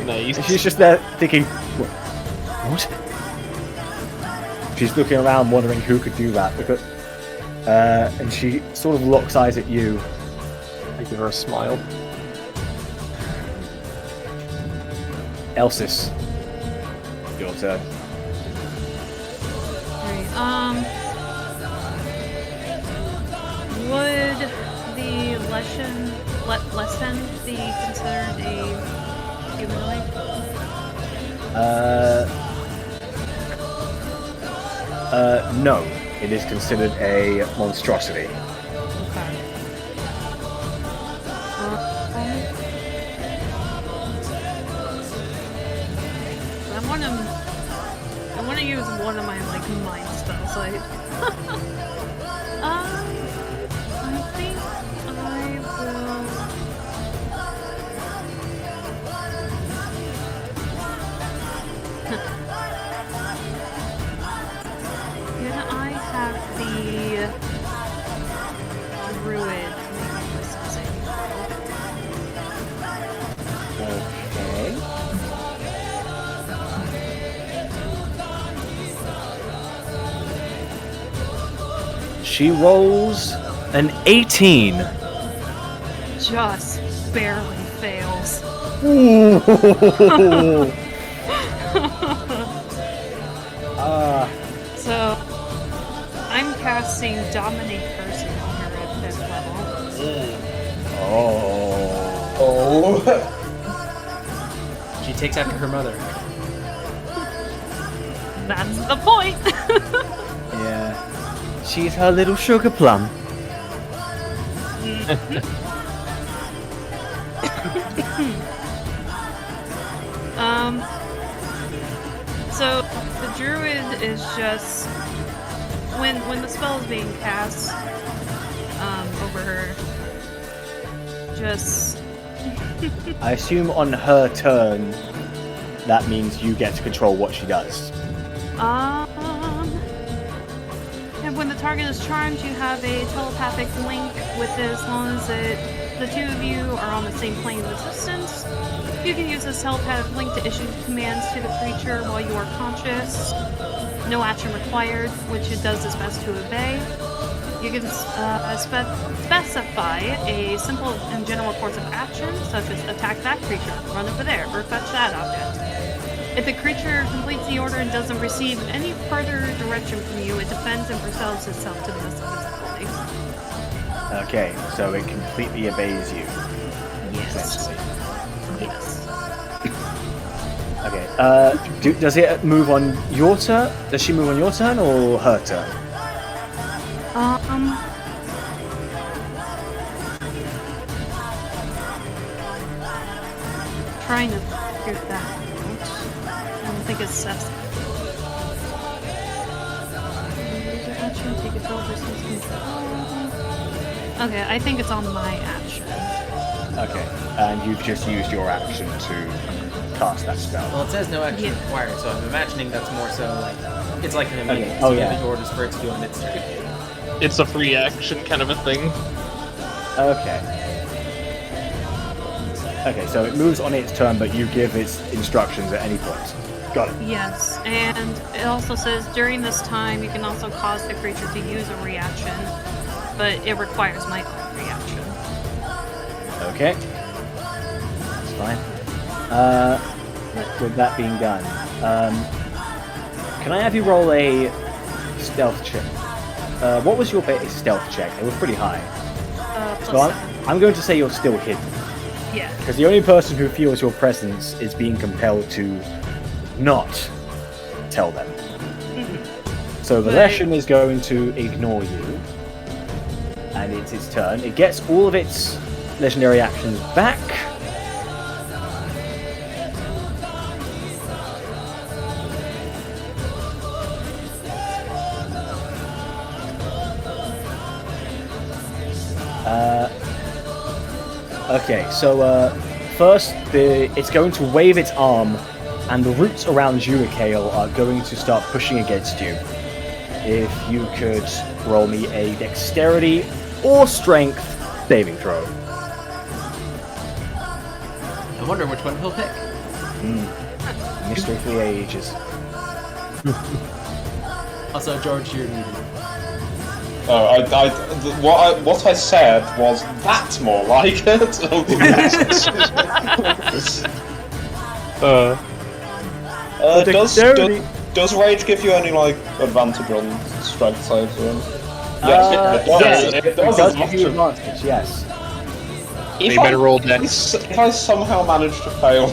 Nice. She's just there thinking, what? She's looking around wondering who could do that, because, and she sort of locks eyes at you. I give her a smile. Elsis, your turn. Alright, would the lesson be considered a humanoid? No. It is considered a monstrosity. Okay. I want to use one of my mind spells. I think I will. Can I have the druid make a saving throw? Okay. She rolls an 18. Just barely fails. So, I'm casting Dominate Person on her at 5th level. oh. She takes after her mother. That's the point! Yeah. She's her little sugar plum. So the druid is just when the spell is being cast over her, just I assume on her turn, that means you get to control what she does. and when the target is charmed, you have a telepathic link with it as long as the two of you are on the same plane of existence. You can use this telepathic link to issue commands to the creature while you are conscious. No action required, which it does its best to obey. You can specify a simple and general course of action, such as attack that creature, run over there, or fetch that object. If the creature completes the order and doesn't receive any further direction from you, it defends and preserves itself to the best of its ability. Okay, so it completely obeys you. Yes. Essentially. Yes. Okay. Does it move on your turn? Does she move on your turn or her turn? Trying to figure that out. I don't think it's Seth's. Use your action, take it over, okay, I think it's on my action. Okay, and you've just used your action to cast that spell. Well, it says no action required, so I'm imagining that's more so like it's like an immediate. Okay. Oh, yeah. The orders for it to do on its turn. It's a free action kind of a thing. Okay. Okay, so it moves on its turn, but you give its instructions at any point. Got it. Yes, and it also says during this time you can also cause the creature to use a reaction, but it requires my own reaction. Okay. That's fine. With that being done, can I have you roll a stealth check? What was your base stealth check? It was pretty high. So I'm going to say you're still hidden. Yeah. Because the only person who feels your presence is being compelled to not tell them. Mm-hmm. So the Leshen is going to ignore you. And it's its turn. It gets all of its legendary actions back. Okay, so first it's going to wave its arm, and the roots around you, A.K.A, are going to start pushing against you. If you could roll me a dexterity or strength saving throw. I wonder which one he'll pick. Mystery for the ages. Also, George, you're muted. Oh, what I said was that's more like it. Does rage give you any like advantage on strength saves or anything? Yes, it does give you advantage. Yes. You better roll dex. If I somehow manage to fail,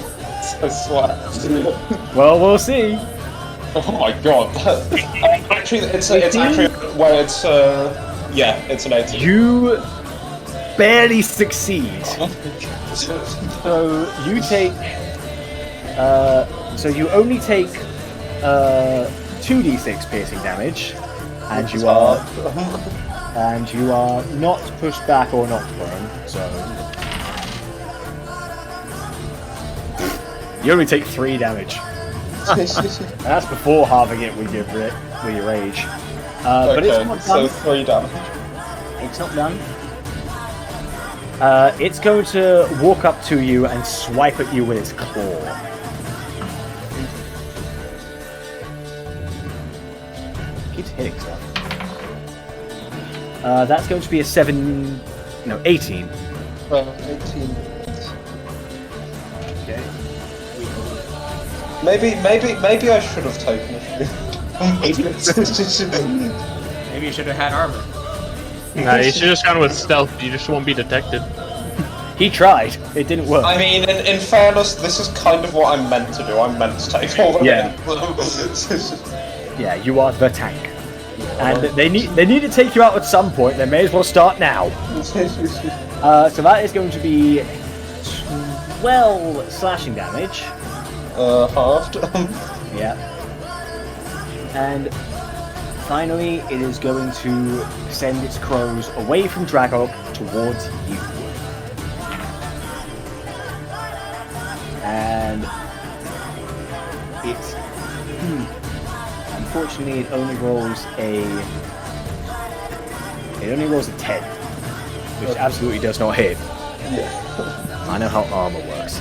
I swear. Well, we'll see. Oh my god. Actually, it's actually where it's it's an 18. You barely succeed. So you take so you only take 2d6 piercing damage, and you are not pushed back or knocked prone, so you only take 3 damage. And that's before halving it with your rage. But it's not done. So 3 damage. It's not done. It's going to walk up to you and swipe at you with its claw. Keeps hitting stuff. That's going to be a 18. 18. Okay. Maybe I should have taken it. Maybe you should have had armor. Nah, you should have just gone with stealth. You just won't be detected. He tried. It didn't work. I mean, in fairness, this is kind of what I'm meant to do. I'm meant to take all of it. Yeah, you are the tank. And they need to take you out at some point. They may as well start now. So that is going to be 12 slashing damage. Halved. Yeah. And finally, it is going to send its crows away from Dragok towards you. And it... Unfortunately, it only rolls a... It only rolls a 10. Which absolutely does not hit. Yeah. I know how armor works.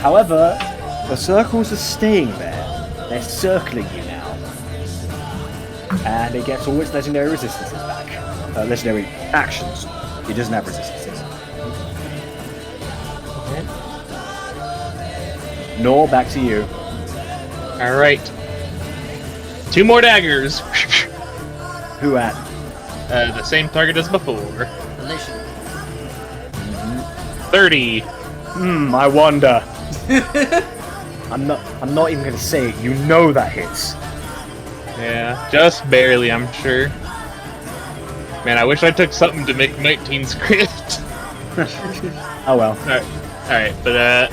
However, the circles are staying there. They're circling you now. And it gets all its legendary resistances back. Legendary actions. It doesn't have resistances. Nor, back to you. Alright. 2 more daggers. Who at? The same target as before. Relation. 30. I wonder. I'm not even gonna say it. You know that hits. Yeah, just barely, I'm sure. Man, I wish I took something to make 19's crit. Oh well. Alright, but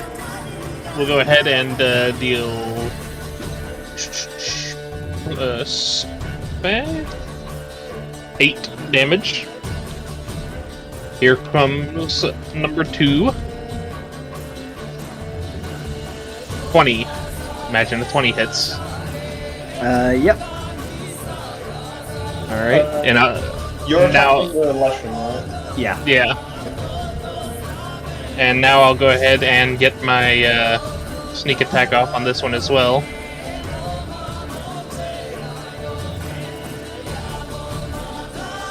we'll go ahead and deal 8 damage. Here comes number 2. 20. Imagine the 20 hits. Yep. Alright, and You're now... attacking the Leshen, right? Yeah. Yeah. And now I'll go ahead and get my sneak attack off on this one as well.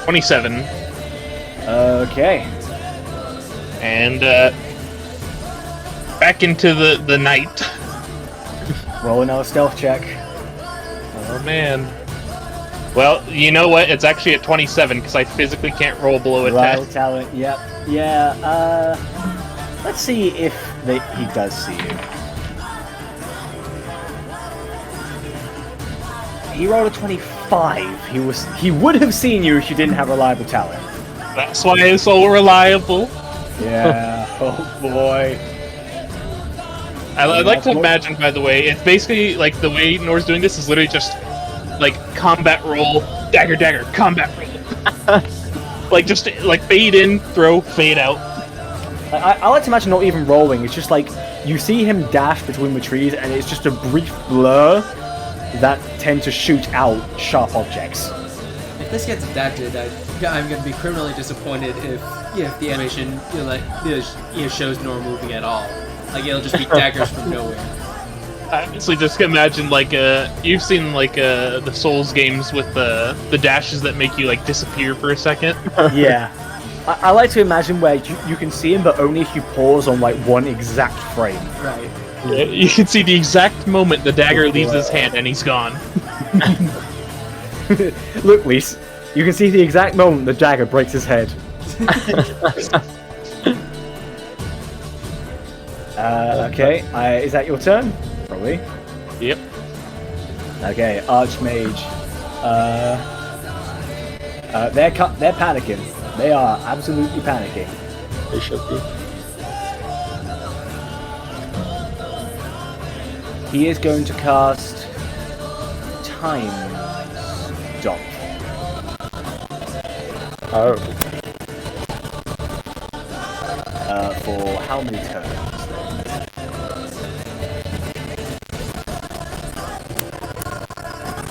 $27. Okay. And back into the night. Roll another stealth check. Oh man. Well, you know what? It's actually at 27 because I physically can't roll below a 10. Rival talent. Yep. Yeah. Let's see if he does see you. He rolled a 25. He would have seen you if you didn't have reliable talent. That's why it's so reliable. Yeah. Oh boy. I'd like to imagine, by the way, it's basically like the way Nor's doing this is literally just like combat roll, dagger, dagger, combat roll. Like just like fade in, throw, fade out. I like to imagine not even rolling. It's just like you see him dash between the trees, and it's just a brief blur that tend to shoot out sharp objects. If this gets adapted, I'm going to be criminally disappointed if the animation shows Nor moving at all. Like it'll just be daggers from nowhere. I honestly just imagine like you've seen like the Souls games with the dashes that make you like disappear for a second. Yeah. I like to imagine where you can see him, but only if you pause on like one exact frame. Right. Yeah, you can see the exact moment the dagger leaves his hand and he's gone. Look, Lise, you can see the exact moment the dagger breaks his head. Okay, is that your turn? Probably. Yep. Okay, Archmage. They're panicking. They are absolutely panicking. They should be. He is going to cast Time Stop. Oh. For how many turns?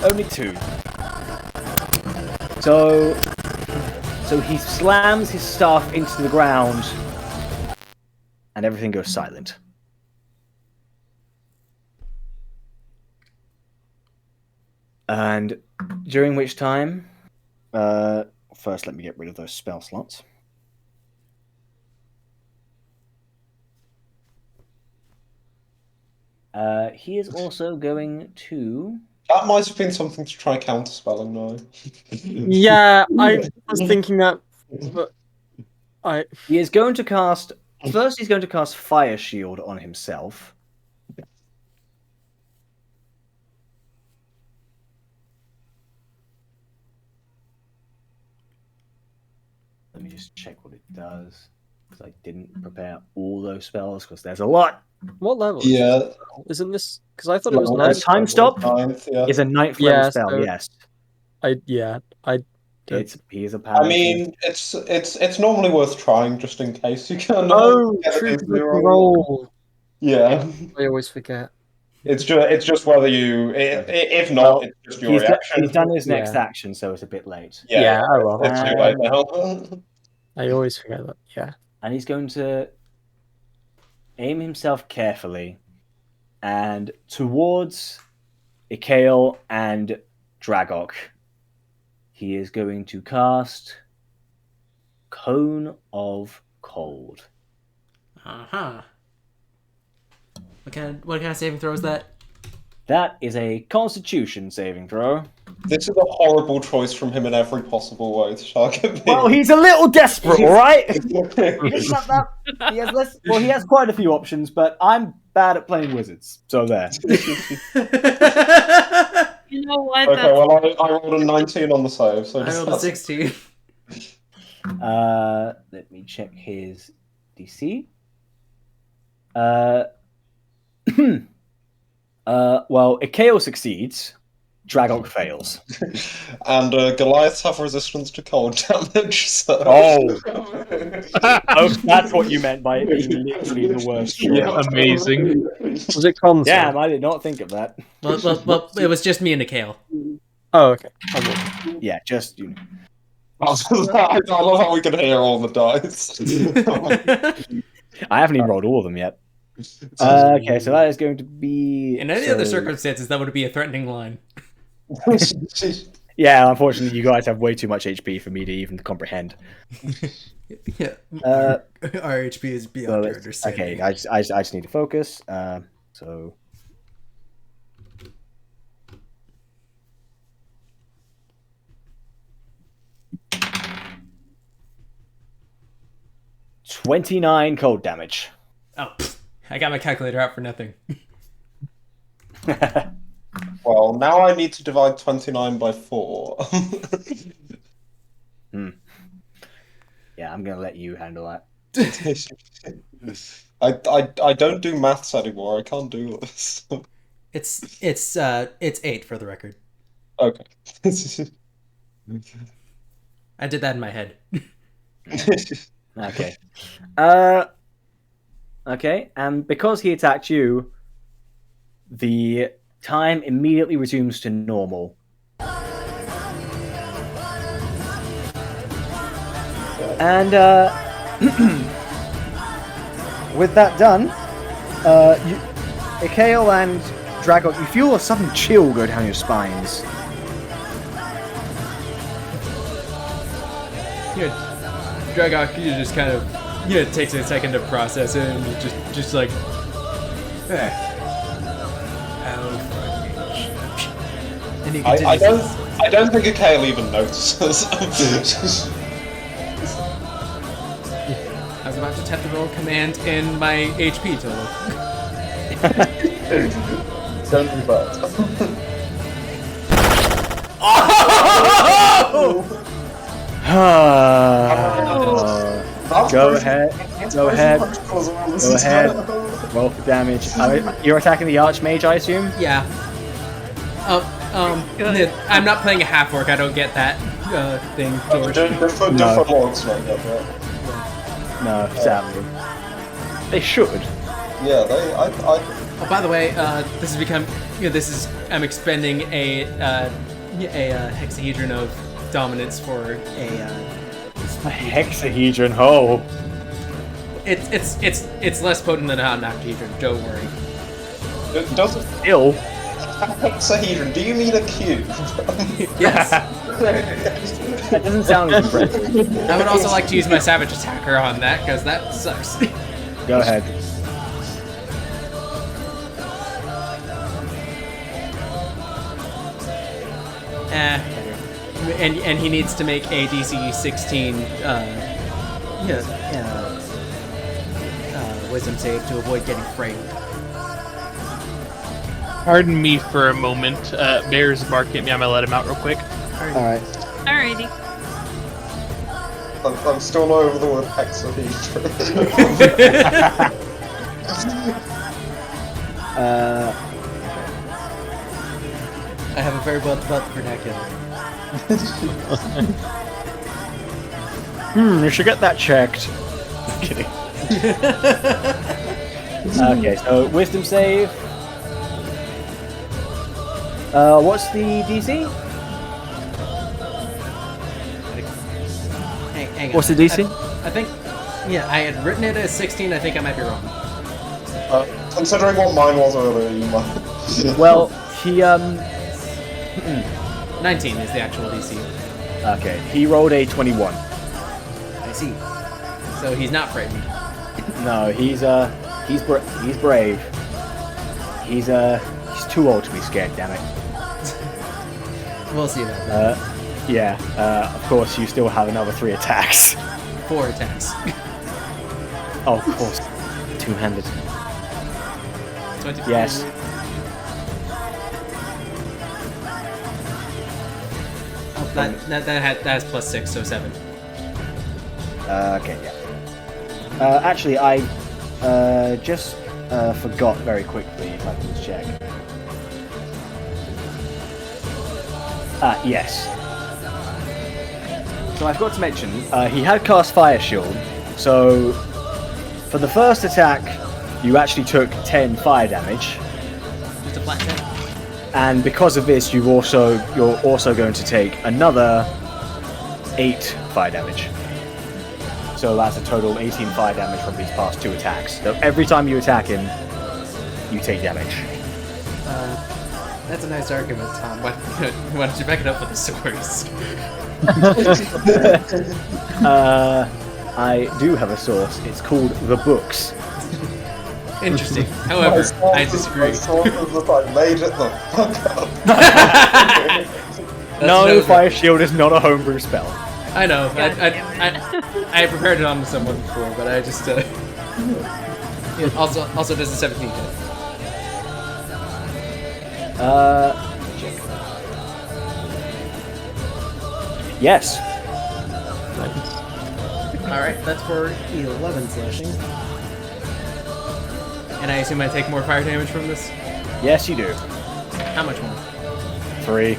Only 2. So he slams his staff into the ground, and everything goes silent. And during which time, first let me get rid of those spell slots. He is also going to... That might have been something to try counterspelling now. Yeah, I was thinking that, but He is going to cast... First, he's going to cast Fire Shield on himself. Let me just check what it does. Because I didn't prepare all those spells, because there's a lot. What level? Yeah. Isn't this? Because I thought it was Level ninth. Time stop Ninth, yeah. is a 9th level Yeah, spell, so- yes. He's a paladin. I mean, it's normally worth trying just in case you can. Oh, get true. a You can zero. roll. Yeah. I always forget. It's just whether you. If not, Well, it's just your He's reaction. done his next Yeah. action, so it's a bit late. Yeah, oh well. It's too late now. I always forget that. Yeah. And he's going to aim himself carefully and towards A.K.A. and Dragok. He is going to cast Cone of Cold. Uh-huh. What kind of saving throw is that? That is a Constitution saving throw. This is a horrible choice from him in every possible way to target me. Well, he's a little desperate, all right? It's not that he has less. Well, he has quite a few options, but I'm bad at playing wizards, so there. You know what? Okay, well, I rolled a 19 on the save, so I rolled a 16. Let me check his DC. Well, A.K.A. succeeds. Dragok fails. And Goliaths have resistance to cold damage, so... Oh, that's what you meant by it being literally the worst. Yeah. Amazing. Was it con? Damn, I did not think of that. Well, it was just me and Nikhil. Oh, okay. Yeah, just you know. I love how we can hear all the dice. I haven't even rolled all of them yet. Okay, so that is going to be. In any other circumstances, that would be a threatening line. Yeah, unfortunately, you guys have way too much HP for me to even comprehend. Yeah. Our HP is beyond your understanding. Okay, I just need to focus. So. $29 cold damage. Oh, I got my calculator out for nothing. Well, now I need to divide 29 by 4. Yeah, I'm gonna let you handle that. I don't do maths anymore. I can't do this. It's 8 for the record. Okay. I did that in my head. Okay. Okay, and because he attacked you, the time immediately resumes to normal. And with that done, A.K.A. and Dragok, you feel a sudden chill go down your spines. Dragok, you just kind of, it takes a second to process it, and just like, and he continues. I don't think A.K.A. even notices. I was about to tap the roll command in my HP total. Don't do that. Go ahead. Roll for damage. You're attacking the Archmage, I assume? Yeah. I'm not playing a half orc. I don't get that thing. Different logs like that, right? No, sadly. They should. Yeah, Oh, by the way, this has become. I'm expending a hexahedron of dominance for a hexahedron. Oh. It's less potent than an octahedron. Don't worry. Does it Still. hexahedron? Do you mean a cube? Yes. That doesn't sound impressive. I would also like to use my savage attacker on that because that sucks. Go ahead. And he needs to make a DC 16 wisdom save to avoid getting framed. Pardon me for a moment. Bear's barking at me. I'm gonna let him out real quick. Alright. Alrighty. I'm still not over the word hexahedron. I have a very well developed vernacular. You should get that checked. I'm kidding. Okay, so wisdom save. What's the DC? Hang on. What's the DC? I think, yeah, I had written it as 16. I think I might be wrong. Considering what mine was earlier, you might. Well, he 19 is the actual DC. Okay, he rolled a 21. I see. So he's not frightened. No, he's brave. He's too old to be scared. Damn it. We'll see about that. Yeah. Of course, you still have another 3 attacks. 4 attacks. Oh, of course. Two-handed. 24. Yes. Oh, that has plus 6, so 7. Okay, yeah. Actually, I just forgot very quickly, if I can just check. Yes. So I forgot to mention, he had cast Fire Shield, so for the first attack, you actually took 10 fire damage. Just a flat 10. And because of this, you're also going to take another 8 fire damage. So that's a total of 18 fire damage from these past 2 attacks. So every time you attack him, you take damage. That's a nice argument, Tom. Why don't you back it up with the source? I do have a source. It's called The Books. Interesting. However, I disagree. I made it the fuck up. No, Fire Shield is not a homebrew spell. I know. God I prepared it onto someone before, but I just also does a 17 hit. Check. Yes. Alright, that's for 11 slashing. And I assume I take more fire damage from this? Yes, you do. How much more? 3.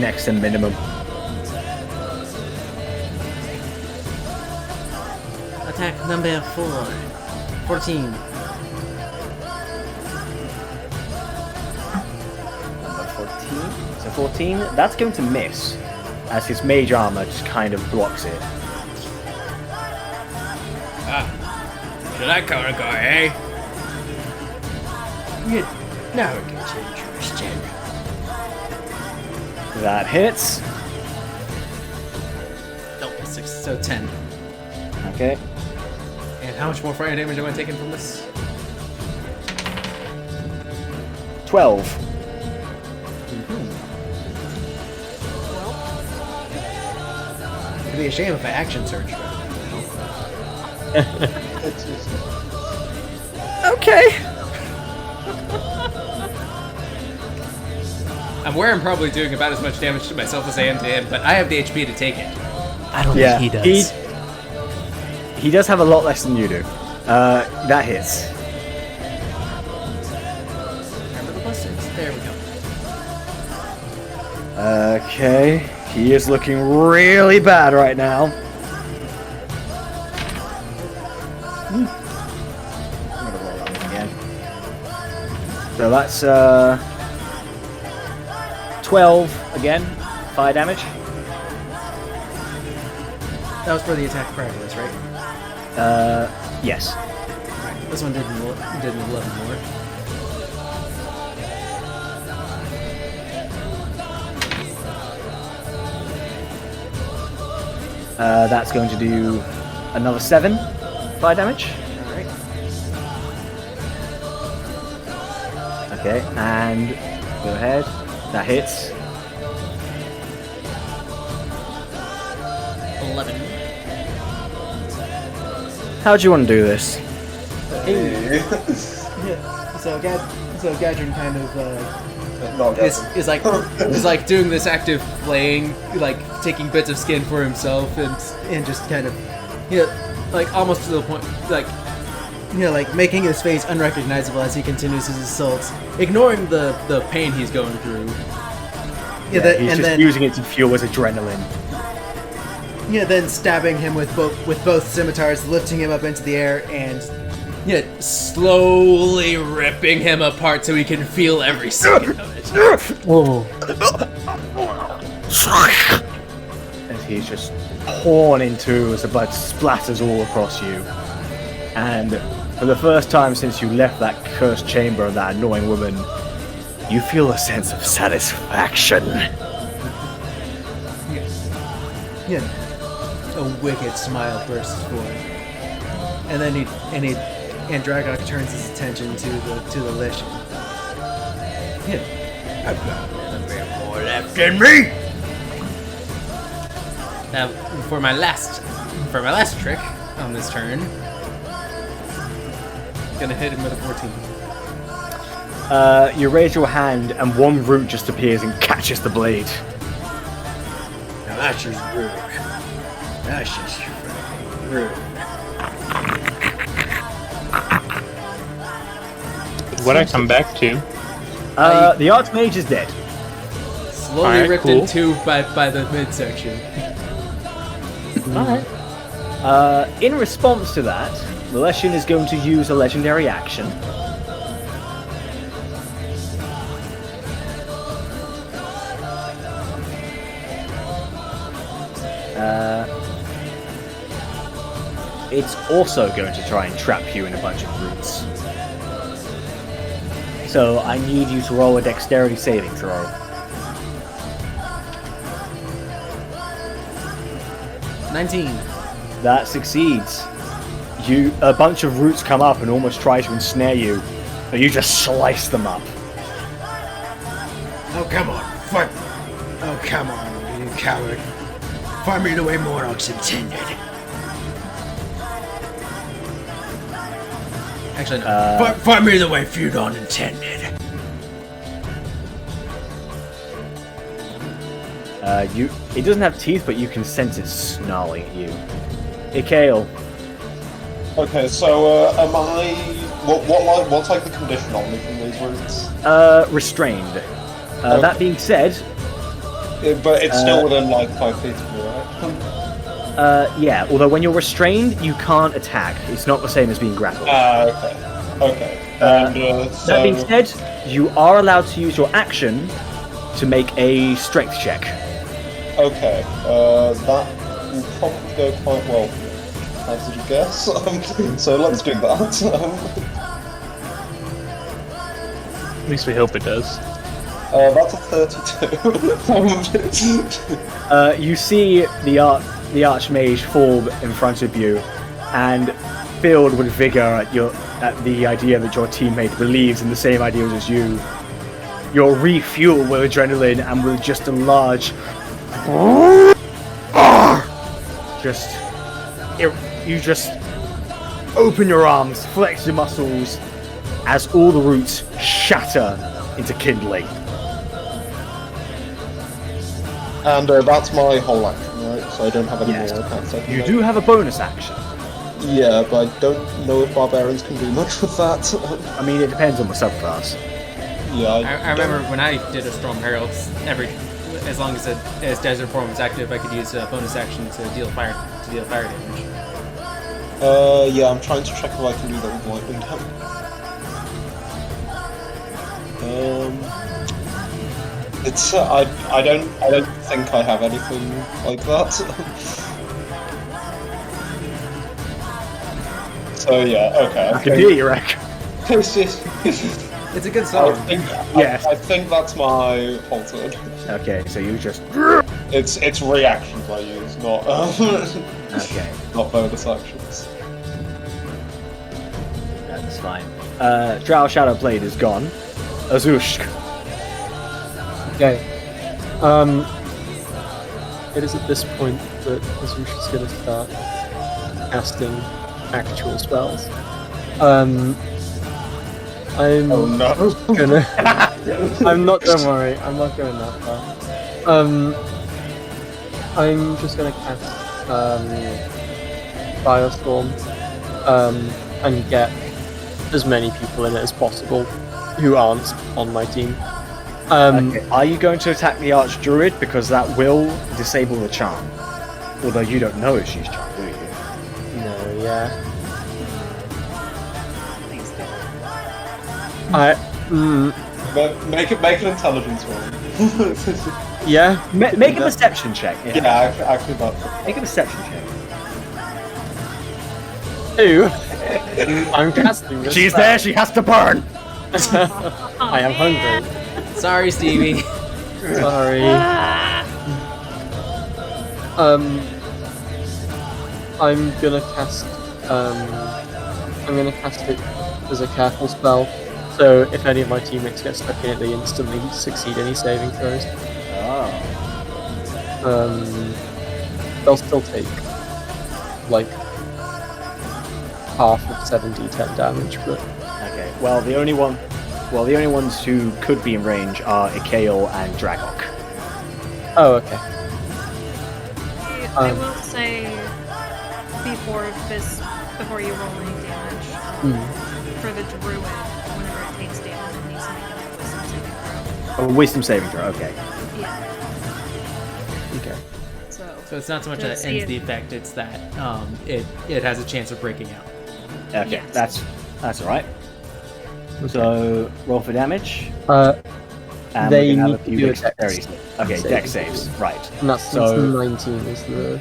Next to minimum. Attack number 4. 14. Number 14. So 14, that's going to miss, as his mage armor just kind of blocks it. Should I counter guy, eh? Now it gets interesting. That hits. No, 6, so 10. Okay. And how much more fire damage am I taking from this? 12. It'd be a shame if I action surged right Okay. I'm aware I'm probably doing about as much damage to myself as I am to him, but I have the HP to take it. I don't Yeah, think he does. he does have a lot less than you do. That hits. Remember the plus 6? There we go. Okay. He is looking really bad right now. I'm gonna roll that one again. So that's 12 again, fire damage. That was for the attack prior to this, right? Yes. Right. This one did 11 more. That's going to do another 7 fire damage. Alright. Okay, and go ahead. That hits. 11. How do you want to do this? Yeah. So Gadrin kind of not get them. is like doing this active flaying, like taking bits of skin for himself, and just kind of, like almost to the point, like, like making his face unrecognizable as he continues his assaults, ignoring the pain he's going through. He's just using it to fuel his adrenaline. Then stabbing him with both scimitars, lifting him up into the air, and slowly ripping him apart so he can feel every second of it. Oh. As he's just torn in two as the blood splatters all across you. And for the first time since you left that cursed chamber of that annoying woman, you feel a sense of satisfaction. A wicked smile bursts forth, and then Dragok turns his attention to the Lich. I've got a little bit more left in me. Now, for my last trick on this turn, gonna hit him with a 14. You raise your hand, and one root just appears and catches the blade. Now that's just rude. That's just freaking rude. What I come back to? The Archmage is dead. Slowly Alright, ripped cool. in two by the midsection. Alright. In response to that, the Leshian is going to use a legendary action. It's also going to try and trap you in a bunch of roots. So I need you to roll a dexterity saving throw. That succeeds. A bunch of roots come up and almost try to ensnare you, but you just slice them up. Oh, come on. Fight. Oh, come on, you coward. Fight me the way Morlocks intended. Actually, no. Fight me the way Feudon intended. It doesn't have teeth, but you can sense it snarling at you. A.K.A. Okay, so am I? What's like the condition on me from these roots? Restrained. Okay. That being said, But it's still within like 5 feet of me, right? yeah. Although when you're restrained, you can't attack. It's not the same as being grappled. Okay. And, That being said, you are allowed to use your action to make a strength check. Okay, that will probably go quite well. Hazard a guess. So let's do that. At least we hope it does. That's a 32. You see the Archmage fall in front of you, and filled with vigor at the idea that your teammate believes in the same ideals as you, you're refueled with adrenaline and with just a large you just open your arms, flex your muscles as all the roots shatter into kindling. And that's my whole action, right? So I don't have any Yes. more attacks. I can You make. do have a bonus action. Yeah, but I don't know if barbarians can do much with that. I mean, it depends on the subclass. Yeah, I remember when I did a Storm Herald, as long as Desert Form was active, I could use a bonus action to deal fire damage. Yeah, I'm trying to check if I can do that with lightning damage. It's I don't think I have anything like that. So yeah, okay. I can hear you, Rack. It's a good I song. think Yes. I think that's my whole turn. Okay, so you just... It's reactions I use, not Okay, not bonus actions. that's fine. Drow Shadowblade is gone. Azushk. Okay. It is at this point that Azush is going to start casting actual spells. I'm Oh no. gonna. I'm not. Don't worry. I'm not going that far. I'm just gonna cast Firestorm, and get as many people in it as possible who aren't on my team. Okay, are you going to attack the Archdruid? Because that will disable the charm. Although you don't know if she's charmed, do you? No, yeah. Please do. Make an intelligence roll. Yeah. Make a perception check. Yeah, actually that. Make a perception check. Ew. I'm casting this. She's spell. there, she has to burn! I am hungry. Sorry, Stevie. Sorry. I'm gonna cast it as a careful spell. So if any of my teammates get stuck in it, they instantly succeed any saving throws. Oh. They'll still take like half of 7d10 damage, but Okay. Well, the only ones who could be in range are A.K.A. and Dragok. oh, okay. I will say before you roll any damage, for the druid, whenever it takes damage, it needs to make a wisdom saving throw. A wisdom saving throw. Okay. Yeah. Okay. So So it's not so much To that it see ends if- the effect; it's that it has a chance of breaking out. Okay. Yes. That's all right. So roll for damage. And They we're gonna have a need to few do a dexterity dex saves. Okay, save. dex saves. Right. And that's So- 19 is the...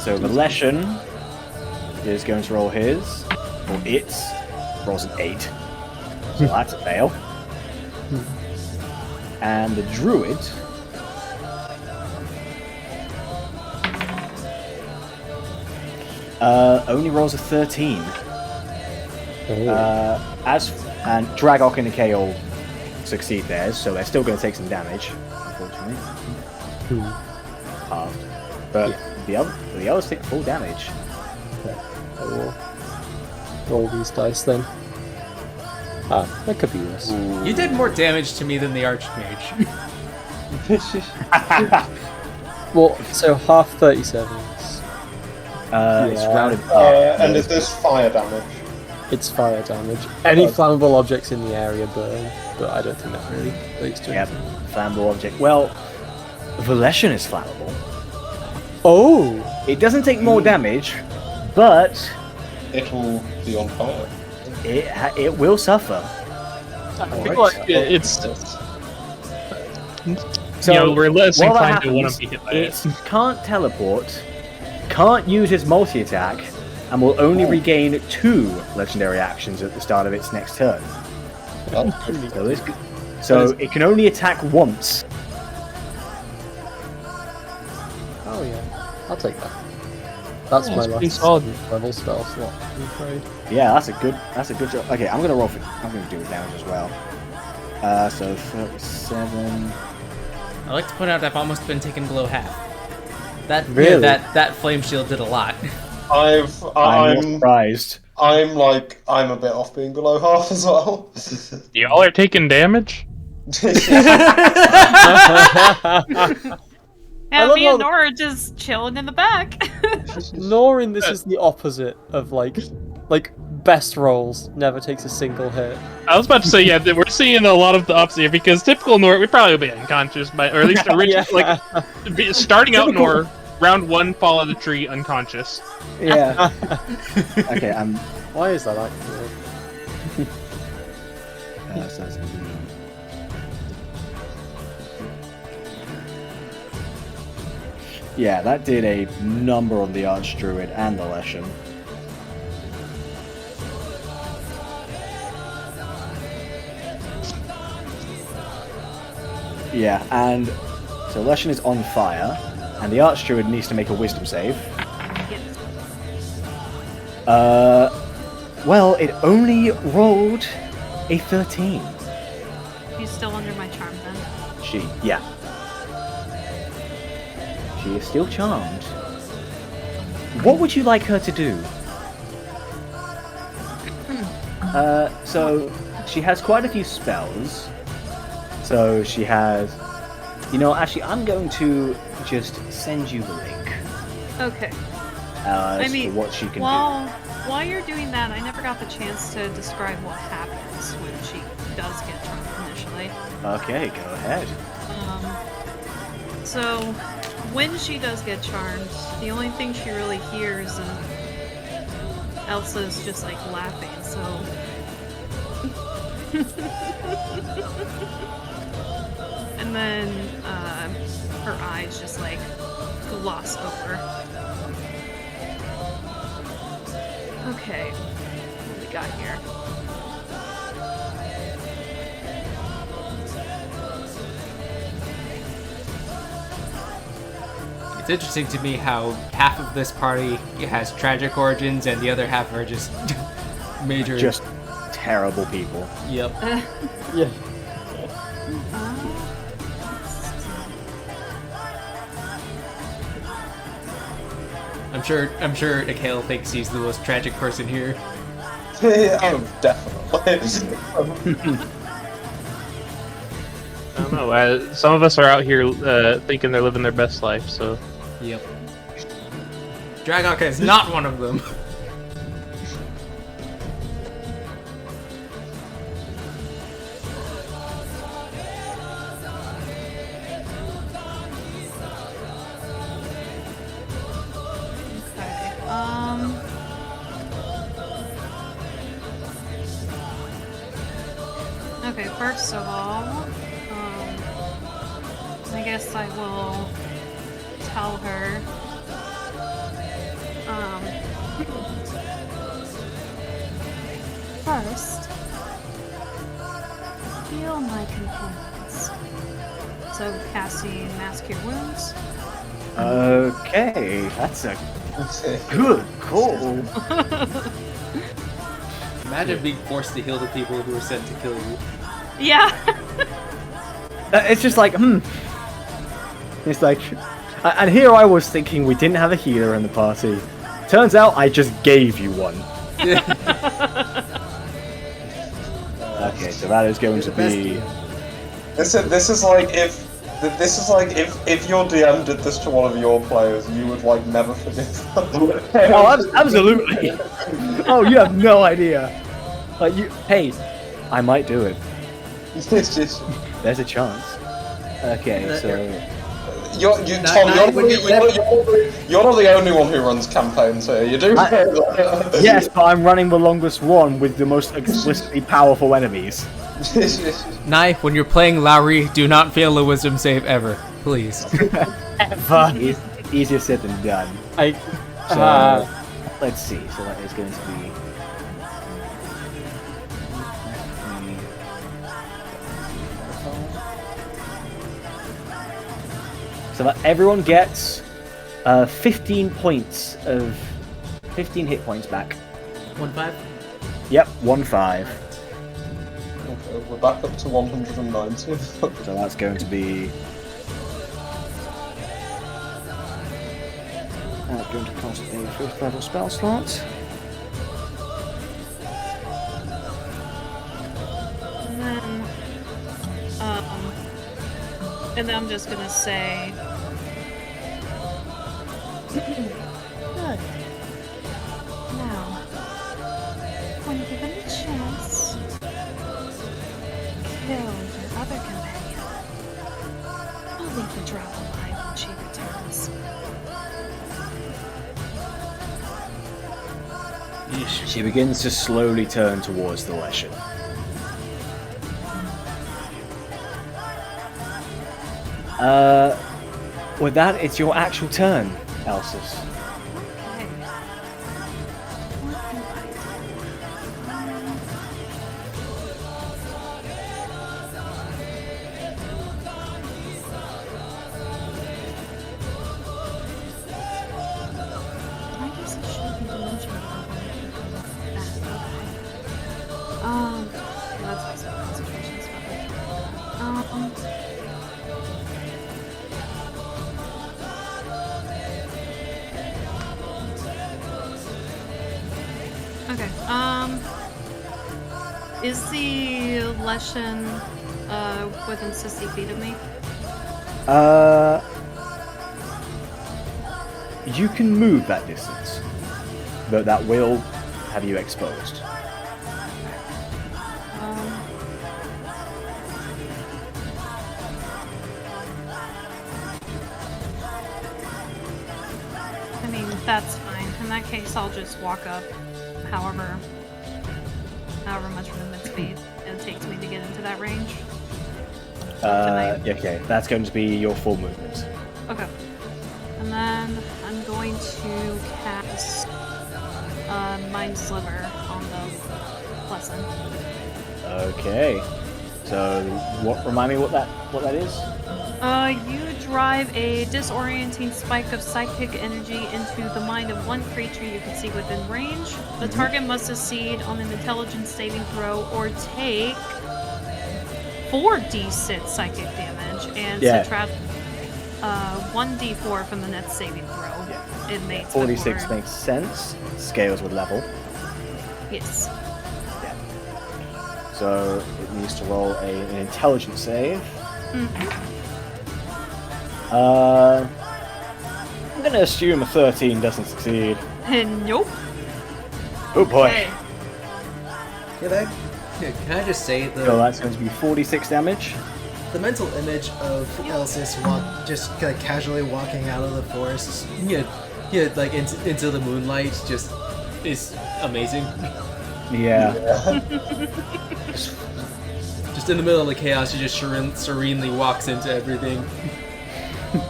So Valeshan is going to roll his, or its, rolls an 8. So that's a fail. And the druid only rolls a 13. And Dragok and A.K.A. succeed theirs, so they're still going to take some damage, unfortunately. Halved. But the others take full damage. I will roll these dice then. That could be worse. You did more damage to me than the Archmage. Well, so half 37 is... It's Yeah. rounded And is this fire damage? It's fire damage. Any flammable objects in the area burn, but I don't think that really leads to Yep, anything. flammable object. Well, Valeshan is flammable. Oh! It doesn't take more damage, but It'll be on fire. it will suffer. I feel like it's So we're less while that inclined to want happens, to be hit by it it. can't teleport, can't use its multi-attack, and will only regain 2 legendary actions at the start of its next turn. That's good. So, so it can only attack once. Oh yeah, I'll take that. That's Yeah, my it's pretty last solid. level spell slot, I'm afraid. Yeah, that's a good job. Okay, I'm gonna do the damage as well. So 37. I like to point out I've almost been taken below half. That Really? that flame shield did a lot. I'm I'm surprised. I'm a bit off being below half as well. Y'all are taking damage? And love me how and the- Nora just chilling in the back. Norin, this is the opposite of like best rolls. Never takes a single hit. I was about to say, yeah, that we're seeing a lot of the opposite here because typical Nor, we'd probably be unconscious, or at least originally, starting out Nor, round 1, fall of the tree, unconscious. Yeah. Okay, Why is that actually? so that's gonna be- Yeah, that did a number on the Archdruid and the Leshen. Yeah, and so Leshen is on fire, and the Archdruid needs to make a Wisdom save. Well, it only rolled a 13. He's still under my charm then. Yeah. She is still charmed. What would you like her to do? So she has quite a few spells. So she has... You know, actually, I'm going to just send you the link. Okay. As for what she can do. While you're doing that, I never got the chance to describe what happens when she does get charmed initially. Okay, go ahead. So, when she does get charmed, the only thing she really hears is Elsa's just like laughing, so... and then her eyes just like gloss over. Okay, what do we got here? It's interesting to me how half of this party has tragic origins and the other half are just major... Just terrible people. Yep. Yeah. I'm sure A.K.A. thinks he's the most tragic person here. Oh, definitely. I don't know. Some of us are out here thinking they're living their best life, so... Yep. Dragonka is not one of them. Okay, first of all, I guess I will tell her, first, heal my components. So, casting Mass Cure Wounds. Okay, that's a good call. Imagine being forced to heal the people who were sent to kill you. Yeah. It's just like, It's like, and here I was thinking we didn't have a healer in the party. Turns out I just gave you one. Okay, so that is going to be. This is like if your DM did this to one of your players, you would like never forgive them. Oh, absolutely. Oh, you have no idea. Like hey, I might do it. There's a chance. Okay, so. You're not the only one who runs campaigns here. You do. Yes, but I'm running the longest one with the most explicitly powerful enemies. Knife, when you're playing Lowry, do not fail a wisdom save ever. Please. Ever. Easier said than done. So, let's see. So that is going to be. So that everyone gets 15 hit points back. 1-5? Yep, 1-5. Okay, we're back up to 190. So that's going to be. Going to cost a 5th level spell slot. And then I'm just gonna say, good. Now, when given a chance, kill your other companion. I'll leave the drop alive when she returns. She begins to slowly turn towards the Leshen. With that, it's your actual turn, Elsus. Okay. What do I guess it should be dimension that's also concentration spell. Okay, Is the Leshen within 60 feet of me? You can move that distance, but that will have you exposed. I mean, that's fine. In that case, I'll just walk up however much movement speed it takes me to get into that range. Okay, that's going to be your full movement. Okay. And then I'm going to cast Mind Sliver on the lesson. Okay. So, remind me what that is? You drive a disorienting spike of psychic energy into the mind of one creature you can see within range. The target must succeed on an intelligence saving throw or take 4d6 psychic damage and subtract 1d4 from the net saving throw. Yeah. It makes 46 makes sense. Scales with level. Yes. Yeah. So it needs to roll an intelligence save. I'm gonna assume a 13 doesn't succeed. Nope. Oh boy. Okay. Can I just say So that's going to be 46 damage. the mental image of Elsis just kind of casually walking out of the forest? Like into the moonlight just is amazing. Yeah. Just in the middle of the chaos, she just serenely walks into everything.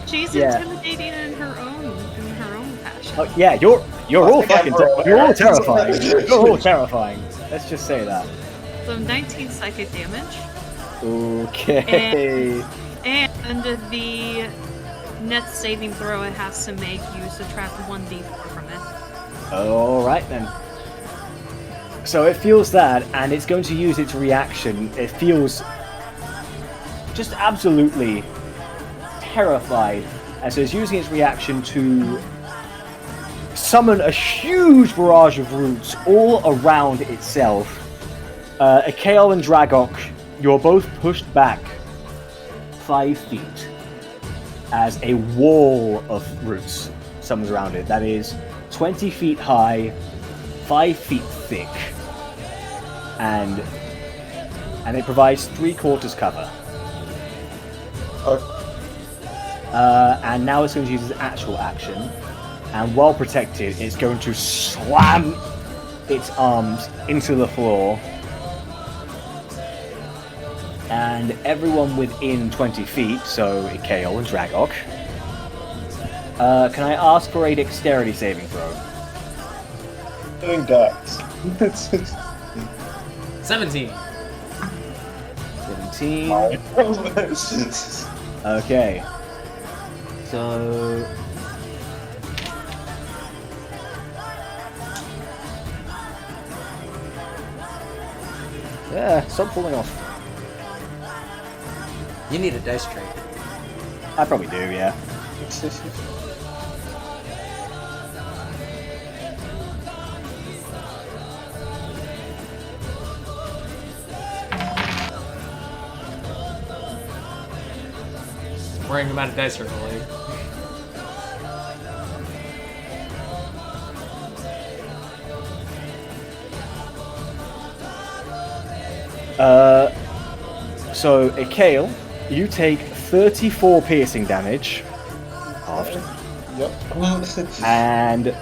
She's Yeah. intimidating in her own fashion. Oh, yeah, you're all fucking you're all terrifying. You're all terrifying. Let's just say that. So 19 psychic damage. Okay. And the net saving throw it has to make, you subtract 1d4 from it. Alright then. So it feels that, and it's going to use its reaction. It feels just absolutely terrified, and so it's using its reaction to summon a huge barrage of roots all around itself. A.K.A. and Dragok, you're both pushed back 5 feet as a wall of roots summons around it. That is 20 feet high, 5 feet thick, and it provides 3/4 cover. And now it's going to use its actual action, and while protected, it's going to slam its arms into the floor, and everyone within 20 feet, so A.K.A. and Dragok, can I ask for a dexterity saving throw? Doing dex. 17. 17. Okay. So... yeah, stop falling off. You need a dice tray. I probably do, yeah. Worrying about a dice roll, eh? So, A.K.A., you take 34 piercing damage. Halved. Yep. And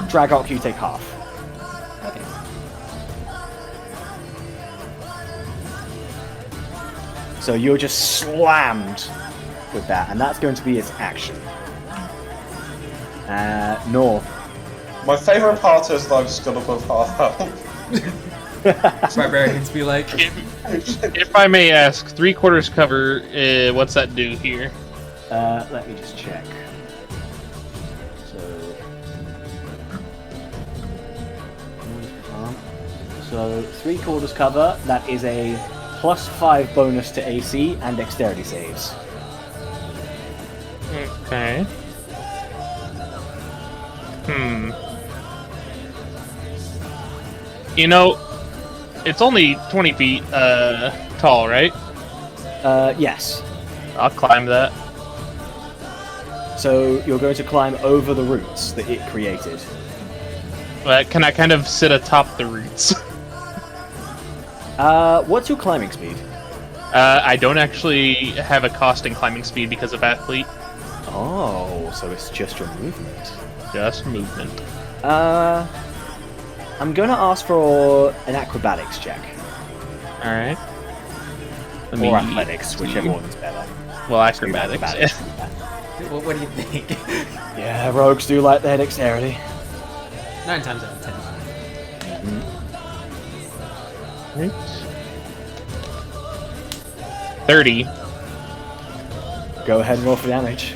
Dragok, you take half. Okay. So you're just slammed with that, and that's going to be its action. Nor. My favourite part is that I'm still above half health. Barbarians be like, If I may ask, 3/4 cover, what's that do here? Let me just check. So 3/4 cover, that is a +5 bonus to AC and dexterity saves. Okay. You know, It's only 20 feet tall, right? Yes. I'll climb that. So you're going to climb over the roots that it created. But can I kind of sit atop the roots? What's your climbing speed? I don't actually have a cost in climbing speed because of athlete. Oh, so it's just your movement. Just movement. I'm going to ask for an acrobatics check. Alright. Or athletics, whichever one's better. Well, acrobatics. What do you think? Yeah, rogues do like their dexterity. 9 times out of 10. Right. 30. Go ahead and roll for damage.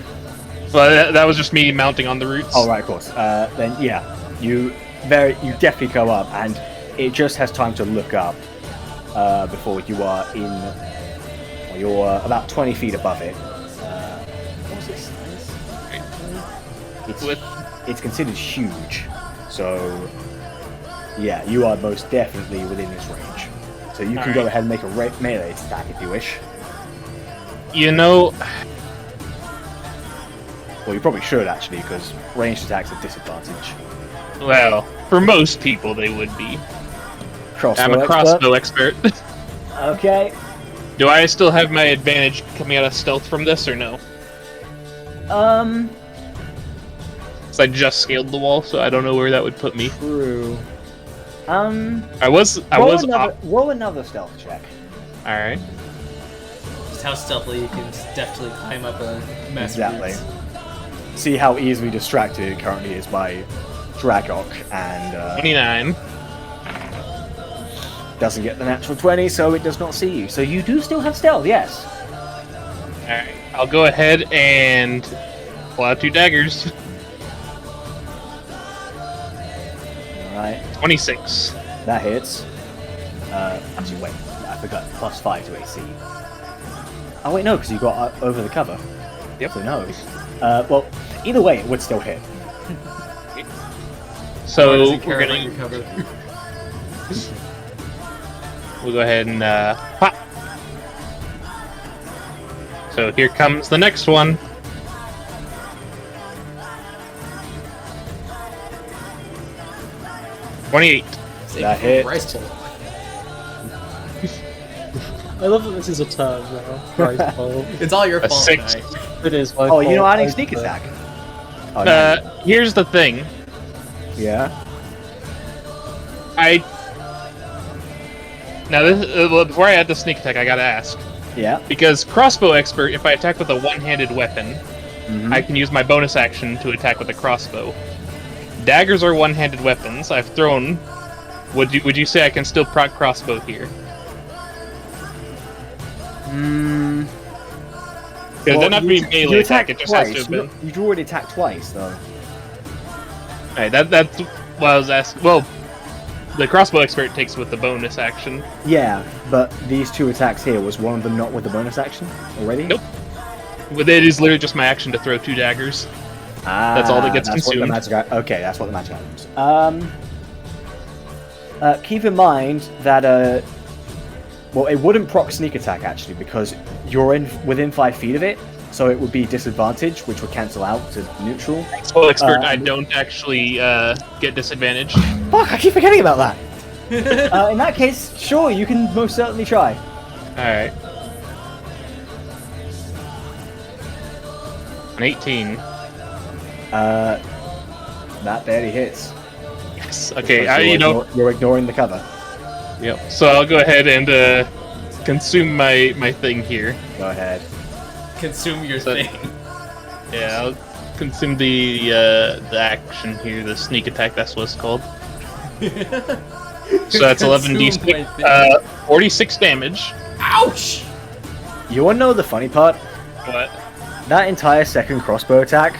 Well, that was just me mounting on the roots. Oh, right, of course. Then, yeah, you definitely go up, and it just has time to look up before you are in... Well, you're about 20 feet above it. What's its size? It's considered huge, so... Yeah, you are most definitely within this range. So you can go ahead and make a melee attack if you wish. You know... Well, you probably should, actually, because ranged attacks are disadvantage. Well, for most people, they would be. Crossbow I'm a crossbow expert. Okay. Do I still have my advantage coming out of stealth from this, or no? Because I just scaled the wall, so I don't know where that would put me. True. Roll another stealth check. Alright. Just how stealthily you can deftly climb up a mess. Exactly. See how easily distracted it currently is by Dragok, and 29. Doesn't get the natural 20, so it does not see you. So you do still have stealth, yes. Alright, I'll go ahead and pull out 2 daggers. Alright. 26. That hits. Actually, wait, I forgot. +5 to AC. Oh, wait, no, because you got over the cover. Yep. So no. Well, either way, it would still hit. So we're gonna recover. We'll go ahead and pop. So here comes the next one. $28. That hit. I love that this is a turn now. Christ, Paul. It's all your A fault. 6. Guy. It is my Oh, you're not fault. adding sneak attack. Oh, no. Here's the thing. Yeah. Now, well, before I add the sneak attack, I gotta ask. Yeah. Because crossbow expert, if I attack with a one-handed weapon, Mhm. I can use my bonus action to attack with a crossbow. Daggers are one-handed weapons. I've thrown. Would you say I can still proc crossbow here? It doesn't have to be melee attack. It just has to have been. You've already attacked twice, though. Alright, that's what I was asking. Well, the crossbow expert takes with the bonus action. Yeah, but these 2 attacks here, was one of them not with the bonus action already? Nope. But it is literally just my action to throw 2 daggers. That's all that gets consumed. Okay, that's what the magic items. Keep in mind that well, it wouldn't proc sneak attack actually because you're within 5 feet of it, so it would be disadvantage, which would cancel out to neutral. Crossbow expert, I don't actually get disadvantage. Fuck! I keep forgetting about that. In that case, sure, you can most certainly try. All right. An 18. That barely hits. Yes. Okay. Because you're ignoring the cover. Yep. So I'll go ahead and consume my thing here. Go ahead. Consume your thing. Yeah, I'll consume the action here, the sneak attack. That's what it's called. So that's 11d6, 46 damage. Ouch! You wanna know the funny part? What? That entire second crossbow attack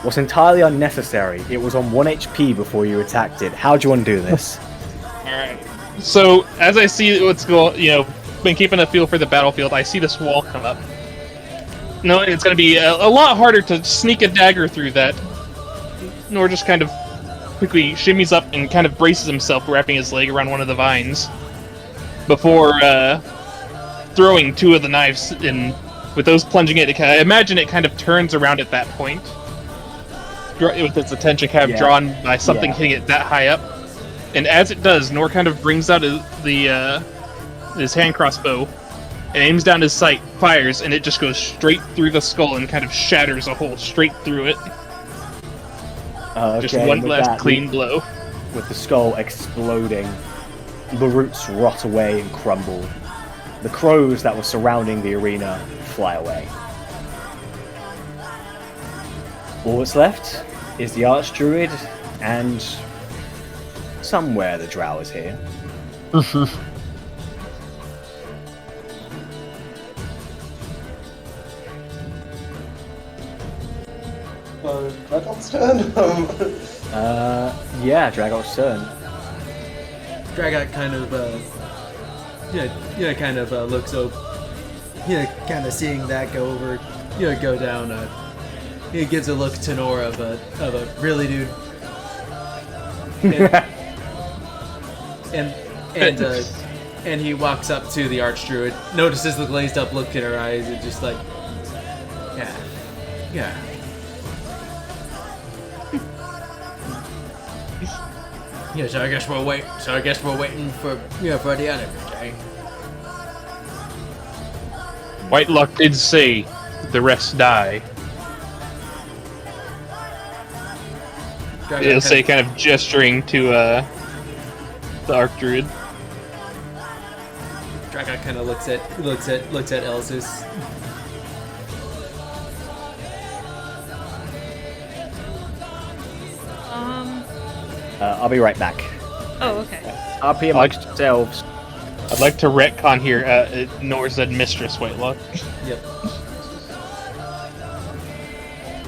was entirely unnecessary. It was on 1 HP before you attacked it. How do you want to do this? Alright. So, as I see what's going, been keeping a feel for the battlefield, I see this wall come up. No, it's going to be a lot harder to sneak a dagger through that. Nor just kind of quickly shimmies up and kind of braces himself, wrapping his leg around one of the vines. before throwing two of the knives in. With those plunging it, I imagine it kind of turns around at that point, with its attention kind of drawn by something hitting it that high up. And as it does, Nor kind of brings out his hand crossbow and aims down his sight, fires, and it just goes straight through the skull and kind of shatters a hole straight through it. Just one last clean blow. With the skull exploding, the roots rot away and crumble. The crows that were surrounding the arena fly away. All that's left is the Archdruid, and somewhere the Drow is here. Dragot's turn? Yeah, Dragot's turn. Dragot kind of, looks over, kind of seeing that go over, go down. He gives a look to Nora of a really dude, and he walks up to the Archdruid, notices the glazed up look in her eyes, and just like, yeah. Yeah, so I guess we're waiting for the other day. Whitelock did say the rest die. It'll say, kind of gesturing to the Archdruid. Dragot kind of looks at Elsus. I'll be right back. Oh, okay. RP amongst yourselves. I'd like to retcon here. Nor said Mistress Whitelock. Yep.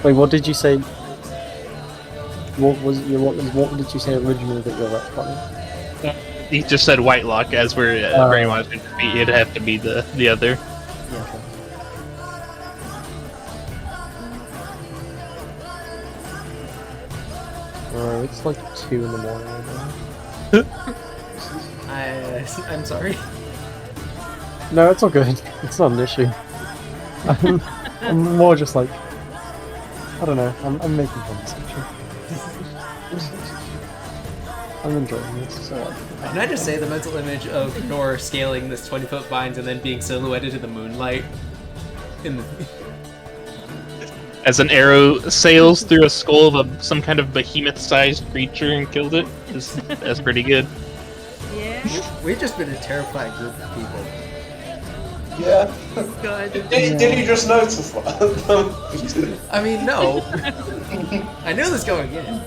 Wait, what did you say? What did you say originally that you're retconning? He just said Whitelock, as we're very much it'd have to be the other. Yeah, okay. It's like 2 in the morning right now. I'm sorry. No, it's all good. It's not an issue. I'm more just like, I don't know. I'm making conversation. I'm enjoying this. So Can I just say the mental image of Nor scaling this 20-foot vines and then being silhouetted in the moonlight? As an arrow sails through a skull of some kind of behemoth-sized creature and killed it. That's pretty good. Yeah. We've just been a terrified group of people. Yeah. Good. Did you just notice that? I mean, no. I knew this going in.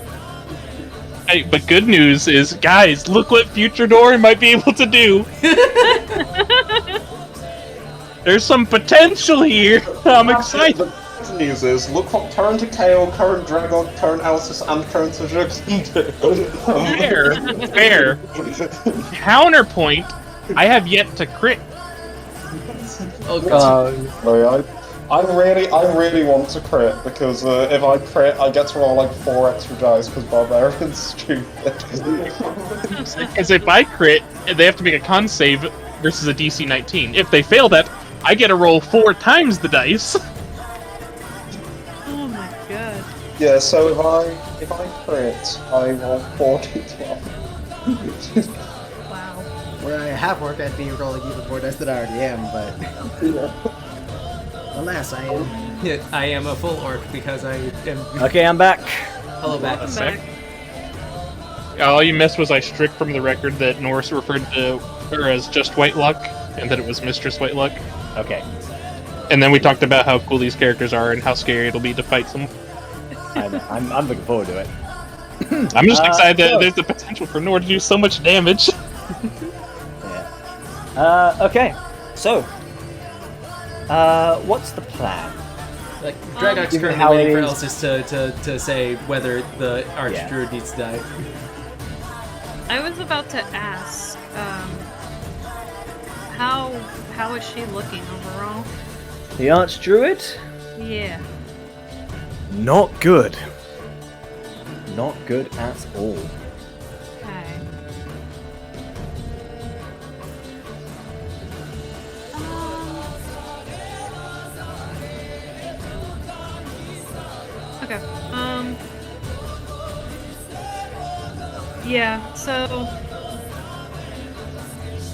Hey, but good news is, guys, look what future Nor might be able to do. There's some potential here. I'm excited. The good news is, look what current A.K.A, current Dragon, current Elsus, and current Sajux can do. Fair. Counterpoint, I have yet to crit. Oh god. I really want to crit, because if I crit, I get to roll like 4 extra dice, because Barbarian's stupid. Because if I crit, they have to make a con save versus a DC 19. If they fail that, I get to roll 4 times the dice. Oh my god. Yeah, so if I crit, I roll 4d12. Wow. Where I have work, I'd be rolling even more dice than I already am, but alas, I am. Yeah, I am a full orc because I am. Okay, I'm back. Hello, back. A sec. All you missed was I strick from the record that Norris referred to her as just Whitelock, and that it was Mistress Whitelock. Okay. And then we talked about how cool these characters are and how scary it'll be to fight them. I'm looking forward to it. I'm just excited that there's the potential for Nor to do so much damage. Yeah. Okay. So, what's the plan? Like, Dragok's currently waiting for Elsus to say whether the Archdruid needs to die. I was about to ask, how is she looking overall? The Archdruid? Yeah. Not good. Not good at all. Okay. Okay. Yeah, so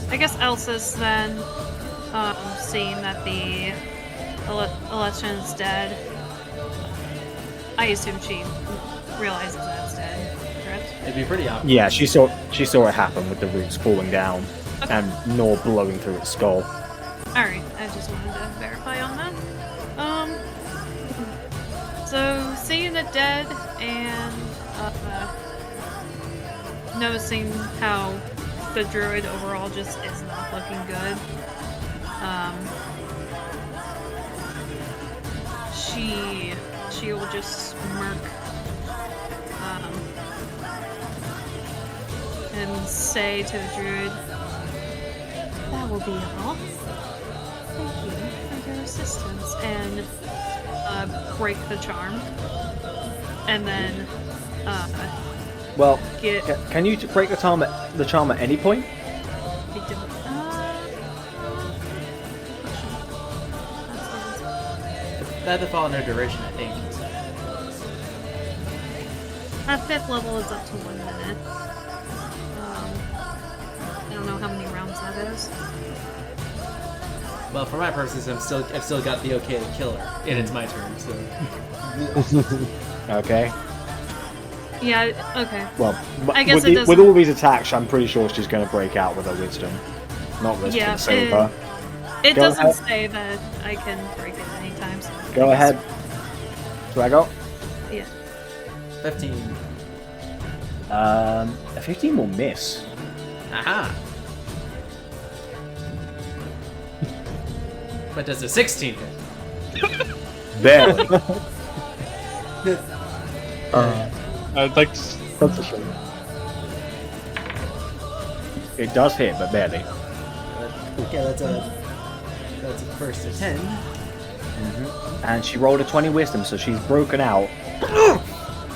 I guess Elsa's then seeing that the election is dead. I assume she realizes that's dead, correct? It'd be pretty obvious. Yeah, she saw it happen with the roots falling down and Nor blowing through its skull. Alright, I just wanted to verify on that. So seeing it dead and noticing how the druid overall just is not looking good. She will just smirk and say to the druid, "That will be all. Thank you for your assistance," and break the charm, and then Well, get. can you break the charm at any point? I don't. That'd fall under duration, I think. At 5th level is up to 1 minute. I don't know how many rounds that is. Well, for my purposes, I've still got the okay to kill her, and it's my turn. So Okay. Yeah. Okay. Well, I guess with, it with doesn't- all these attacks, I'm pretty sure she's going to break out with her wisdom. Not risking Yeah, silver. It Go doesn't ahead. say that I can break it anytime. So Go ahead. Do I go? Yeah. 15. A 15 will miss. Aha. But does a 16 hit? Barely. I'd like to... That's a shame. It does hit, but barely. Okay, that's a first to 10. And she rolled a 20 wisdom, so she's broken out.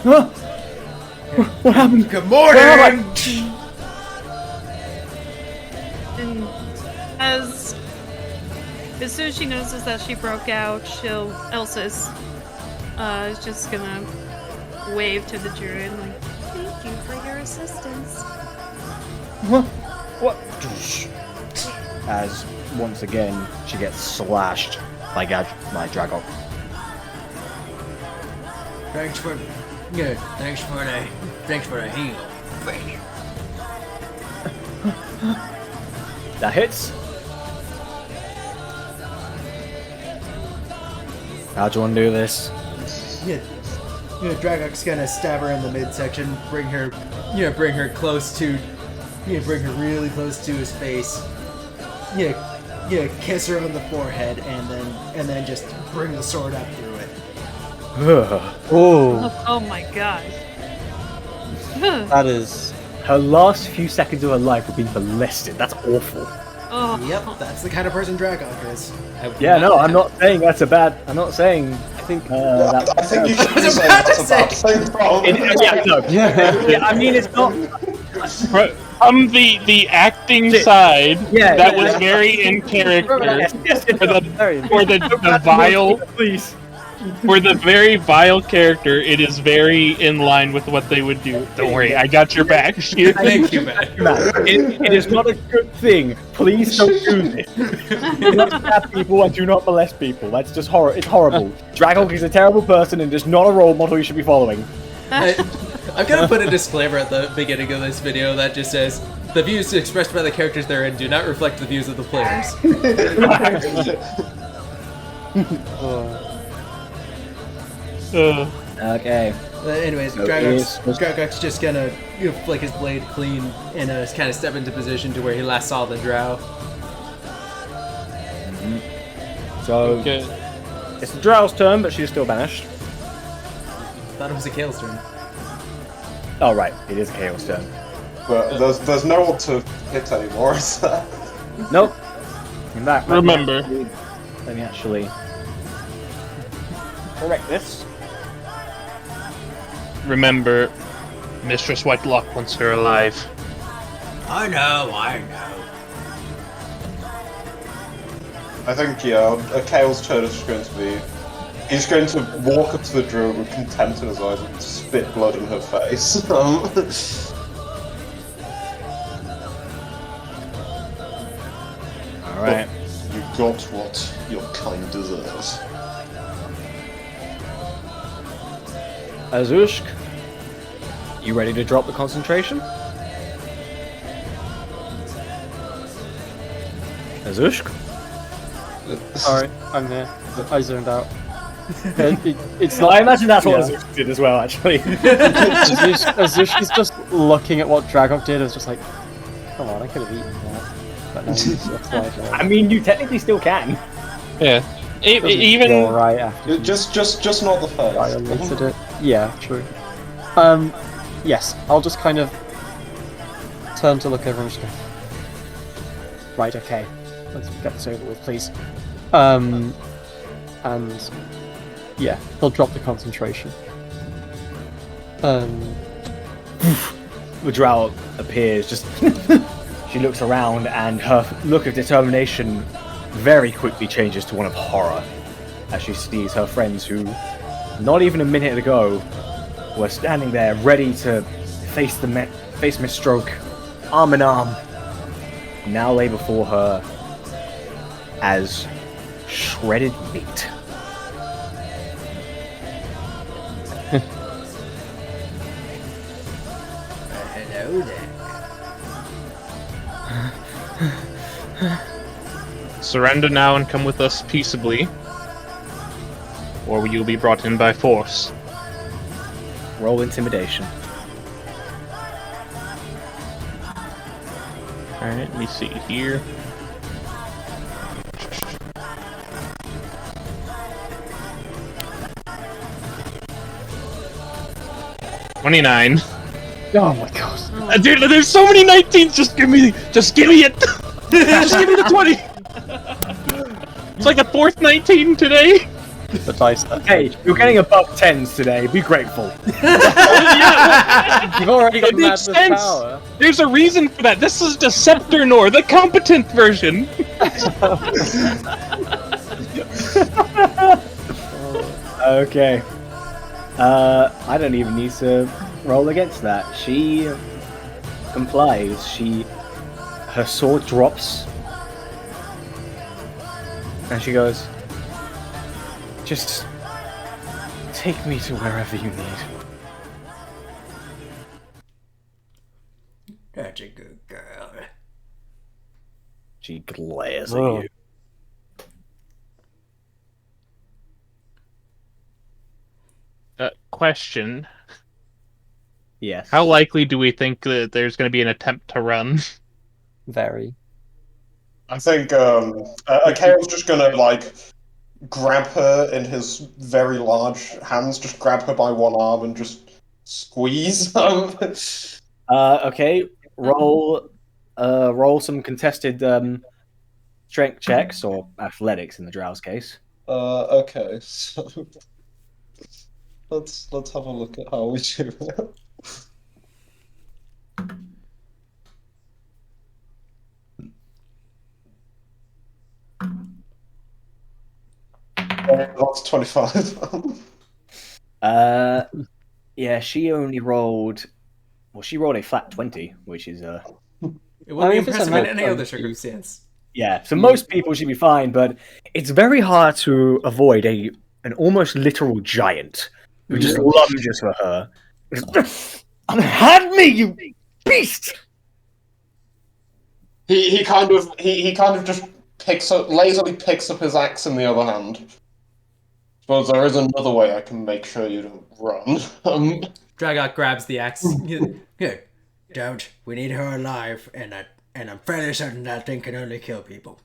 What happened? Good morning! And as soon as she notices that she broke out, Elsa's is just gonna wave to the druid like, "Thank you for your assistance." What? As once again she gets slashed by Dragok. Thanks for the heal. That hits. How do you want to do this? Yeah, Dragok's gonna stab her in the midsection, bring her close to, bring her really close to his face. Kiss her on the forehead, and then just bring the sword up through it. Oh, Oh my god. that is. Her last few seconds of her life have been ballisted. That's awful. Oh. Yep, that's the kind of person Dragok is. Yeah, no, I'm not saying that's a bad. I'm not saying. I think. I think you should be saying that's a bad thing, bro. Yeah, I mean, it's not. From the acting side, Yeah, that yeah. was very in character Yes, for the Very. vile, Please. for the very vile character. It is very in line with what they would do. Don't worry, I got your back. Thank you, man. It is not a good thing. Please don't do this. Do not stab people and do not molest people. That's just horror. It's horrible. Dragok is a terrible person and is not a role model you should be following. I'm gonna put a disclaimer at the beginning of this video that just says the views expressed by the characters therein do not reflect the views of the players. Okay. Anyways, So Dragok's just gonna flick his blade clean and Kind of step into position to where he last saw the drow. So Okay. it's the Drow's turn, but she's still banished. Thought it was a Kale's turn. Oh right, it is Chaos' turn. But there's no one to hit anymore, is there? Nope. In fact, Remember. Let me actually correct this. Remember, Mistress Whitelock wants her alive. I know. I think, yeah, a Kale's turn is just going to be He's going to walk up to the druid with contempt in his eyes and spit blood in her face. Alright. You got what your kind deserves. Azushk, you ready to drop the concentration? Azushk? Sorry, I'm here. I zoned out. It's not. I imagine that's what yeah. Azushk did as well, actually. Azush is just looking at what Dragok did. It's just like, come on, I could have eaten that. But no, it's like, I mean, you technically still can. Yeah. Even all right after Just not the face. violated it. Yeah, true. Yes, I'll just kind of turn to look over and just go, right, okay, let's get this over with, please. And yeah, he'll drop the concentration. The drow appears, just she looks around and her look of determination very quickly changes to one of horror as she sees her friends who, not even a minute ago, were standing there ready to face Miss Stroke arm in arm, now lay before her as shredded meat. Hello there. surrender now and come with us peaceably, or you will be brought in by force. Roll intimidation. Alright, let me see here. $29. oh my god. Dude, there's so many 19s. Just give me it. Just give me the 20. It's like the fourth 19 today. The dice. Hey, you're getting above 10s today. Be grateful. You've already got It makes madness sense. power. There's a reason for that. This is Deceptor Nor, the competent version. Okay. I don't even need to roll against that. She complies. Her sword drops, and she goes, "Just take me to wherever you need." That's a good girl. She glares Whoa. at you. Question. Yes. How likely do we think that there's going to be an attempt to run? Very. I think A.K.A.'s just gonna like grab her in his very large hands, just grab her by one arm and just squeeze. Okay. Roll some contested strength checks or athletics in the Drow's case. Okay, so let's have a look at how we do it. That's 25. Yeah, she only rolled. Well, she rolled a flat 20, which is It I wouldn't mean, be if it's impressive a in nat any 20, other circumstance. yeah. So most people should be fine, but it's very hard to avoid an almost literal giant who just lunges for her. Had me, you beast! He kind of just lazily picks up his axe in the other hand. Suppose there is another way I can make sure you don't run. Dragok grabs the axe. Here, don't. We need her alive, and I'm fairly certain that thing can only kill people.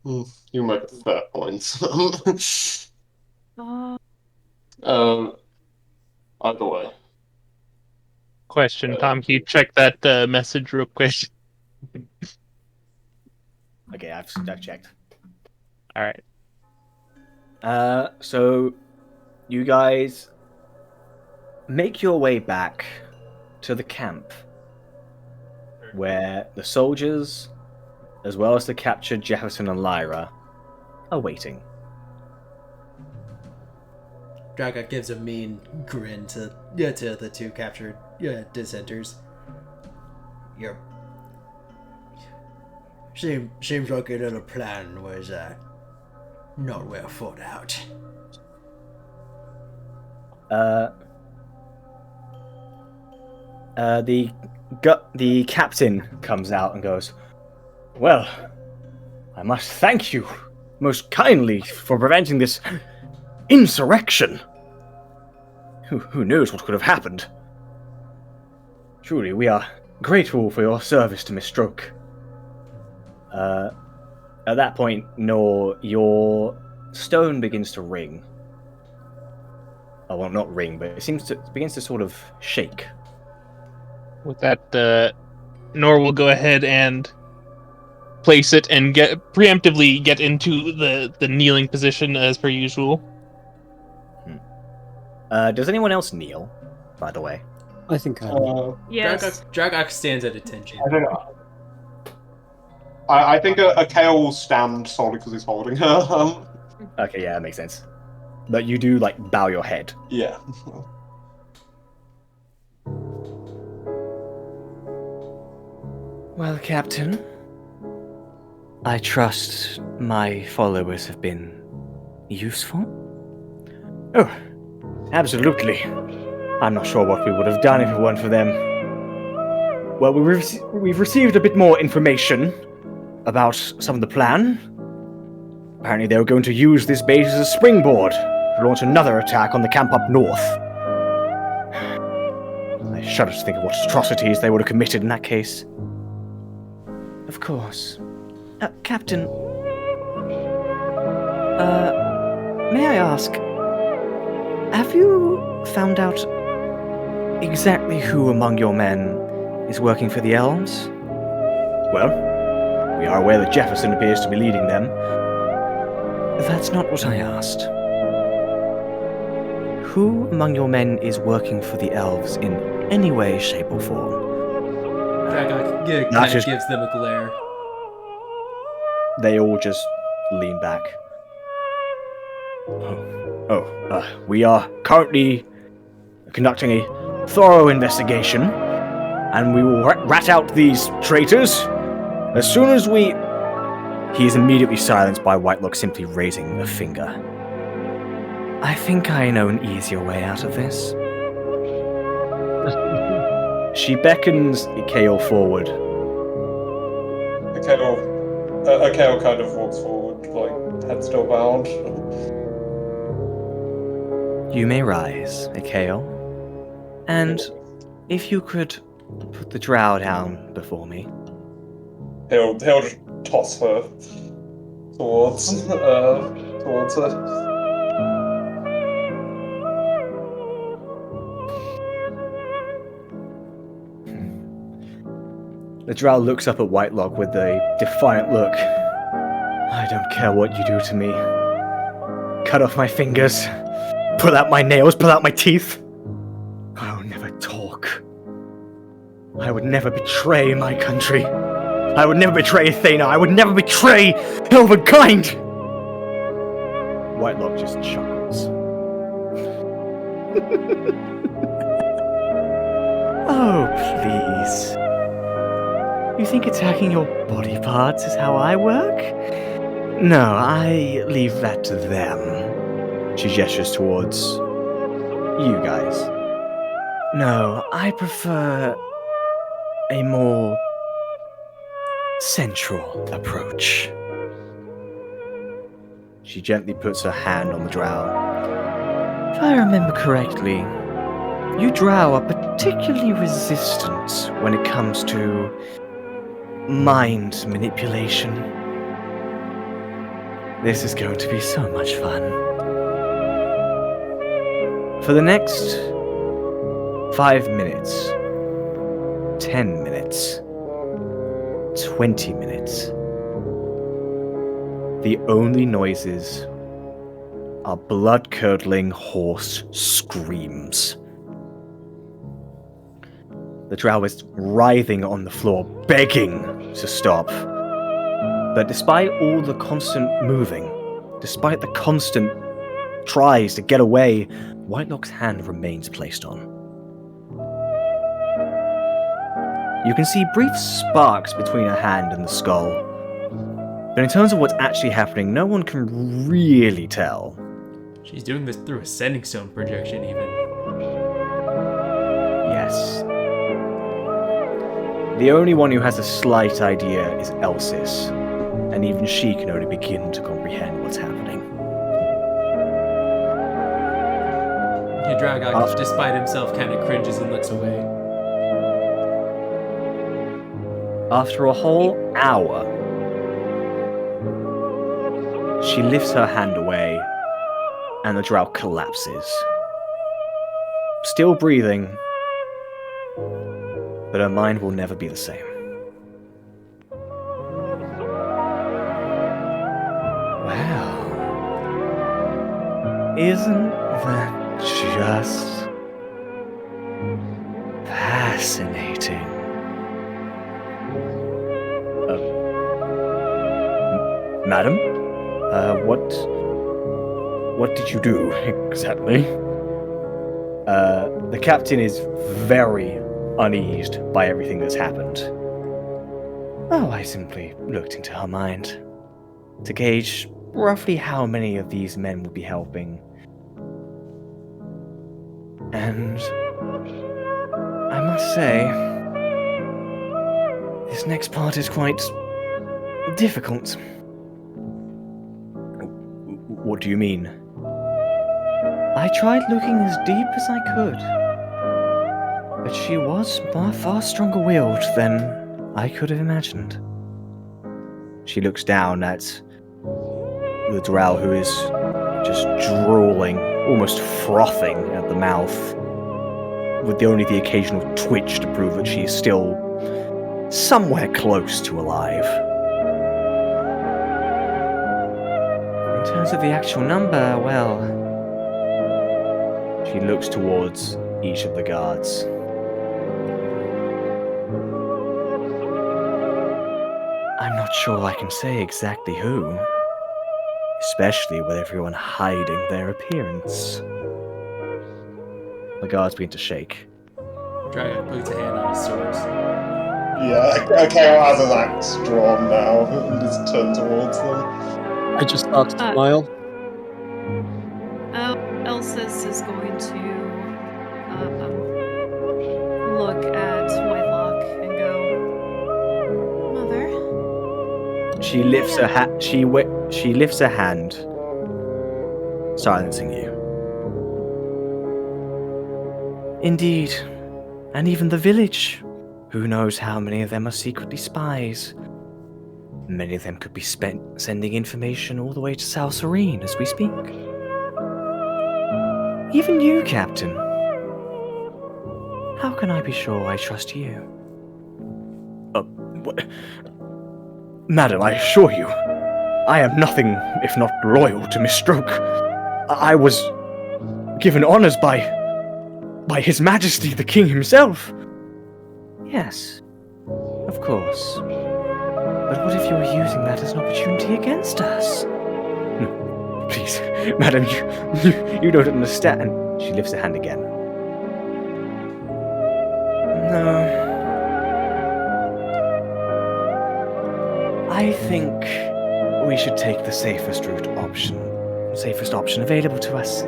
You make fair points. Either way. Question, Tom, can you check that message real quick? Okay, I've checked. Alright. So you guys make your way back to the camp where the soldiers, as well as the captured Jefferson and Lyra, are waiting. Draga gives a mean grin to the two captured dissenters. Your seems like your little plan was not well thought out. The captain comes out and goes, "Well, I must thank you most kindly for preventing this insurrection. Who knows what could have happened? Truly, we are grateful for your service to Miss Stroke." At that point, Nor, your stone begins to ring. Oh, well, not ring, but it begins to sort of shake. With that, Nor will go ahead and place it and preemptively get into the kneeling position as per usual. Does anyone else kneel, by the way? I think I will. Yes. Dragok stands at attention. I think A.K.A will stand solely because he's holding her. Okay, yeah, that makes sense. But you do, bow your head. Yeah. Well, Captain, I trust my followers have been useful? Oh, absolutely. I'm not sure what we would have done if it weren't for them. Well, we've received a bit more information about some of the plan. Apparently they were going to use this base as a springboard to launch another attack on the camp up north. I shudder to think of what atrocities they would have committed in that case. Of course. Captain, may I ask, have you found out exactly who among your men is working for the elves? Well, we are aware that Jefferson appears to be leading them. That's not what I asked. Who among your men is working for the elves in any way, shape, or form? Dragok kind of gives them a glare. They all just lean back. We are currently conducting a thorough investigation, and we will rat out these traitors as soon as we... He is immediately silenced by Whitelock simply raising a finger. I think I know an easier way out of this. She beckons A.K.A forward. A.K.A kind of walks forward, head still bound. You may rise, A.K.A. And if you could put the drow down before me. He'll just toss her towards her. The drow looks up at Whitelock with a defiant look. I don't care what you do to me. Cut off my fingers. Pull out my nails. Pull out my teeth. I will never talk. I would never betray my country. I would never betray Athena. I would never betray Elvenkind. Whitelock just chuckles. Oh, please. You think attacking your body parts is how I work? No, I leave that to them. She gestures towards you guys. No, I prefer a more central approach. She gently puts her hand on the drow. If I remember correctly, you drow are particularly resistant when it comes to mind manipulation. This is going to be so much fun. For the next 5 minutes, 10 minutes, 20 minutes, the only noises are blood-curdling hoarse screams. The drow is writhing on the floor, begging to stop. But despite all the constant moving, despite the constant tries to get away, Whitelock's hand remains placed on. You can see brief sparks between her hand and the skull, but in terms of what's actually happening, no one can really tell. She's doing this through a sending stone projection, even. Yes. The only one who has a slight idea is Elsis, and even she can only begin to comprehend what's happening. Yeah, Dragok, despite himself, kind of cringes and looks away. After a whole hour, she lifts her hand away, and the drow collapses. Still breathing, but her mind will never be the same. Well, isn't that just fascinating? Madam? What did you do exactly? The captain is very uneased by everything that's happened. Oh, I simply looked into her mind to gauge roughly how many of these men would be helping. And I must say, this next part is quite difficult. What do you mean? I tried looking as deep as I could, but she was far stronger willed than I could have imagined. She looks down at the drow, who is just drooling, almost frothing at the mouth, with only the occasional twitch to prove that she is still somewhere close to alive. In terms of the actual number, well, she looks towards each of the guards. I'm not sure I can say exactly who, especially with everyone hiding their appearance. The guards begin to shake. Dragok puts a hand on his sword. Yeah, A.K.A has his axe drawn now and is turned towards them. I just start to smile. Elsis is going to look at Whitelock and go, Mother? She lifts her she lifts her hand, silencing you. Indeed, and even the village. Who knows how many of them are secretly spies? Many of them could be sending information all the way to South Serene as we speak. Even you, Captain. How can I be sure I trust you? What? Madam, I assure you, I am nothing if not loyal to Miss Stroke. I was given honors by His Majesty the King himself. Yes, of course. But what if you were using that as an opportunity against us? No, please, madam, you don't understand. She lifts her hand again. No. I think we should take the safest option available to us.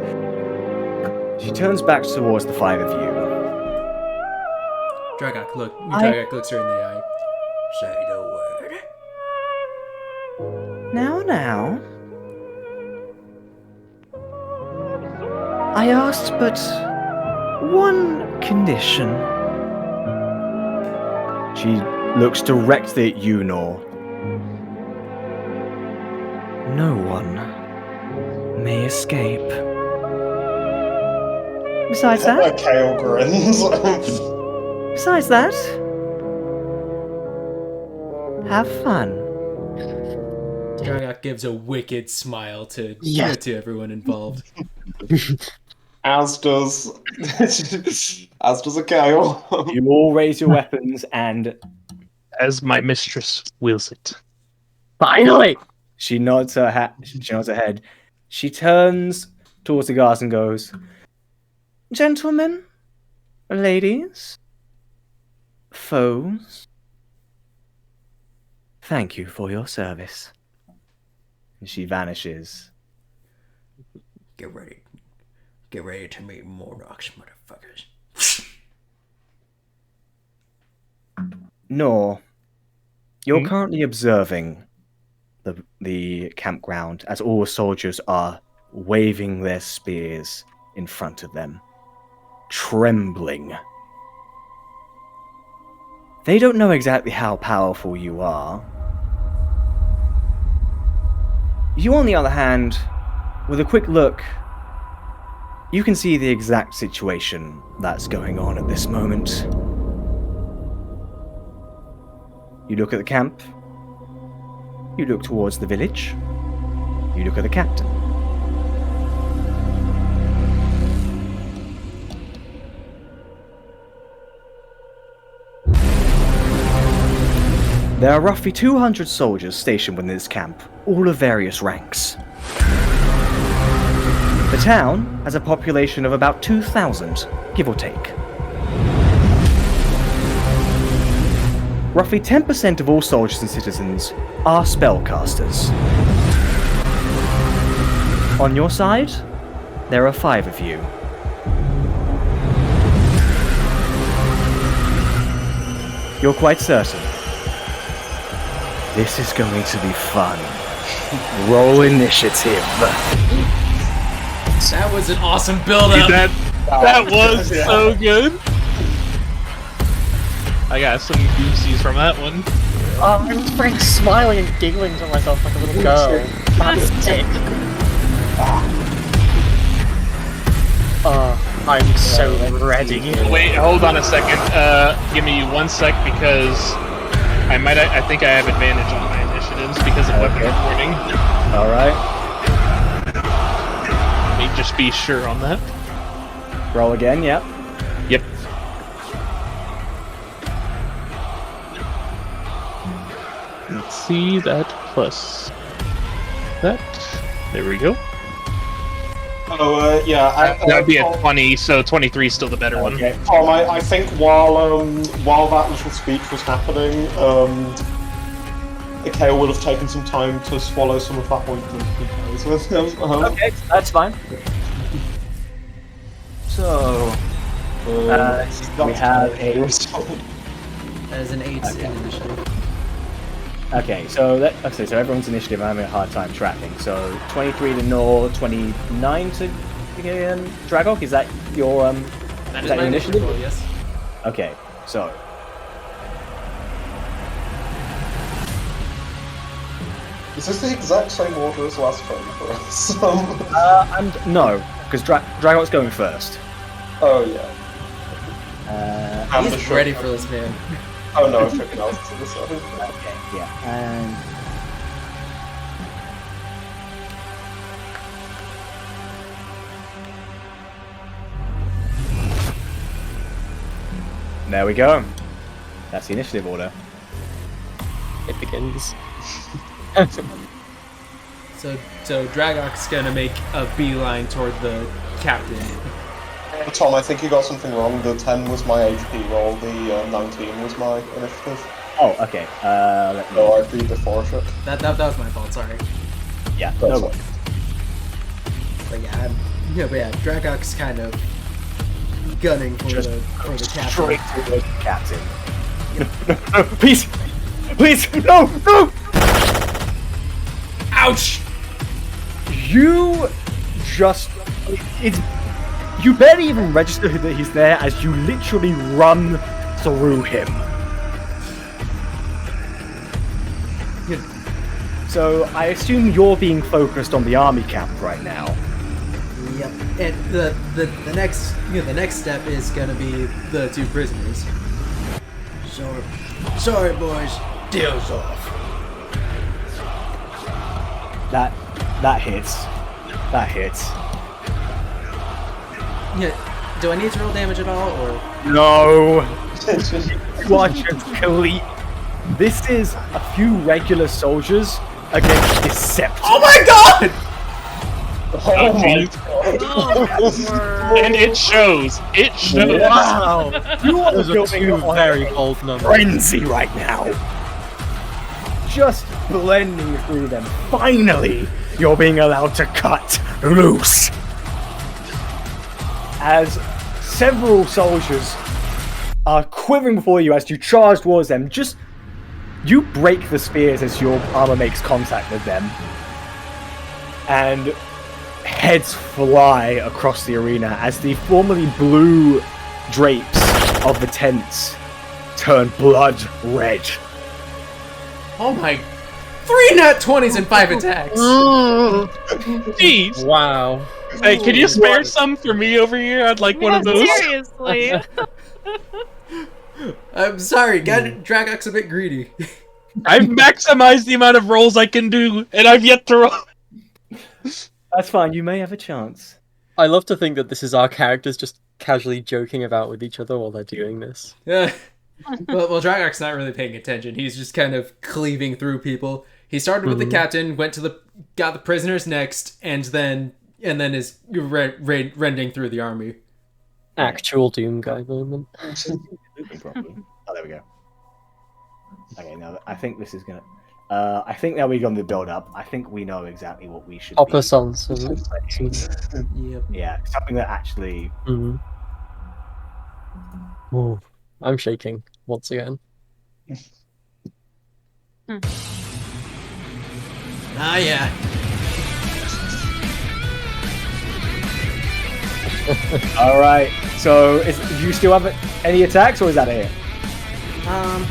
She turns back towards the five of you. Dragok looks her in the eye. Say the word. Now. I asked but one condition. She looks directly at you, Nor. No one may escape. Besides that... A.K.A grins. Besides that... have fun. Dragok gives a wicked smile to everyone involved. As does A.K.A. You all raise your weapons and... As my mistress wills it. Finally! She nods her head. She turns towards the guards and goes, "Gentlemen, ladies, foes, thank you for your service." And she vanishes. Get ready to meet Morlocks, motherfuckers. Nor, you're currently observing the campground as all soldiers are waving their spears in front of them, trembling. They don't know exactly how powerful you are. You, on the other hand, with a quick look, you can see the exact situation that's going on at this moment. You look at the camp. You look towards the village. You look at the captain. There are roughly 200 soldiers stationed within this camp, all of various ranks. The town has a population of about 2,000, give or take. Roughly 10% of all soldiers and citizens are spellcasters. On your side, there are 5 of you. You're quite certain. This is going to be fun. Roll initiative. That was an awesome build-up. That was so good. I got some goosies from that one. I was freaking smiling and giggling to myself like a little girl. That's sick. I'm so ready. Wait, hold on a second. Give me 1 sec because I think I have advantage on my initiatives because of weapon warning. Alright. Let me just be sure on that. Roll again, yep. Yep. Let's see, that plus that. There we go. Oh, yeah. That'd be a 20, so 23 is still the better one. Tom, I think while that little speech was happening, A.K.A. would have taken some time to swallow some of that ointment he carries with him. Okay, that's fine. So, we have a... That is an 8 in initiative. Okay, so everyone's initiative I'm having a hard time tracking. So 23 to Nor, 29 to Dragok. Is that your That is that my your initiative? roll, yes. Okay, so Is this the exact same order as last time for us? no, because Dragok's going first. Oh yeah. He's ready for this, man. Oh no, I've taken out to the side. Okay, yeah, and there we go. That's the initiative order. It begins. So Dragok's gonna make a beeline toward the captain. Tom, I think you got something wrong. The 10 was my HP roll, the 19 was my initiative. Oh, okay. Let me... No, I beat the 4 ship. That was my fault. Sorry. Yeah, That's no fine. But yeah, Dragok's kind of gunning for the captain. Straight towards the captain. No, please, no. Ouch! You just you barely even register that he's there as you literally run through him. So I assume you're being focused on the army camp right now. Yep. And the next step is gonna be the 2 prisoners. Sorry, boys. Deal's off. That hits. That hits. Yeah. Do I need to roll damage at all, or? No. You are just This is a few regular soldiers against Deceptors. Oh my god! Oh my God. And it shows. It shows. Wow! You are Those are building two up on very a bold numbers. frenzy right now. Just blending through them. Finally, you're being allowed to cut loose. As several soldiers are quivering before you as you charge towards them, you break the spears as your armor makes contact with them. And heads fly across the arena as the formerly blue drapes of the tents turn blood red. Oh my! 3 nat 20s and 5 attacks! Jeez. Wow. Hey, can you spare some for me over here? I'd like one of those. Seriously. I'm sorry, Dragok's a bit greedy. I've maximized the amount of rolls I can do, and I've yet to roll. That's fine, you may have a chance. I love to think that this is our characters just casually joking about with each other while they're doing this. Yeah. Well, Dragok's not really paying attention. He's just kind of cleaving through people. He started with the captain, got the prisoners next, and then is rending through the army. Actual Doom Guy moment. Oh, there we go. Okay, now I think this is gonna. I think now we've done the build up. I think we know exactly what we should. Opera be. songs. Yep. Yeah, something that actually. Mm-hmm. Ooh, I'm shaking once again. Ah, yeah. All right. So, do you still have any attacks, or is that it?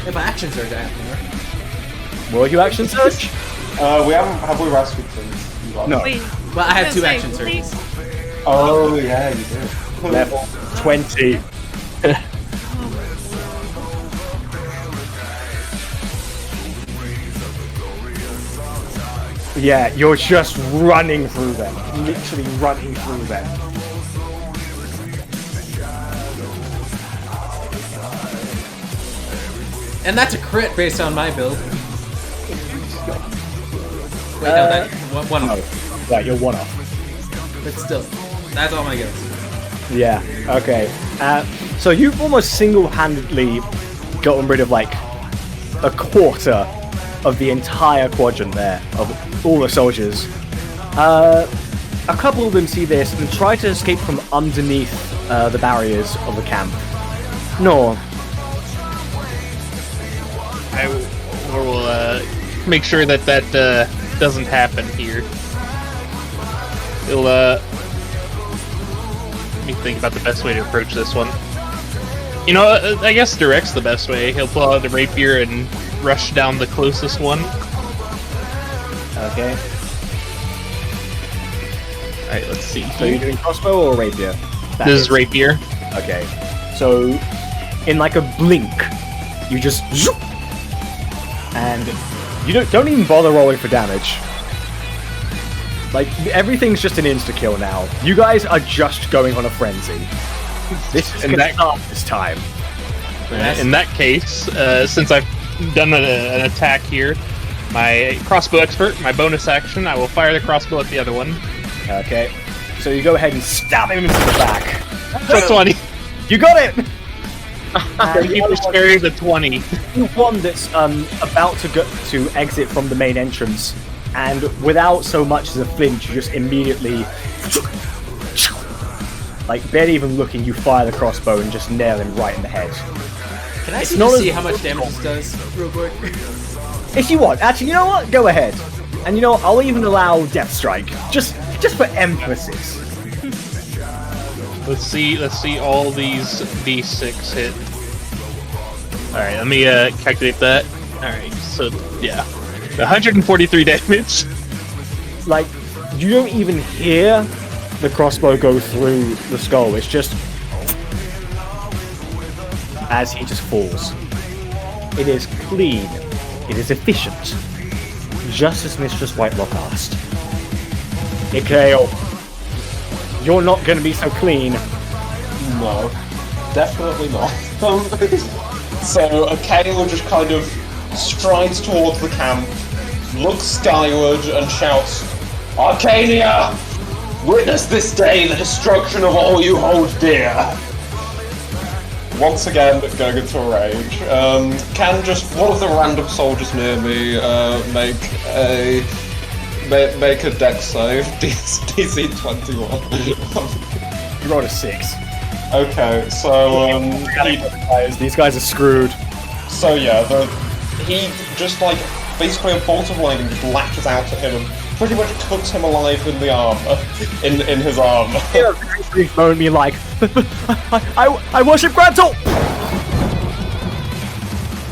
If I action surge, I have more. Will you action search? We haven't. Have we rescued things? No. Wait, Well, I have I was 2 gonna action say, surges. Oh yeah, you did. Level 20. Yeah, you're just running through them. Literally running through them. And that's a crit based on my build. Wait, no, that one No. off. Right, you're one off. But still, that's all my guess. Yeah, okay. So you've almost single-handedly gotten rid of like a quarter of the entire quadrant there, of all the soldiers. A couple of them see this and try to escape from underneath the barriers of the camp. No. I will make sure that doesn't happen here. He'll let me think about the best way to approach this one. You know, I guess direct's the best way. He'll pull out the rapier and rush down the closest one. Okay. Alright, let's see. So you're doing crossbow or rapier? This is rapier. Okay. So, in like a blink, you just zoop, and you don't even bother rolling for damage. Like, everything's just an insta-kill now. You guys are just going on a frenzy. This is gonna start this time. In that case, since I've done an attack here, my crossbow expert, my bonus action, I will fire the crossbow at the other one. Okay. So you go ahead and stab him into the back. That's 20. You got it! Thank you for sparing the 20. The one that's about to exit from the main entrance, and without so much as a flinch, you just immediately, like barely even looking, you fire the crossbow and just nail him right in the head. Can I It's see, not see as- how much damage this does, real quick? If you want, actually, you know what? Go ahead. And you know what? I'll even allow Death Strike, just for emphasis. Let's see all these D6 hit. Alright, let me calculate that. Alright, so yeah. 143 damage. Like, you don't even hear the crossbow go through the skull. It's just as he just falls. It is clean. It is efficient. Just as Mistress Whitelock asked. A.K.A, you're not going to be so clean. No, definitely not. So A.K.A will just kind of strides towards the camp, looks skyward, and shouts, "Arcania!" Witness this day the destruction of all you hold dear. Once again, going into a rage. Can just one of the random soldiers near me make a dex save? DC 21. You rolled a 6. Okay, so These guys are screwed. So yeah, he just like basically a bolt of lightning just lashes out at him and pretty much cuts him alive in the armor, in his armor. Here, brief moment, me like, I worship Grantle.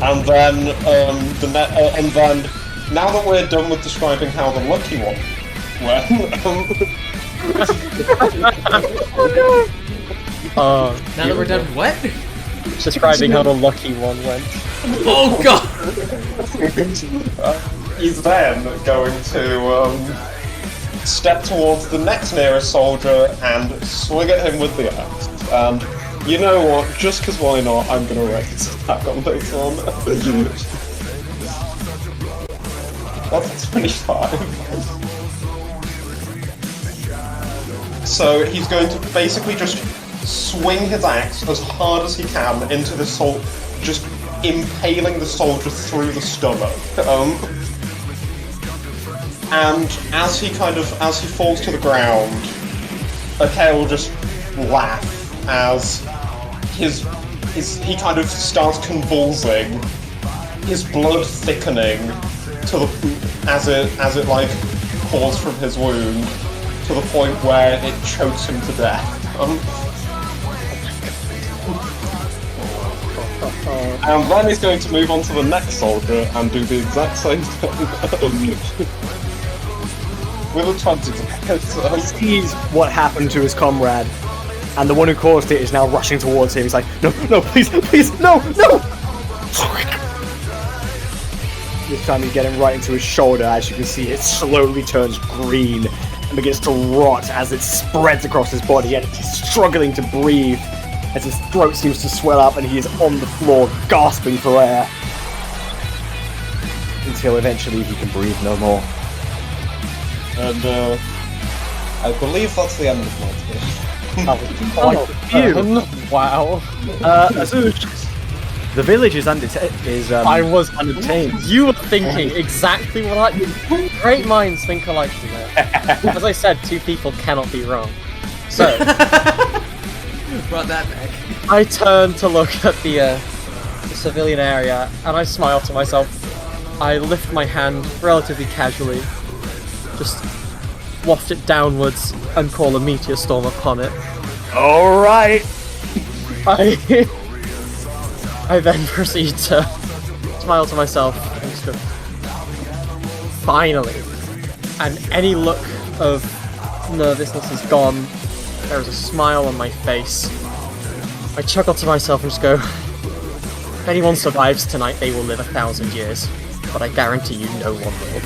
And then and then now that we're done with describing how the lucky one went, Now that we're done with what? Describing how the lucky one went. Oh god! he's then going to step towards the next nearest soldier and swing at him with the axe. And you know what? Just because why not? I'm gonna raise attack on this one. That's 25. So he's going to basically just swing his axe as hard as he can into the just impaling the soldier through the stomach. And as he falls to the ground, A.K.A. will just laugh as he kind of starts convulsing, his blood thickening as it like pours from his wound to the point where it chokes him to death. And then he's going to move on to the next soldier and do the exact same thing. With a 20 to hit. He sees what happened to his comrade, and the one who caused it is now rushing towards him. He's like, no, please, no! This time he's getting right into his shoulder. As you can see, it slowly turns green and begins to rot as it spreads across his body, and he's struggling to breathe as his throat seems to swell up and he is on the floor gasping for air. Until eventually he can breathe no more. And I believe that's the end of my turn. Wow. Azush, the village is I was unobtained. You were thinking exactly what Great minds think alike, you know. As I said, two people cannot be wrong. So Brought that back. I turn to look at the civilian area, and I smile to myself. I lift my hand relatively casually, just waft it downwards, and call a meteor storm upon it. Alright! I then proceed to smile to myself and just go, finally. And any look of nervousness is gone. There is a smile on my face. I chuckle to myself and just go, if anyone survives tonight, they will live 1,000 years. But I guarantee you no one will.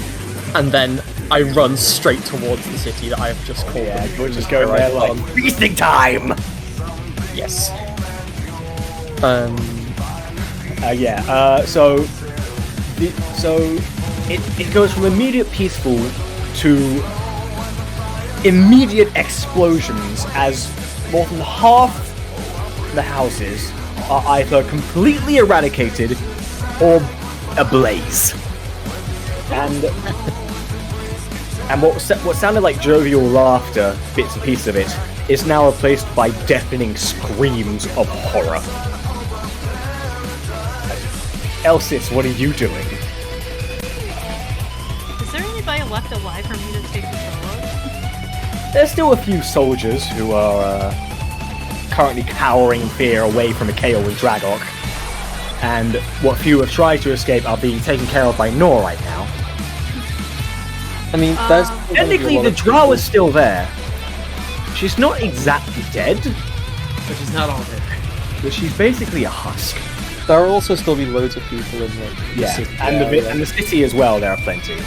And then I run straight towards the city that I have just called. Yeah, we're just going there like, feasting time! Yes. So it goes from immediate peaceful to immediate explosions as more than half the houses are either completely eradicated or ablaze. And what sounded like jovial laughter, bits and pieces of it, is now replaced by deafening screams of horror. Elsis, what are you doing? Is there anybody left alive for me to take control of? There's still a few soldiers who are currently cowering in fear away from A.K.A. and Dragok, and what few have tried to escape are being taken care of by Nor right now. I mean, there's... Technically, the drow is still there. She's not exactly dead, But she's not all dead. but she's basically a husk. There will also still be loads of people in the city and area. the city as well, there are plenty.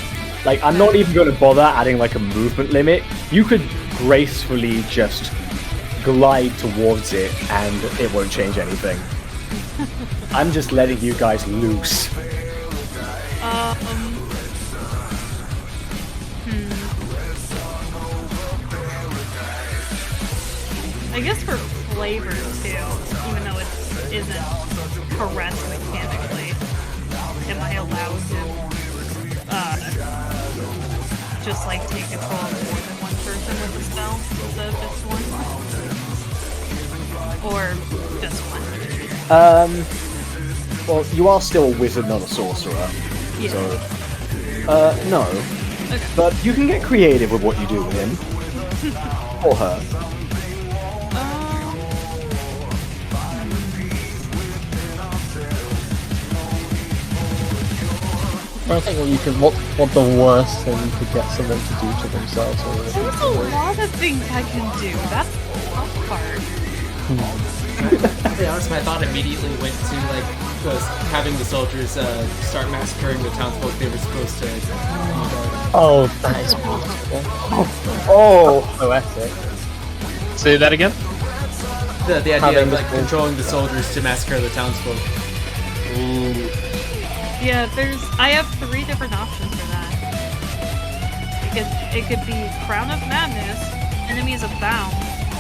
Like, I'm not even going to bother adding, like, a movement limit. You could gracefully just glide towards it, and it won't change anything. I'm just letting you guys loose. I guess for flavor too, even though it isn't correct mechanically, am I allowed to just like take control of more than one person with the spell instead of just one? Or just one? Well, you are still a wizard, not a sorcerer. Yeah. So, no. Okay. But you can get creative with what you do with him. Or her. I think what the worst thing you could get someone to do to themselves. Or There's a lot of things I can do. That's the tough part. To be honest, my thought immediately went to like was having the soldiers start massacring the townsfolk they were supposed to. Oh, that is beautiful. Oh! Poetic. Say that again? The idea Having of the like soldiers. controlling the soldiers to massacre the townsfolk. Yeah, I have 3 different options for that. It could be Crown of Madness, Enemies Abound,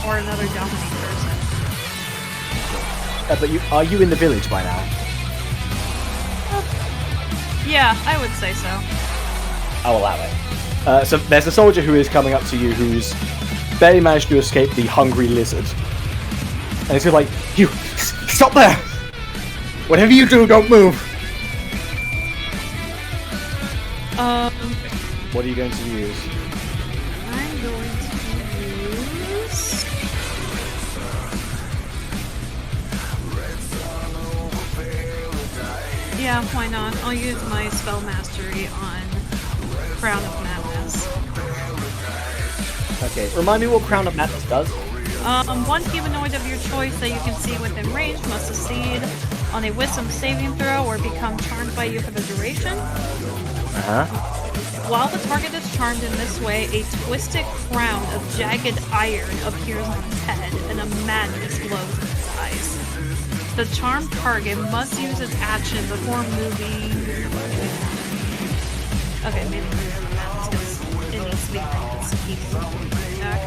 or another dominate person. But are you in the village by now? Yeah, I would say so. I'll allow it. So there's a soldier who is coming up to you who's barely managed to escape the hungry lizard. And he's like, you, stop there! Whatever you do, don't move! What are you going to use? I'm going to use... Yeah, why not? I'll use my spell mastery on Crown of Madness. Okay, remind me what Crown of Madness does. One humanoid of your choice that you can see within range must succeed on a wisdom saving throw or become charmed by you for the duration. While the target is charmed in this way, a twisted crown of jagged iron appears on its head and a madness glows in its eyes. The charmed target must use its action before moving... Okay, maybe move the madness because it needs to be moved to keep moving back.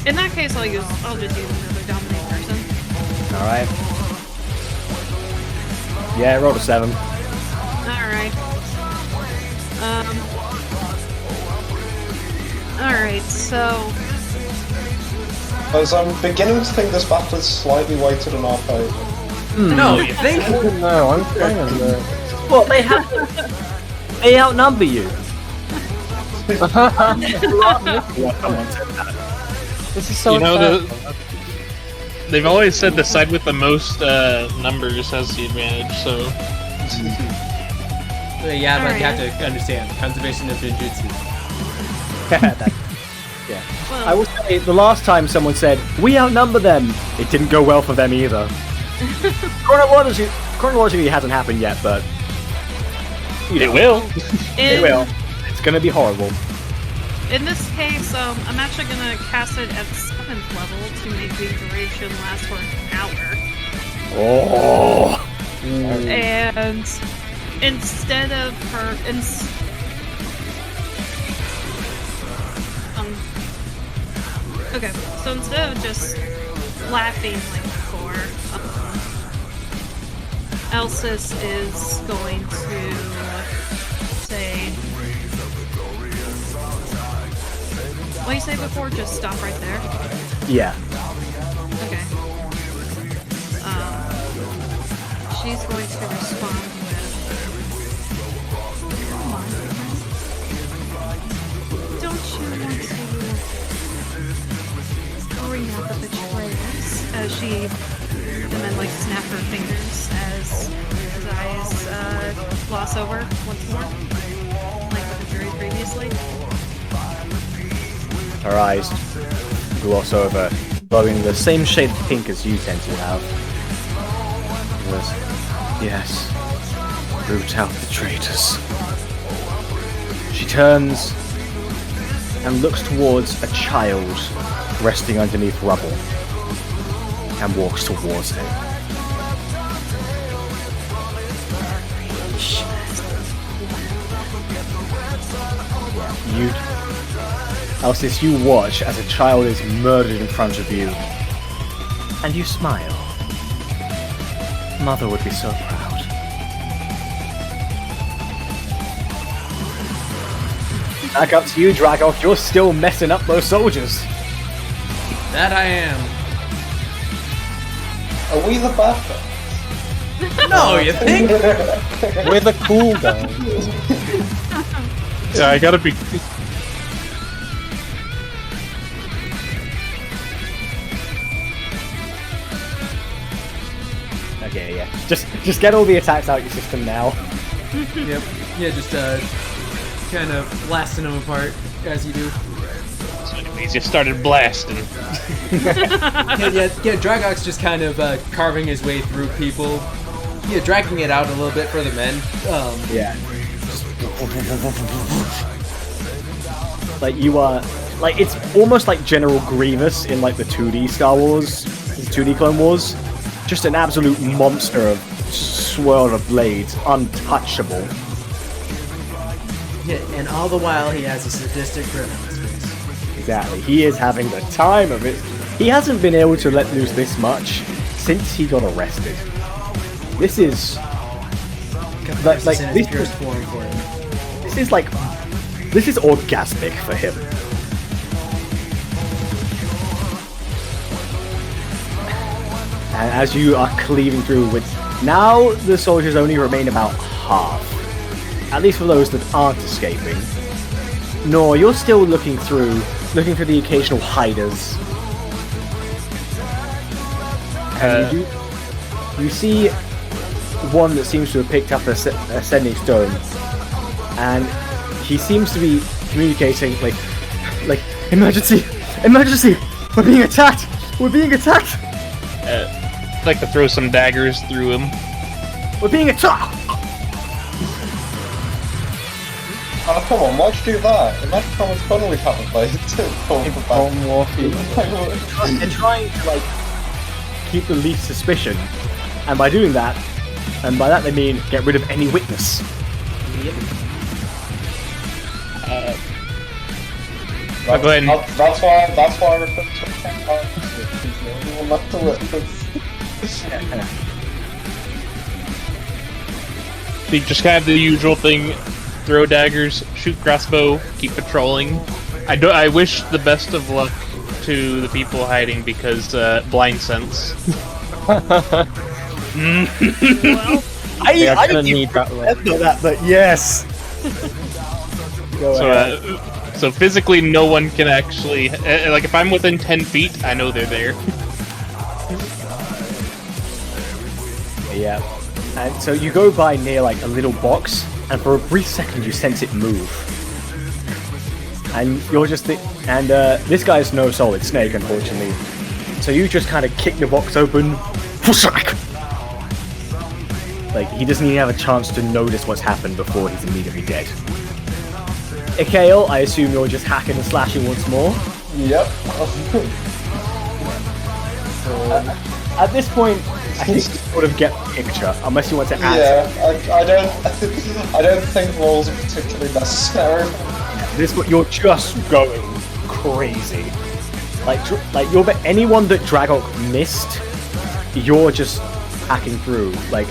In that case, I'll just use another dominate person. Alright. Yeah, roll a 7. Alright. Alright, so... As I'm beginning to think this battle is slightly weighted in our favour. No, you think? No, I'm kind of What, they outnumber you? This is so You know, unfair. they've always said the side with the most numbers has the advantage, so... Yeah, but you have to understand conservation of ninjutsu. Yeah. Well, I will say, the last time someone said, we outnumber them, it didn't go well for them either. Chronologically, it hasn't happened yet, but... It will. It will. It's gonna be horrible. In this case, I'm actually gonna cast it at 7th level to make the duration last for an hour. Oh! And instead of her, okay, so instead of just laughing like before, Elsis is going to say, what did you say before? Just stop right there? Yeah. Okay. She's going to respond with... Come on. Don't you want to bring out the betrayers? As she... And then, like, snap her fingers as his eyes gloss over once more. Like with the jury previously. Her eyes gloss over, glowing the same shade of pink as you tend to have. Yes, root out the traitors. She turns and looks towards a child resting underneath rubble and walks towards it. Alcis, you watch as a child is murdered in front of you, and you smile. Mother would be so proud. Back up to you, Dragok. You're still messing up those soldiers. That I am. Are we the bad guys? No, you think? We're the cool guys. Yeah, I gotta be. Okay, yeah. Just get all the attacks out your system now. Yep. Yeah, just kind of blasting them apart as you do. So anyways, you started blasting. Yeah. Dragok's just kind of carving his way through people. Yeah, dragging it out a little bit for the men. Yeah. Like you are, like it's almost like General Grievous in like the 2D Star Wars, the 2D Clone Wars. Just an absolute monster of swirl of blades, untouchable. Yeah, and all the while he has a sadistic grin on his face. Exactly. He is having the time of it. He hasn't been able to let loose this much since he got arrested. This is Like this this is- form for him. this is orgasmic for him. And as you are cleaving through with now the soldiers only remain about half. At least for those that aren't escaping. No, you're still looking for the occasional hiders. And you see one that seems to have picked up a sending stone, and he seems to be communicating like emergency, we're being attacked. I'd like to throw some daggers through him. We're being attacked! Oh, come on, why'd you do that? Imagine how much fun we'd have if They're trying to, like, keep the least suspicion. And by doing that, and by that they mean get rid of any witness. I'll go ahead and That's why I refer to it. We'll have to witness. you just kind of the usual thing: throw daggers, shoot crossbow, keep patrolling. I wish the best of luck to the people hiding because blind sense. I'm gonna need that one. Know that, but yes. Go ahead. So physically, no one can actually like. If I'm within 10 feet, I know they're there. Yeah. And so you go by near like a little box, and for a brief second you sense it move. And you're just this guy's no solid snake, unfortunately. So you just kind of kick the box open. Like he doesn't even have a chance to notice what's happened before he's immediately dead. A.K.A, I assume you're just hacking and slashing once more. Yep. At this point, I think you sort of get the picture, unless you want to add. Yeah, I don't think rolls are particularly necessary. You're just going crazy. Like you're anyone that Dragok missed, you're just hacking through. Like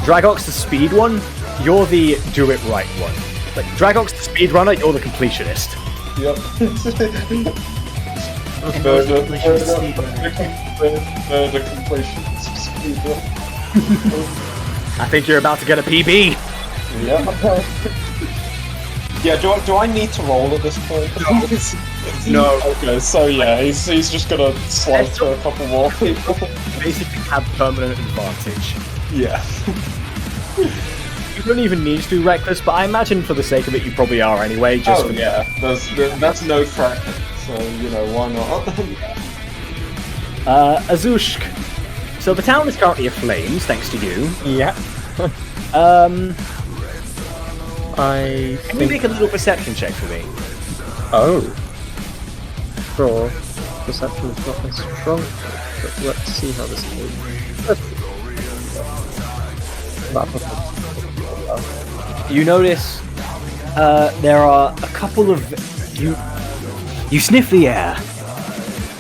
Dragok's the speed one, you're the do it right one. Like Dragok's the speed runner, you're the completionist. Yep. The completionist speedrun. I think you're about to get a PB. Yeah. Yeah, do I need to roll at this point? No. Okay, so yeah, he's just gonna slide through a couple more people. Basically have permanent advantage. Yeah. You don't even need to do reckless, but I imagine for the sake of it you probably are anyway. Just for yeah, that's no threat, so you know, why not? Azushk. So the town is currently aflames, thanks to you. Yeah. Can you make a little perception check for me? Oh. Sure. Perception is not as strong, but let's see how this goes. You notice there are a couple of You sniff the air,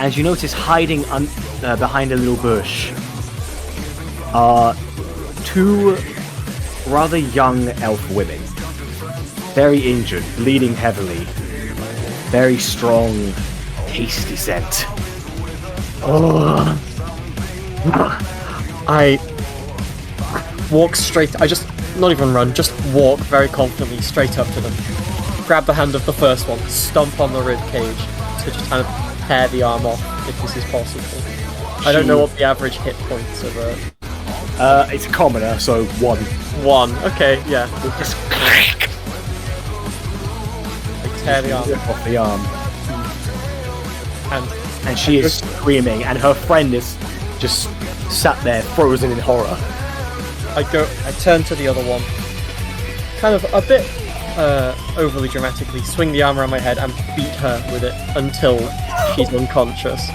and you notice hiding behind a little bush are two rather young elf women. Very injured, bleeding heavily. Very strong, tasty scent. I walk straight. I just not even run. Just walk very confidently straight up to them. Grab the hand of the first one. Stomp on the rib cage to just kind of tear the arm off if this is possible. I don't know what the average hit points of a. It's a commoner, so 1. 1. Okay, yeah. Just tear the arm off the arm. And she is screaming, and her friend is just sat there, frozen in horror. I turn to the other one, kind of a bit overly dramatically, swing the arm around my head and beat her with it until she's unconscious.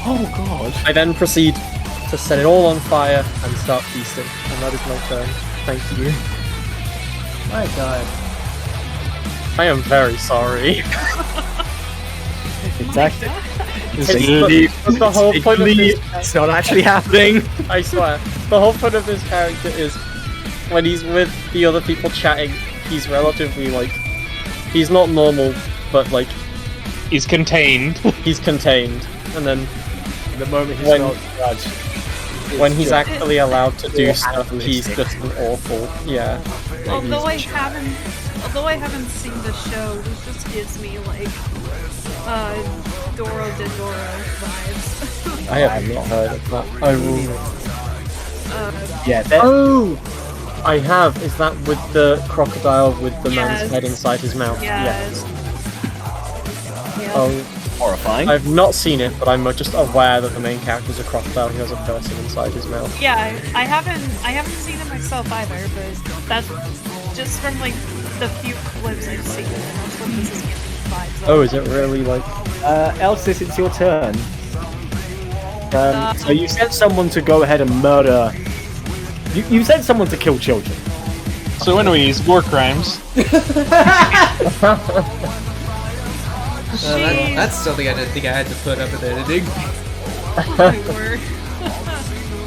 Oh god. I then proceed to set it all on fire and start feasting, and that is my turn. Thank you. My god. I am very sorry. Exactly. But the whole point of this, it's not actually happening. I swear. The whole point of this character is when he's with the other people chatting, he's relatively he's not normal, but he's contained. He's contained, and then the moment he's when he's actually allowed to do stuff, he's just an awful. Yeah. Although I haven't seen the show, this just gives me Doro de Doro vibes. I have not heard of that. I will. Oh, I have. Is that with the crocodile with the man's head inside his mouth? Yes. Oh, horrifying. I've not seen it, but I'm just aware that the main character is a crocodile who has a person inside his mouth. Yeah, I haven't seen it myself either, but that's just from the few clips I've seen, and that's what this is giving me vibes of. Oh, is it really Elsis, it's your turn. So you sent someone to go ahead and murder. You sent someone to kill children. So anyways, war crimes. That's something I didn't think I had to put up in editing.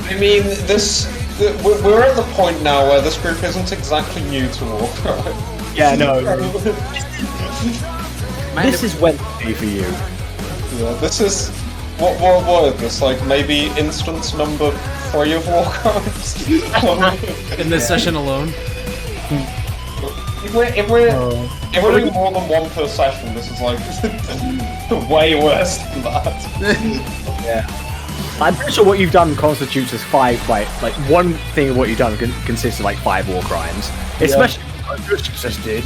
I mean, we're at the point now where this group isn't exactly new to war crime. Yeah, no. This is Wednesday for you. Yeah, this is what is this? Maybe instance number 3 of war crimes in this session alone. If we're doing more than 1 per session, this is way worse than that. Yeah. I'm pretty sure what you've done constitutes as 5, one thing of what you've done consists of 5 war crimes. Especially what you just did.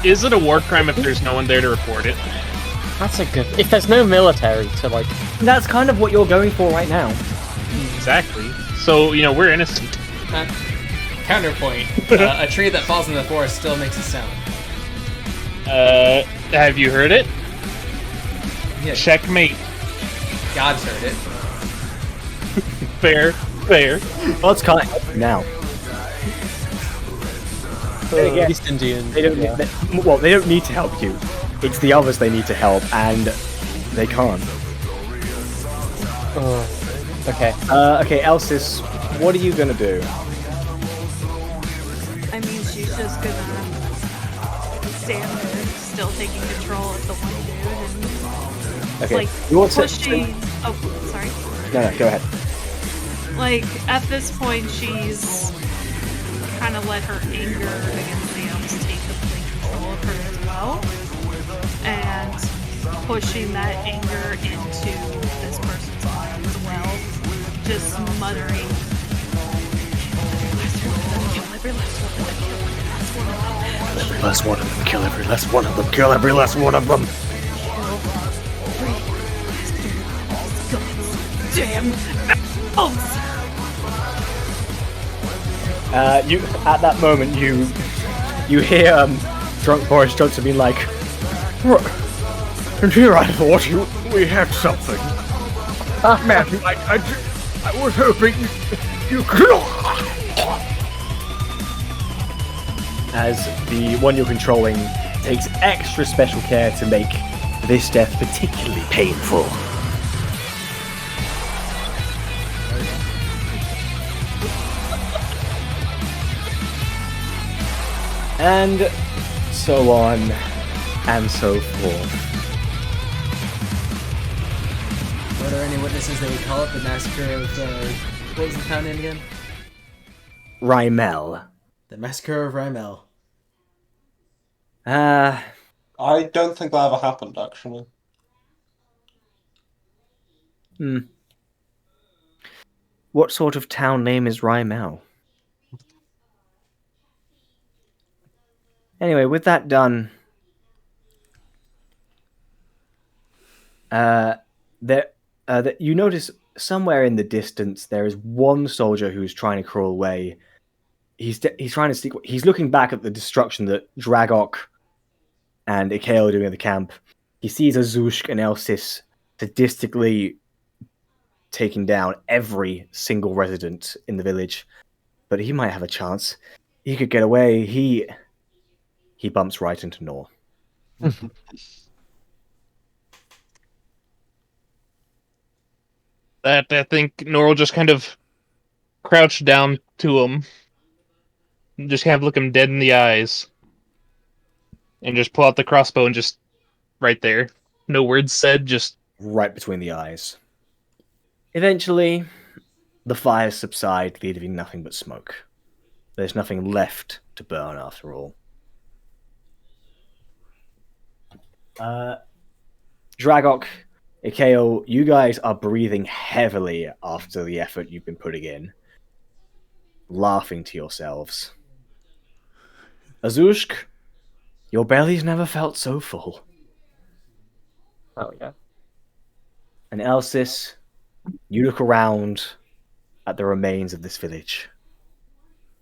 Is it a war crime if there's no one there to report it? That's a good. If there's no military to That's kind of what you're going for right now. Exactly. So we're innocent. Counterpoint: a tree that falls in the forest still makes a sound. Have you heard it? Yeah. Checkmate. God's heard it. Fair. Well, it's kind of now. East Indian. They don't. They don't need to help you. It's the others they need to help, and they can't. Okay. Okay, Elsis, what are you gonna do? I mean, she's just gonna stand there, still taking control of the one dude, and pushing. Oh, sorry. No, go ahead. At this point, she's kind of let her anger against the elves take complete control of her as well, and pushing that anger into this person's mind as well, just muttering, kill every last one of them, Kill every last one of them, kill every last one of them. Damn elves! You at that moment you hear drunk Boris Johnson being like, and here I thought we had something. Man, I was hoping you could. As the one you're controlling takes extra special care to make this death particularly painful. And so on and so forth. Were there any witnesses that would call it the massacre of, what was the town name again? Raimelle. The Massacre of Raimelle. I don't think that ever happened, actually. What sort of town name is Raimelle? Anyway, with that done, you notice somewhere in the distance there is one soldier who's trying to crawl away. He's trying to sneak. He's looking back at the destruction that Dragok and A.K.A. are doing at the camp. He sees Azushk and Elsis sadistically taking down every single resident in the village, but he might have a chance. He could get away. He bumps right into Nor. That I think Nor will just kind of crouch down to him, and just kind of look him dead in the eyes, and just pull out the crossbow and just right there. No words said, just Right between the eyes. Eventually, the fires subside, leaving nothing but smoke. There's nothing left to burn after all. Dragok, A.K.A., you guys are breathing heavily after the effort you've been putting in, laughing to yourselves. Azushk, your belly's never felt so full. Oh yeah. And Elsis, you look around at the remains of this village.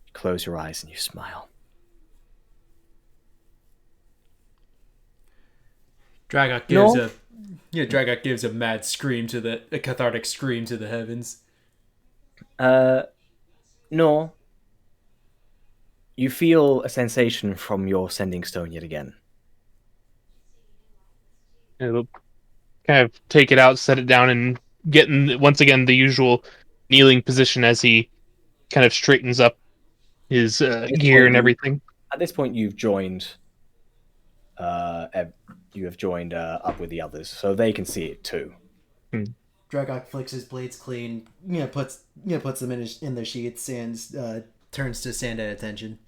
You close your eyes and you smile. Dragok gives a mad scream a cathartic scream to the heavens. No. You feel a sensation from your sending stone yet again. it'll kind of take it out, set it down, and get in once again the usual kneeling position as he kind of straightens up his gear and everything. At this point, you've joined. You have joined up with the others, so they can see it too. Dragok flicks his blades clean, puts them in their sheaths, and turns to stand at attention.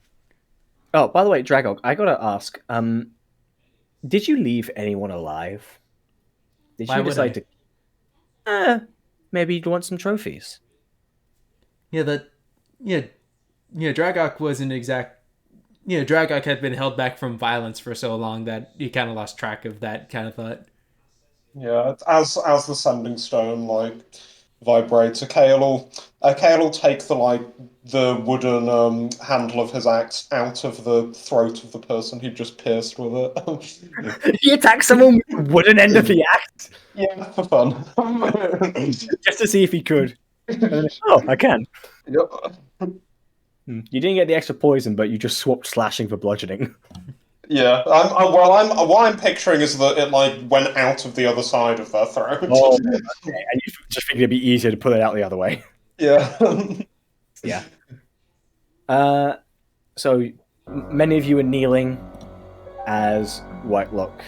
Oh, by the way, Dragok, I gotta ask. Did you leave anyone alive? Did Why you would decide to? Maybe you'd want some trophies. Dragok wasn't exact. Dragok had been held back from violence for so long that he kind of lost track of that kind of thought. Yeah, as the sending stone vibrates, A.K.A. will take the wooden handle of his axe out of the throat of the person he just pierced with it. He attacks someone with the wooden end of the axe Yeah, for fun. just to see if he could. Oh, I can. Yep. You didn't get the extra poison, but you just swapped slashing for bludgeoning. Yeah, what I'm picturing is that it went out of the other side of their throat. Oh, okay. And you just figured it'd be easier to pull it out the other way. Yeah. Yeah. So many of you are kneeling as Whitelock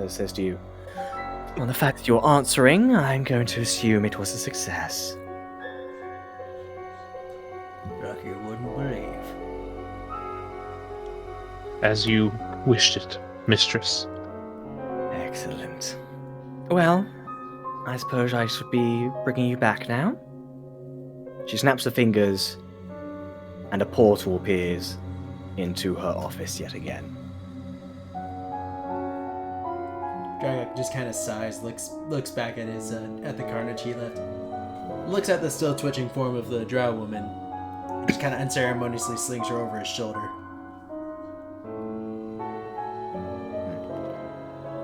says to you, on the fact that you're answering, I'm going to assume it was a success. Like you wouldn't believe. As you wished it, mistress. Excellent. Well, I suppose I should be bringing you back now. She snaps her fingers, and a portal appears into her office yet again. Dragok just kind of sighs, looks back at his at the carnage he left, looks at the still twitching form of the drow woman, and just kind of unceremoniously slings her over his shoulder.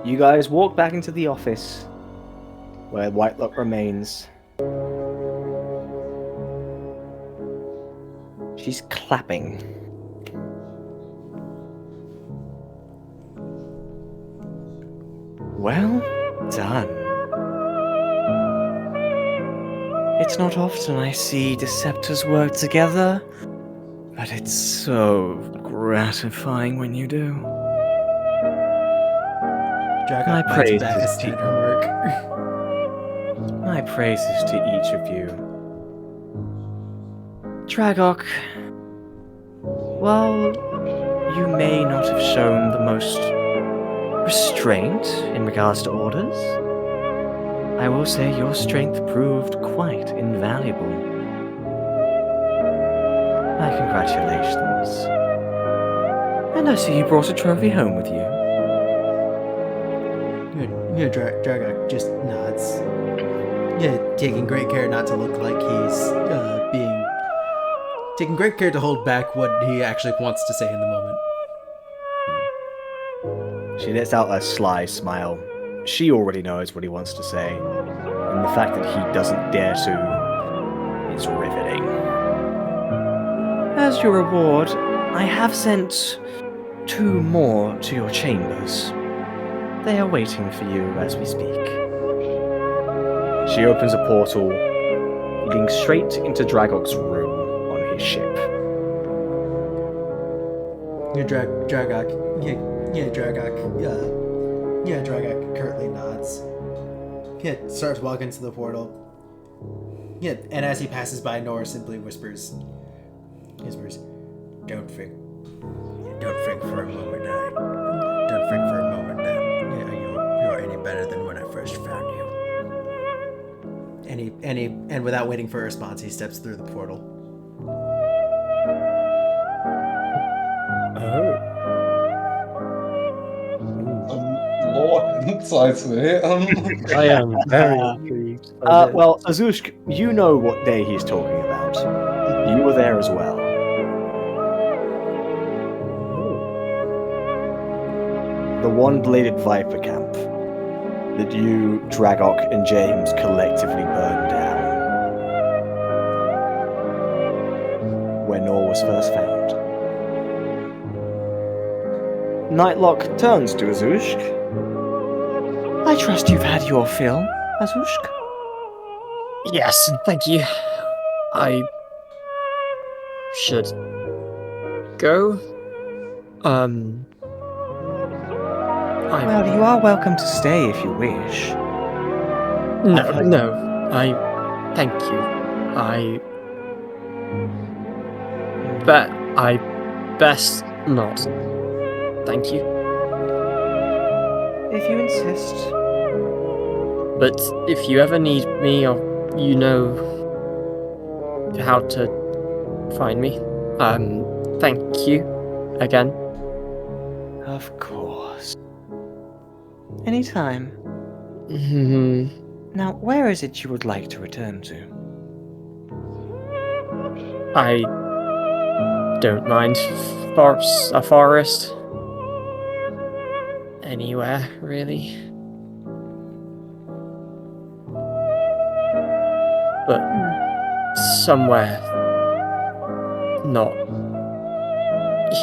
You guys walk back into the office, where Whitelock remains. She's clapping. Well done. It's not often I see Deceptors work together, but it's so gratifying when you do. My praises back his to standard homework. My praises to each of you. Dragok, while you may not have shown the most restraint in regards to orders, I will say your strength proved quite invaluable. My congratulations. And I see you brought a trophy home with you. Dragok just nods. Taking great care not to look like he's taking great care to hold back what he actually wants to say in the moment. She lets out a sly smile. She already knows what he wants to say, and the fact that he doesn't dare to is riveting. As your reward, I have sent 2 more to your chambers. They are waiting for you as we speak. She opens a portal, leading straight into Dragok's room on his ship. Dragok curtly nods. Starts walking to the portal. And as he passes by, Nora simply whispers, "Don't think for a moment that you're any better than when I first found you." And without waiting for a response, he steps through the portal. Lore insights here. I am very intrigued. by this. Well, Azushk, you know what day he's talking about. You were there as well. The one-bladed viper camp that you, Dragok, and James collectively burned down. Where Nor was first found. Nightlock turns to Azushk. I trust you've had your fill, Azushk. Yes, thank you. I should go. Well, you are welcome to stay if you wish. No. Thank you. I best not. Thank you. If you insist. But if you ever need me, or you know how to find me, thank you again. Of course. Anytime. Now, where is it you would like to return to? I don't mind a forest. Anywhere, really. But somewhere not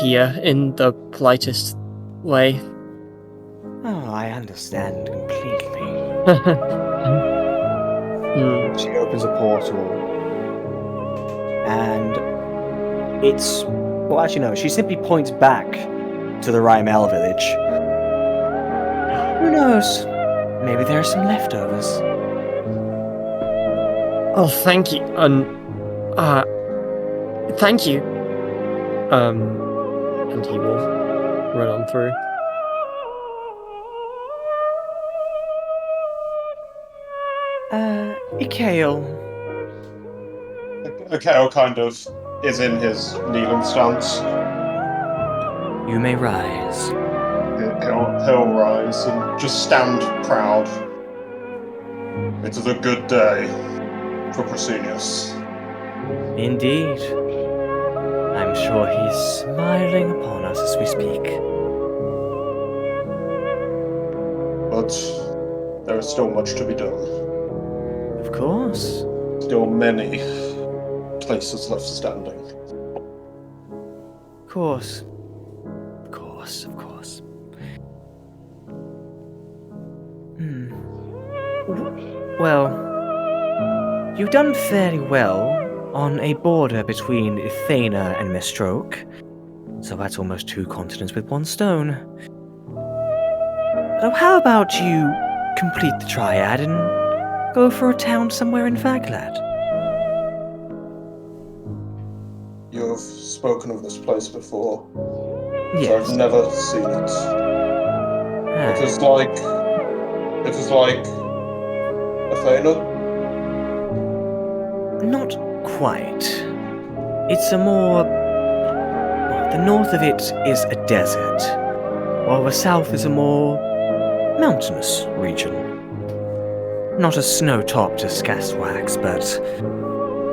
here in the politest way. Oh, I understand completely. She opens a portal, and it's... Well, actually, no. She simply points back to the Raimelle village. Who knows? Maybe there are some leftovers. Oh, thank you. Thank you. And he will run on through. A.K.A. A.K.A. kind of is in his kneeling stance. You may rise. He'll rise and just stand proud. It is a good day for Proscenius. Indeed. I'm sure he's smiling upon us as we speak. But there is still much to be done. Of course. Still many places left standing. Of course. Of course. Well, you've done fairly well on a border between Ithana and Mistroke, so that's almost 2 continents with 1 stone. So how about you complete the triad and go for a town somewhere in Vaglad? You have spoken of this place before, but Yes. I've never seen it. It is like Athena? Not quite. It's a more... The north of it is a desert, while the south is a more mountainous region. Not as snow-topped as Scaswax, but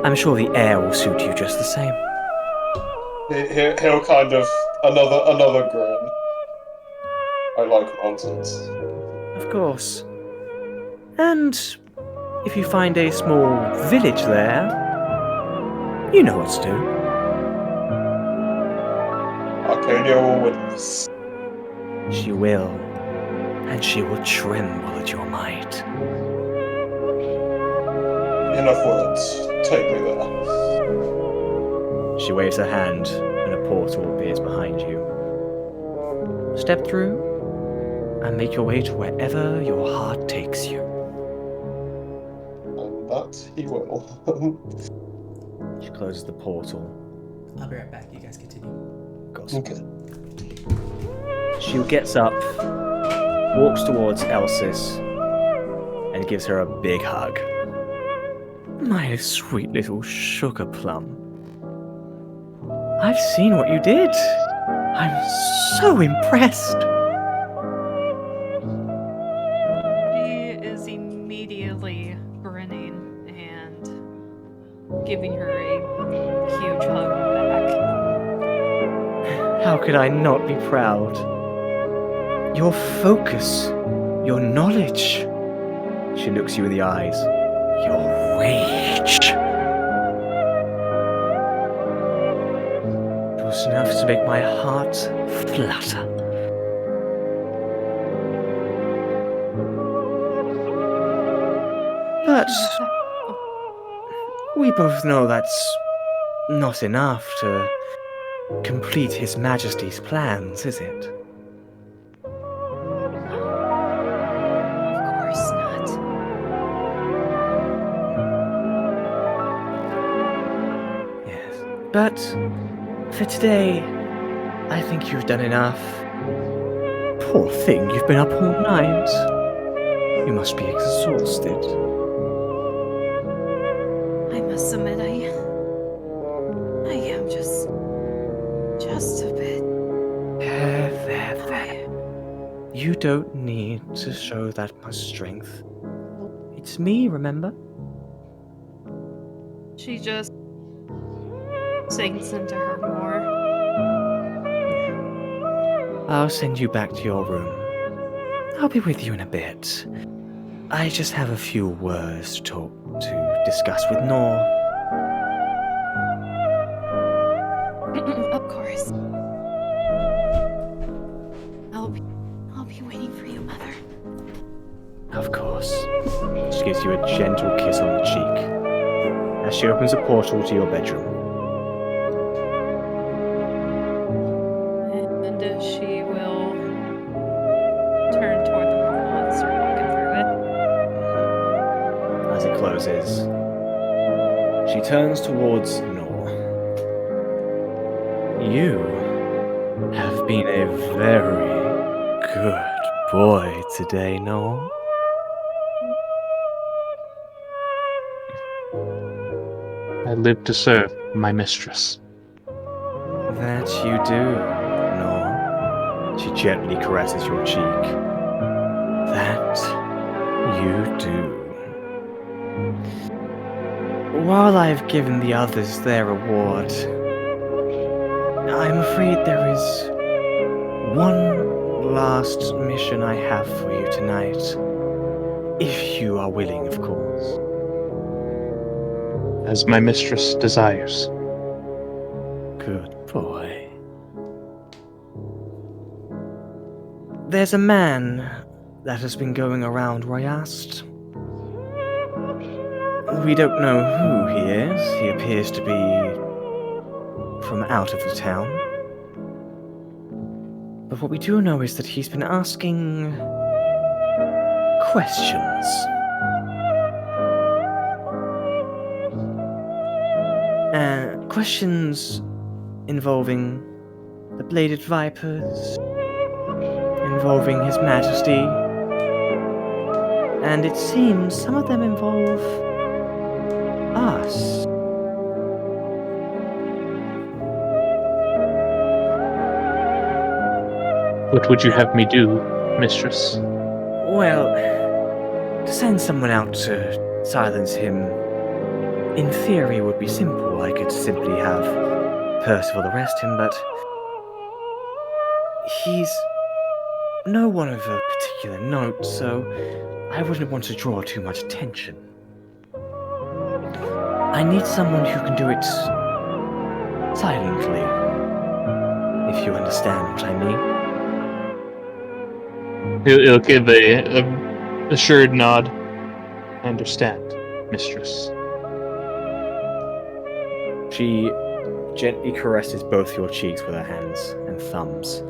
I'm sure the air will suit you just the same. He'll kind of another grin. I like mountains. Of course. And if you find a small village there, you know what to do. Arcadia will witness. She will. And she will tremble at your might. Enough words. Take me there. She waves her hand, and a portal appears behind you. Step through, and make your way to wherever your heart takes you. And that he will. She closes the portal. I'll be right back. You guys continue. Goes. Okay. She gets up, walks towards Elsis, and gives her a big hug. My sweet little sugar plum. I've seen what you did. I'm so impressed. She is immediately grinning and giving her a huge hug back. How could I not be proud? Your focus, your knowledge. She looks you in the eyes. Your rage. It was enough to make my heart flutter. But we both know that's not enough to complete His Majesty's plans, is it? Of course not. Yes. But for today, I think you've done enough. Poor thing, you've been up all night. You must be exhausted. I must admit, I am just a bit. There. You don't need to show that much strength. It's me, remember? She just sinks into her more. I'll send you back to your room. I'll be with you in a bit. I just have a few words to discuss with Nor. Of course. I'll be waiting for you, Mother. Of course. She gives you a gentle kiss on the cheek as she opens a portal to your bedroom. And she will turn toward the portal and start walking through it. As it closes, she turns towards Nor. You have been a very good boy today, Nor. I live to serve my mistress. That you do, Nor. She gently caresses your cheek. That you do. While I've given the others their reward, I'm afraid there is one last mission I have for you tonight. If you are willing, of course. As my mistress desires. Good boy. There's a man that has been going around Royast. We don't know who he is. He appears to be from out of the town. But what we do know is that he's been asking questions. Questions involving the Bladed Vipers, involving His Majesty, and it seems some of them involve us. What would you have me do, mistress? Well, to send someone out to silence him, in theory, would be simple. I could simply have Percival arrest him, but he's no one of a particular note, so I wouldn't want to draw too much attention. I need someone who can do it silently, if you understand what I mean. He'll give a assured nod. I understand, mistress. She gently caresses both your cheeks with her hands and thumbs.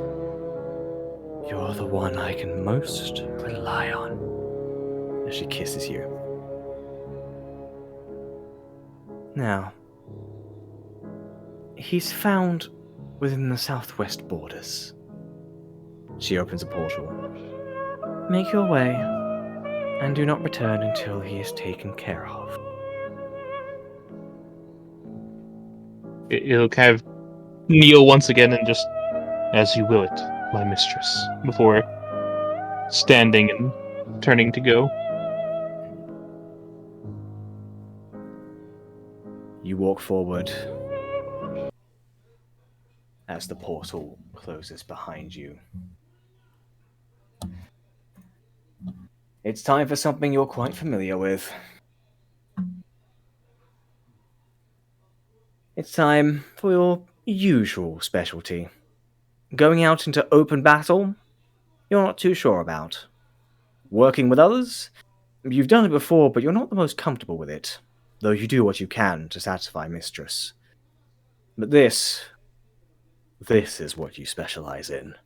You're the one I can most rely on, as she kisses you. Now, he's found within the southwest borders. She opens a portal. Make your way, and do not return until he is taken care of. He'll kind of kneel once again and just, as you will it, my mistress, before standing and turning to go. You walk forward as the portal closes behind you. It's time for something you're quite familiar with. It's time for your usual specialty. Going out into open battle, you're not too sure about. Working with others, you've done it before, but you're not the most comfortable with it, though you do what you can to satisfy Mistress. But this is what you specialize in.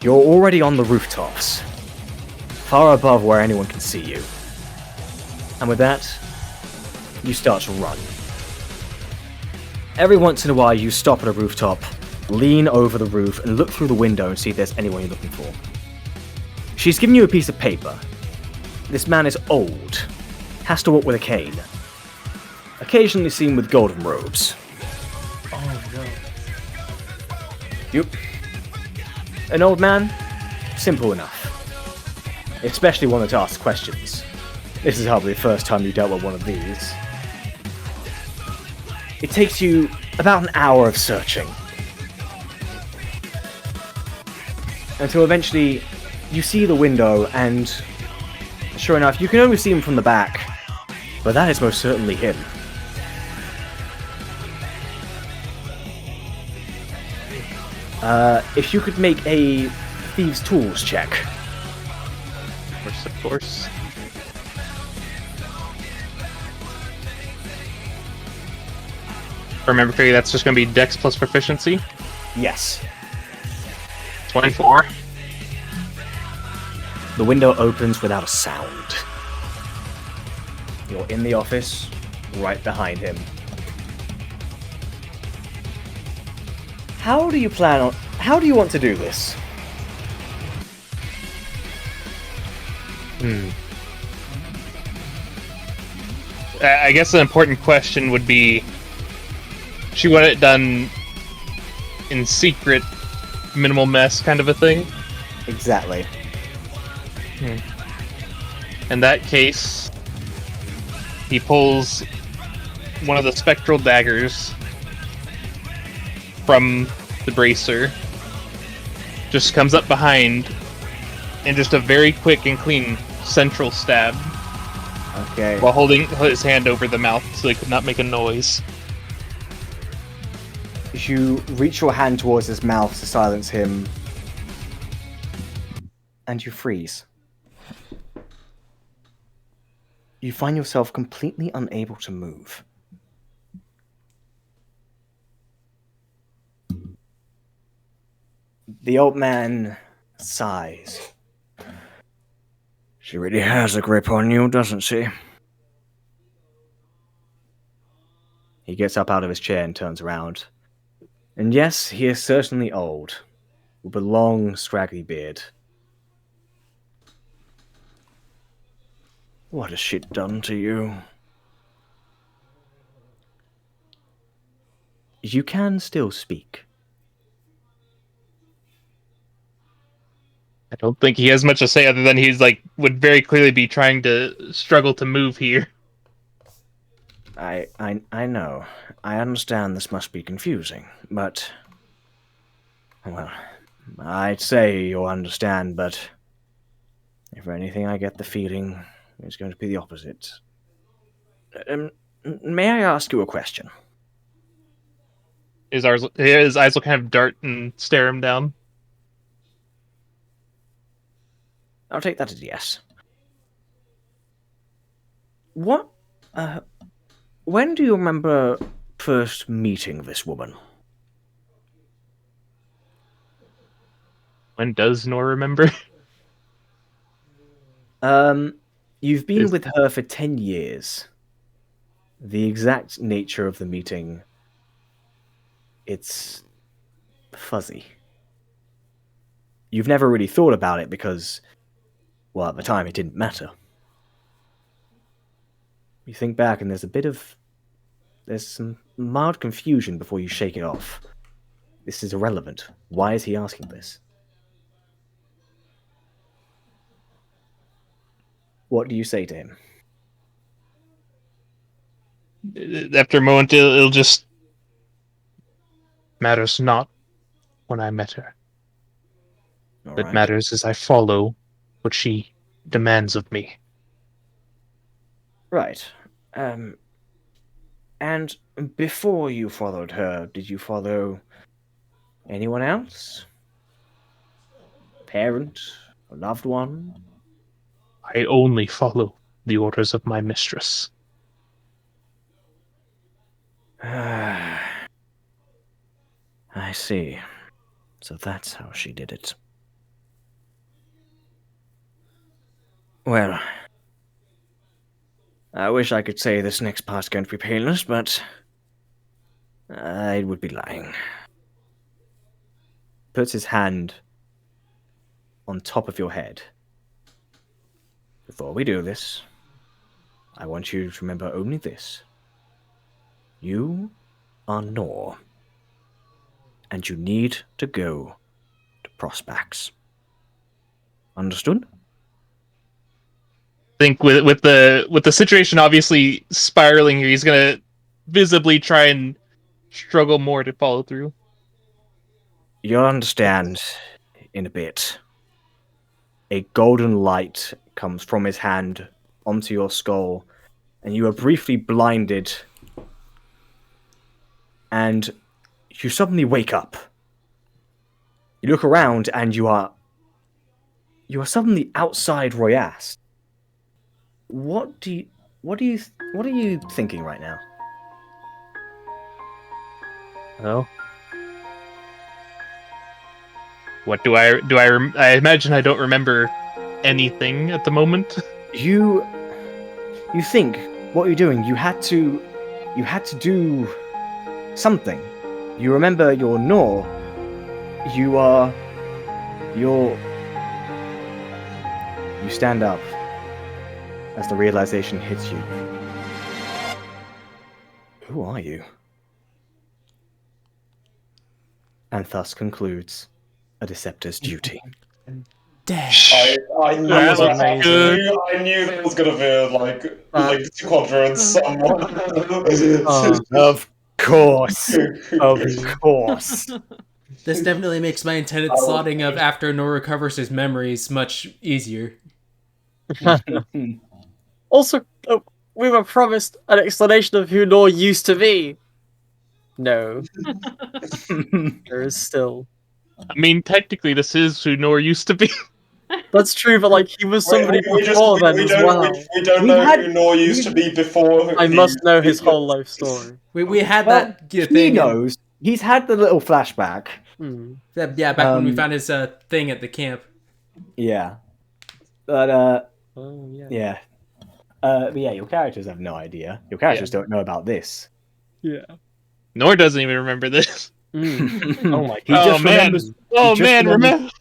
You're already on the rooftops, far above where anyone can see you. And with that, you start to run. Every once in a while, you stop at a rooftop, lean over the roof, and look through the window and see if there's anyone you're looking for. She's given you a piece of paper. This man is old, has to walk with a cane. Occasionally seen with golden robes. Oh no. Yep. An old man? Simple enough. Especially one that asks questions. This is hardly the first time you dealt with one of these. It takes you about an hour of searching. Until eventually you see the window and, sure enough, you can only see him from the back. But that is most certainly him. If you could make a Thieves' Tools check. Of course. Remember, Carrie, that's just going to be Dex plus proficiency. Yes. 24. The window opens without a sound. You're in the office, right behind him. How do you want to do this? I guess the important question would be, she want it done in secret, minimal mess kind of a thing? Exactly. In that case, he pulls one of the spectral daggers from the bracer, just comes up behind, and just a very quick and clean central stab. Okay. While holding his hand over the mouth so they could not make a noise. As you reach your hand towards his mouth to silence him, and you freeze. You find yourself completely unable to move. The old man sighs. She really has a grip on you, doesn't she? He gets up out of his chair and turns around. And yes, he is certainly old, with a long, scraggly beard. What has she done to you? You can still speak. I don't think he has much to say other than he's like would very clearly be trying to struggle to move here. I know. I understand this must be confusing, but... Well, I'd say you'll understand, but... If anything, I get the feeling it's going to be the opposite. May I ask you a question? His eyes will kind of dart and stare him down. I'll take that as a yes. What, when do you remember first meeting this woman? When does Nor remember? You've been with her for 10 years. The exact nature of the meeting, it's fuzzy. You've never really thought about it because, well, at the time it didn't matter. You think back and there's some mild confusion before you shake it off. This is irrelevant. Why is he asking this? What do you say to him? After a moment, it'll just... Matters not when I met her. What matters is I follow what she demands of me. Right. And before you followed her, did you follow anyone else? Parent? A loved one? I only follow the orders of my mistress. I see. So that's how she did it. Well, I wish I could say this next part's going to be painless, but I would be lying. Puts his hand on top of your head. Before we do this, I want you to remember only this. You are Nor, and you need to go to Prospax. Understood? I think with the situation obviously spiraling here, he's gonna visibly try and struggle more to follow through. You'll understand in a bit. A golden light comes from his hand onto your skull, and you are briefly blinded, and you suddenly wake up. You look around, and you are suddenly outside Royas. What are you thinking right now? Well, what do I imagine I don't remember anything at the moment. You think what you're doing, you had to do something. You remember your Nor. You stand up as the realization hits you. Who are you? And thus concludes a Deceptor's duty. Damn. I knew That was that. amazing. I knew there was gonna be like quadrant somewhere. Of course. Of course. This definitely makes my intended slotting of after Nor recovers his memories much easier. Also, we were promised an explanation of who Nor used to be. No. There is still. I mean, technically, this is who Nor used to be. That's true, but like he was somebody before then as well. We don't know who Nor used to be before. I must know his whole life story. We had Well, that he thing. knows. He's had the little flashback. Yeah, back when we found his thing at the camp. Yeah. But, Oh, yeah. yeah. But yeah, your characters have no idea. Your characters don't know about this. Yeah. Nor doesn't even remember this. Oh my He god. just man. remembers. Oh just man, remembers-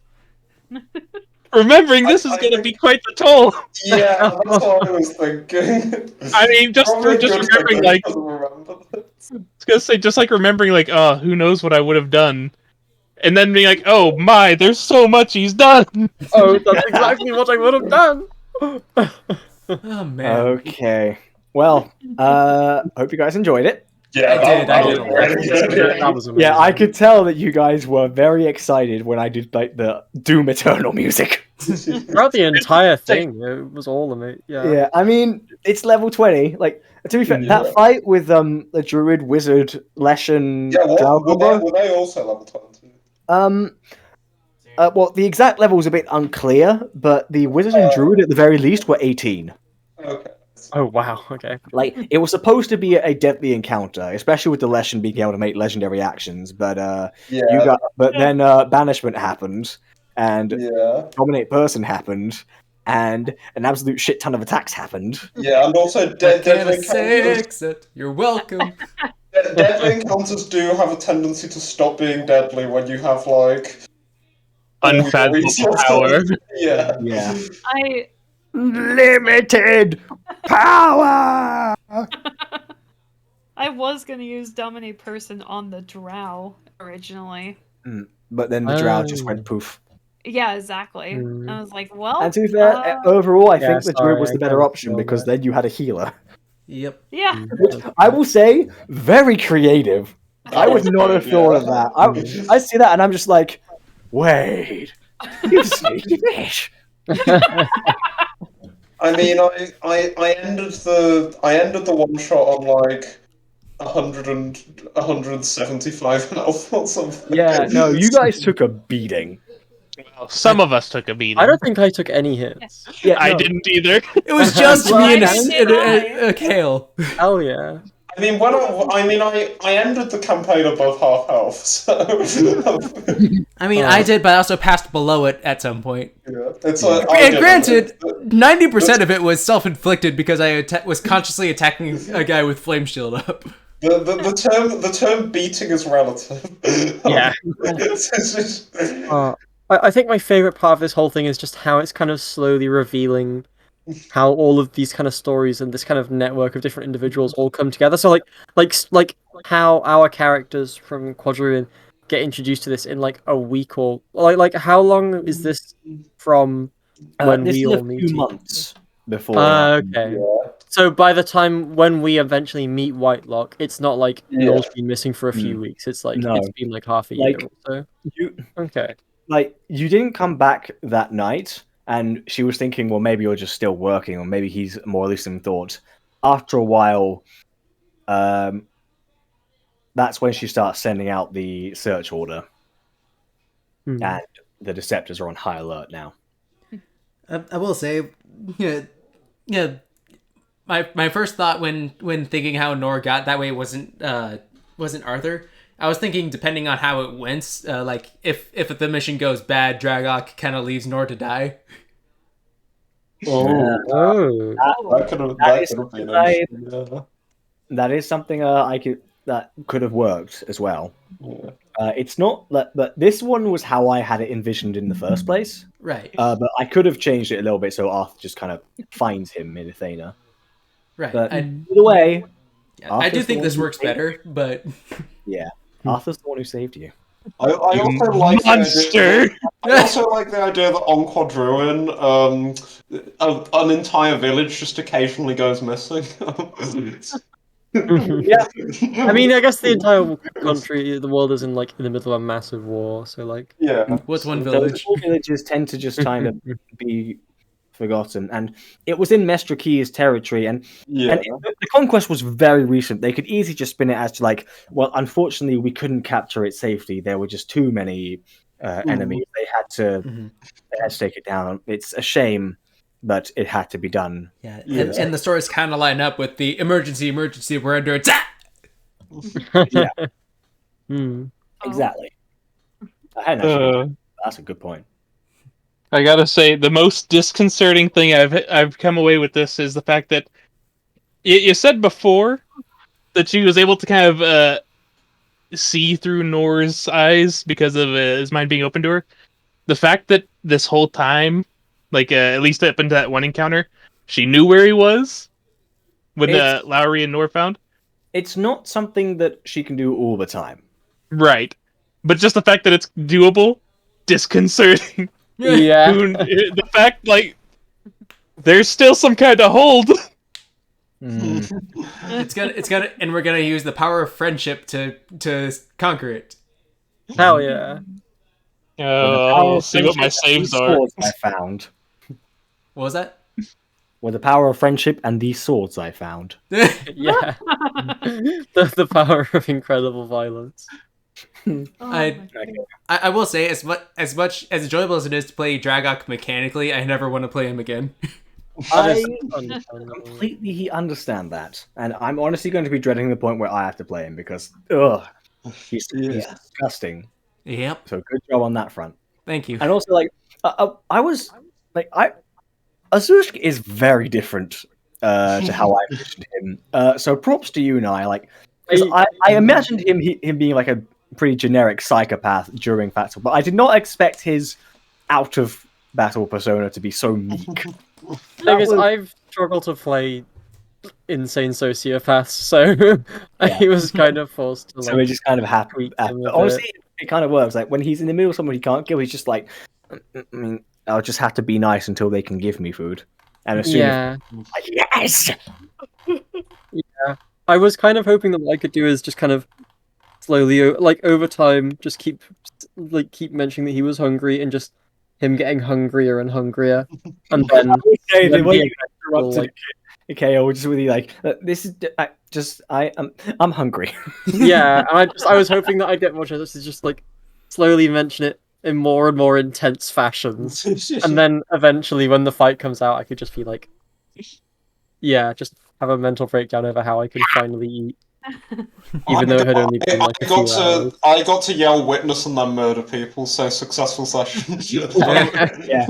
remembering this is going to be quite the toll. Yeah, that's what I was thinking. I mean, just Probably just good remembering, thing like, he doesn't remember this. I was gonna say, just like remembering, like, oh, who knows what I would have done, and then being like, oh my, there's so much he's done. Oh, that's exactly what I would have done. Oh man. Okay. Well, hope you guys enjoyed it. Yeah, I did a lot. That was amazing. Yeah, I could tell that you guys were very excited when I did like the Doom Eternal music. Throughout the entire thing, it was all amazing. Yeah. Yeah, I mean, it's level 20. Like, to be fair, that fight with the Druid, Wizard, Leshen, Yeah, Drow combo, were they also level 20? well, the exact level is a bit unclear, but the Wizard and Druid at the very least were 18. Okay. Oh wow. Okay. Like, it was supposed to be a deadly encounter, especially with the Leshen being able to make legendary actions, but Yeah. then Banishment happened, and Yeah. Dominate Person happened, and an absolute shit ton of attacks happened. Yeah, and also deadly encounters. You're welcome. Deadly encounters do have a tendency to stop being deadly when you have like Unfathomable power. Yeah. Yeah. I Limited power! I was gonna use Dominate Person on the Drow originally. But then the Drow just went poof. Yeah, exactly. I was like, well. And to be fair, overall, I think the Druid was the I better can't option feel because that. then you had a healer. Yep. Yeah. I will say, very creative. I would not have thought of that. I see that and I'm just like, wait, you sneaky bitch. I mean, I ended the one shot on like 175 health or something. Yeah, no, you guys took a beating. Well, some of us took a beating. I don't think I took any hits. Yeah, I no. didn't either. It was just Well, me and I a Kale. Hell yeah. I mean, I ended the campaign above half health, so I mean, I did, but I also passed below it at some point. yeah. It's like, And granted, 90% of it was self-inflicted because I was consciously attacking a guy with flame shield up. the term beating is relative. Yeah. It's just- I think my favorite part of this whole thing is just how it's kind of slowly revealing how all of these kind of stories and this kind of network of different individuals all come together. So like how our characters from Quadruin get introduced to this in like a week or like how long is this from when this we is all a meet? few months before. Okay. So by the time when we eventually meet Whitelock, it's not like Noel's been missing for a few weeks. It's like No. it's been like half a year Like, or so. you Okay. like you didn't come back that night, and she was thinking, well, maybe you're just still working, or maybe he's more loose than thought. After a while, that's when she starts sending out the search order, and the Deceptors are on high alert now. I will say, My first thought when thinking how Nor got that way wasn't Arthur. I was thinking, depending on how it went, like if the mission goes bad, Dragok kind of leaves Nor to die. Oh. that could have been interesting. Yeah. That is something that could have worked as well. Yeah. It's not that, but this one was how I had it envisioned in the first place. Right. But I could have changed it a little bit so Arthur just kind of finds him in Athena. Right. But either way, I do Arthur's the think one this who works saved- better, but Yeah, Arthur's the one who saved you. I also like Monster. I also like the idea that on Quadruin, an entire village just occasionally goes missing. Yeah. I mean, I guess the entire country, the world is in the middle of a massive war. So like, yeah. what's one Those village? small villages tend to just kind of be forgotten, and it was in Mestraki's territory, and the conquest was very recent. They could easily just spin it as to like, well, unfortunately, we couldn't capture its safety. There were just too many enemies. They had to take it down. It's a shame, but it had to be done. Yeah, Yeah. and the stories kind of line up with the emergency, we're under attack. Yeah. Hmm. Exactly. I hadn't actually. Uh, That's a good point. I gotta say, the most disconcerting thing I've come away with this is the fact that you said before that she was able to kind of see through Nor's eyes because of his mind being open to her. The fact that this whole time, like at least up into that one encounter, she knew where he was when It's- Lowry and Nor found. It's not something that she can do all the time. Right, but just the fact that it's doable, disconcerting. Yeah. The fact, like, there's still some kind of hold. It's gonna, and we're gonna use the power of friendship to conquer it. Hell yeah. I'll see what my saves are. Swords I found. What was that? With the power of friendship and these swords I found. Yeah. the power of incredible violence. I will say, as much as enjoyable as it is to play Dragok mechanically, I never want to play him again. I Understandable. completely understand that, and I'm honestly going to be dreading the point where I have to play him because, ugh, he's disgusting. Yep. So good job on that front. Thank you. And also, like, Azushk is very different to how I envisioned him. So props to you, Nye. Like, 'cause I imagined him being like a pretty generic psychopath during battle, but I did not expect his out of battle persona to be so meek. Thing is, I've struggled to play insane sociopaths, so I was kind of forced to. So we just kind of happy. tweak him a Honestly, it kind of works. Like when he's in the middle of someone he can't kill, he's just like, I mean, I'll just have to be nice until they can give me food. And as soon as like, yes, Yeah, I was kind of hoping that what I could do is just kind of slowly, like over time, just keep mentioning that he was hungry and just him getting hungrier and hungrier, and then okay, then the way the you interrupted like- okay, or just really like this is I'm hungry. yeah, and I was hoping that I'd get more chances to just like slowly mention it in more and more intense fashions, and then eventually when the fight comes out, I could just be like, yeah, just have a mental breakdown over how I can finally eat. Even though it had only been like a few hours. I got to yell witness and then murder people, so successful session. Yeah.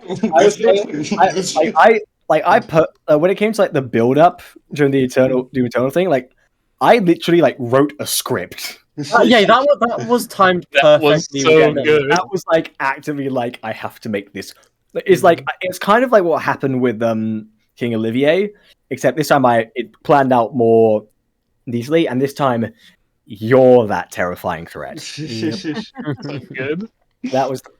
I put when it came to like the build up during the eternal thing, like I literally like wrote a script. Yeah, that was timed That was perfectly. so well. good. That was like actively like I have to make this. It's like it's kind of like what happened with King Olivier, except this time it planned out more easily, and this time you're that terrifying threat. So good.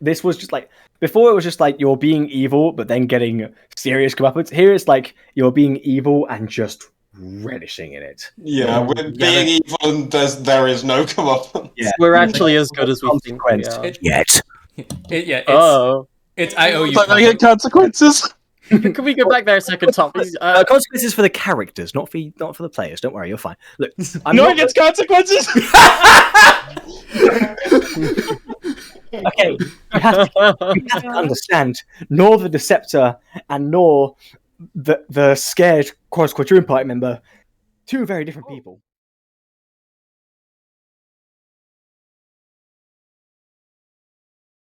This was just like before it was just like you're being evil but then getting serious comeuppance. Here it's like you're being evil and just relishing in it. Yeah, with being evil and there is no comeuppance. Yeah. We're actually as good as we think we Consequence. are. Yet. It's I owe you. But I get consequences. Can we go back there a second, Tom? Please? Consequences for the characters, not for the players. Don't worry, you're fine. Look, Nor gets consequences. Okay, you have to understand. Nor the Deceptor and nor the scared Quadroon party member, two very different people.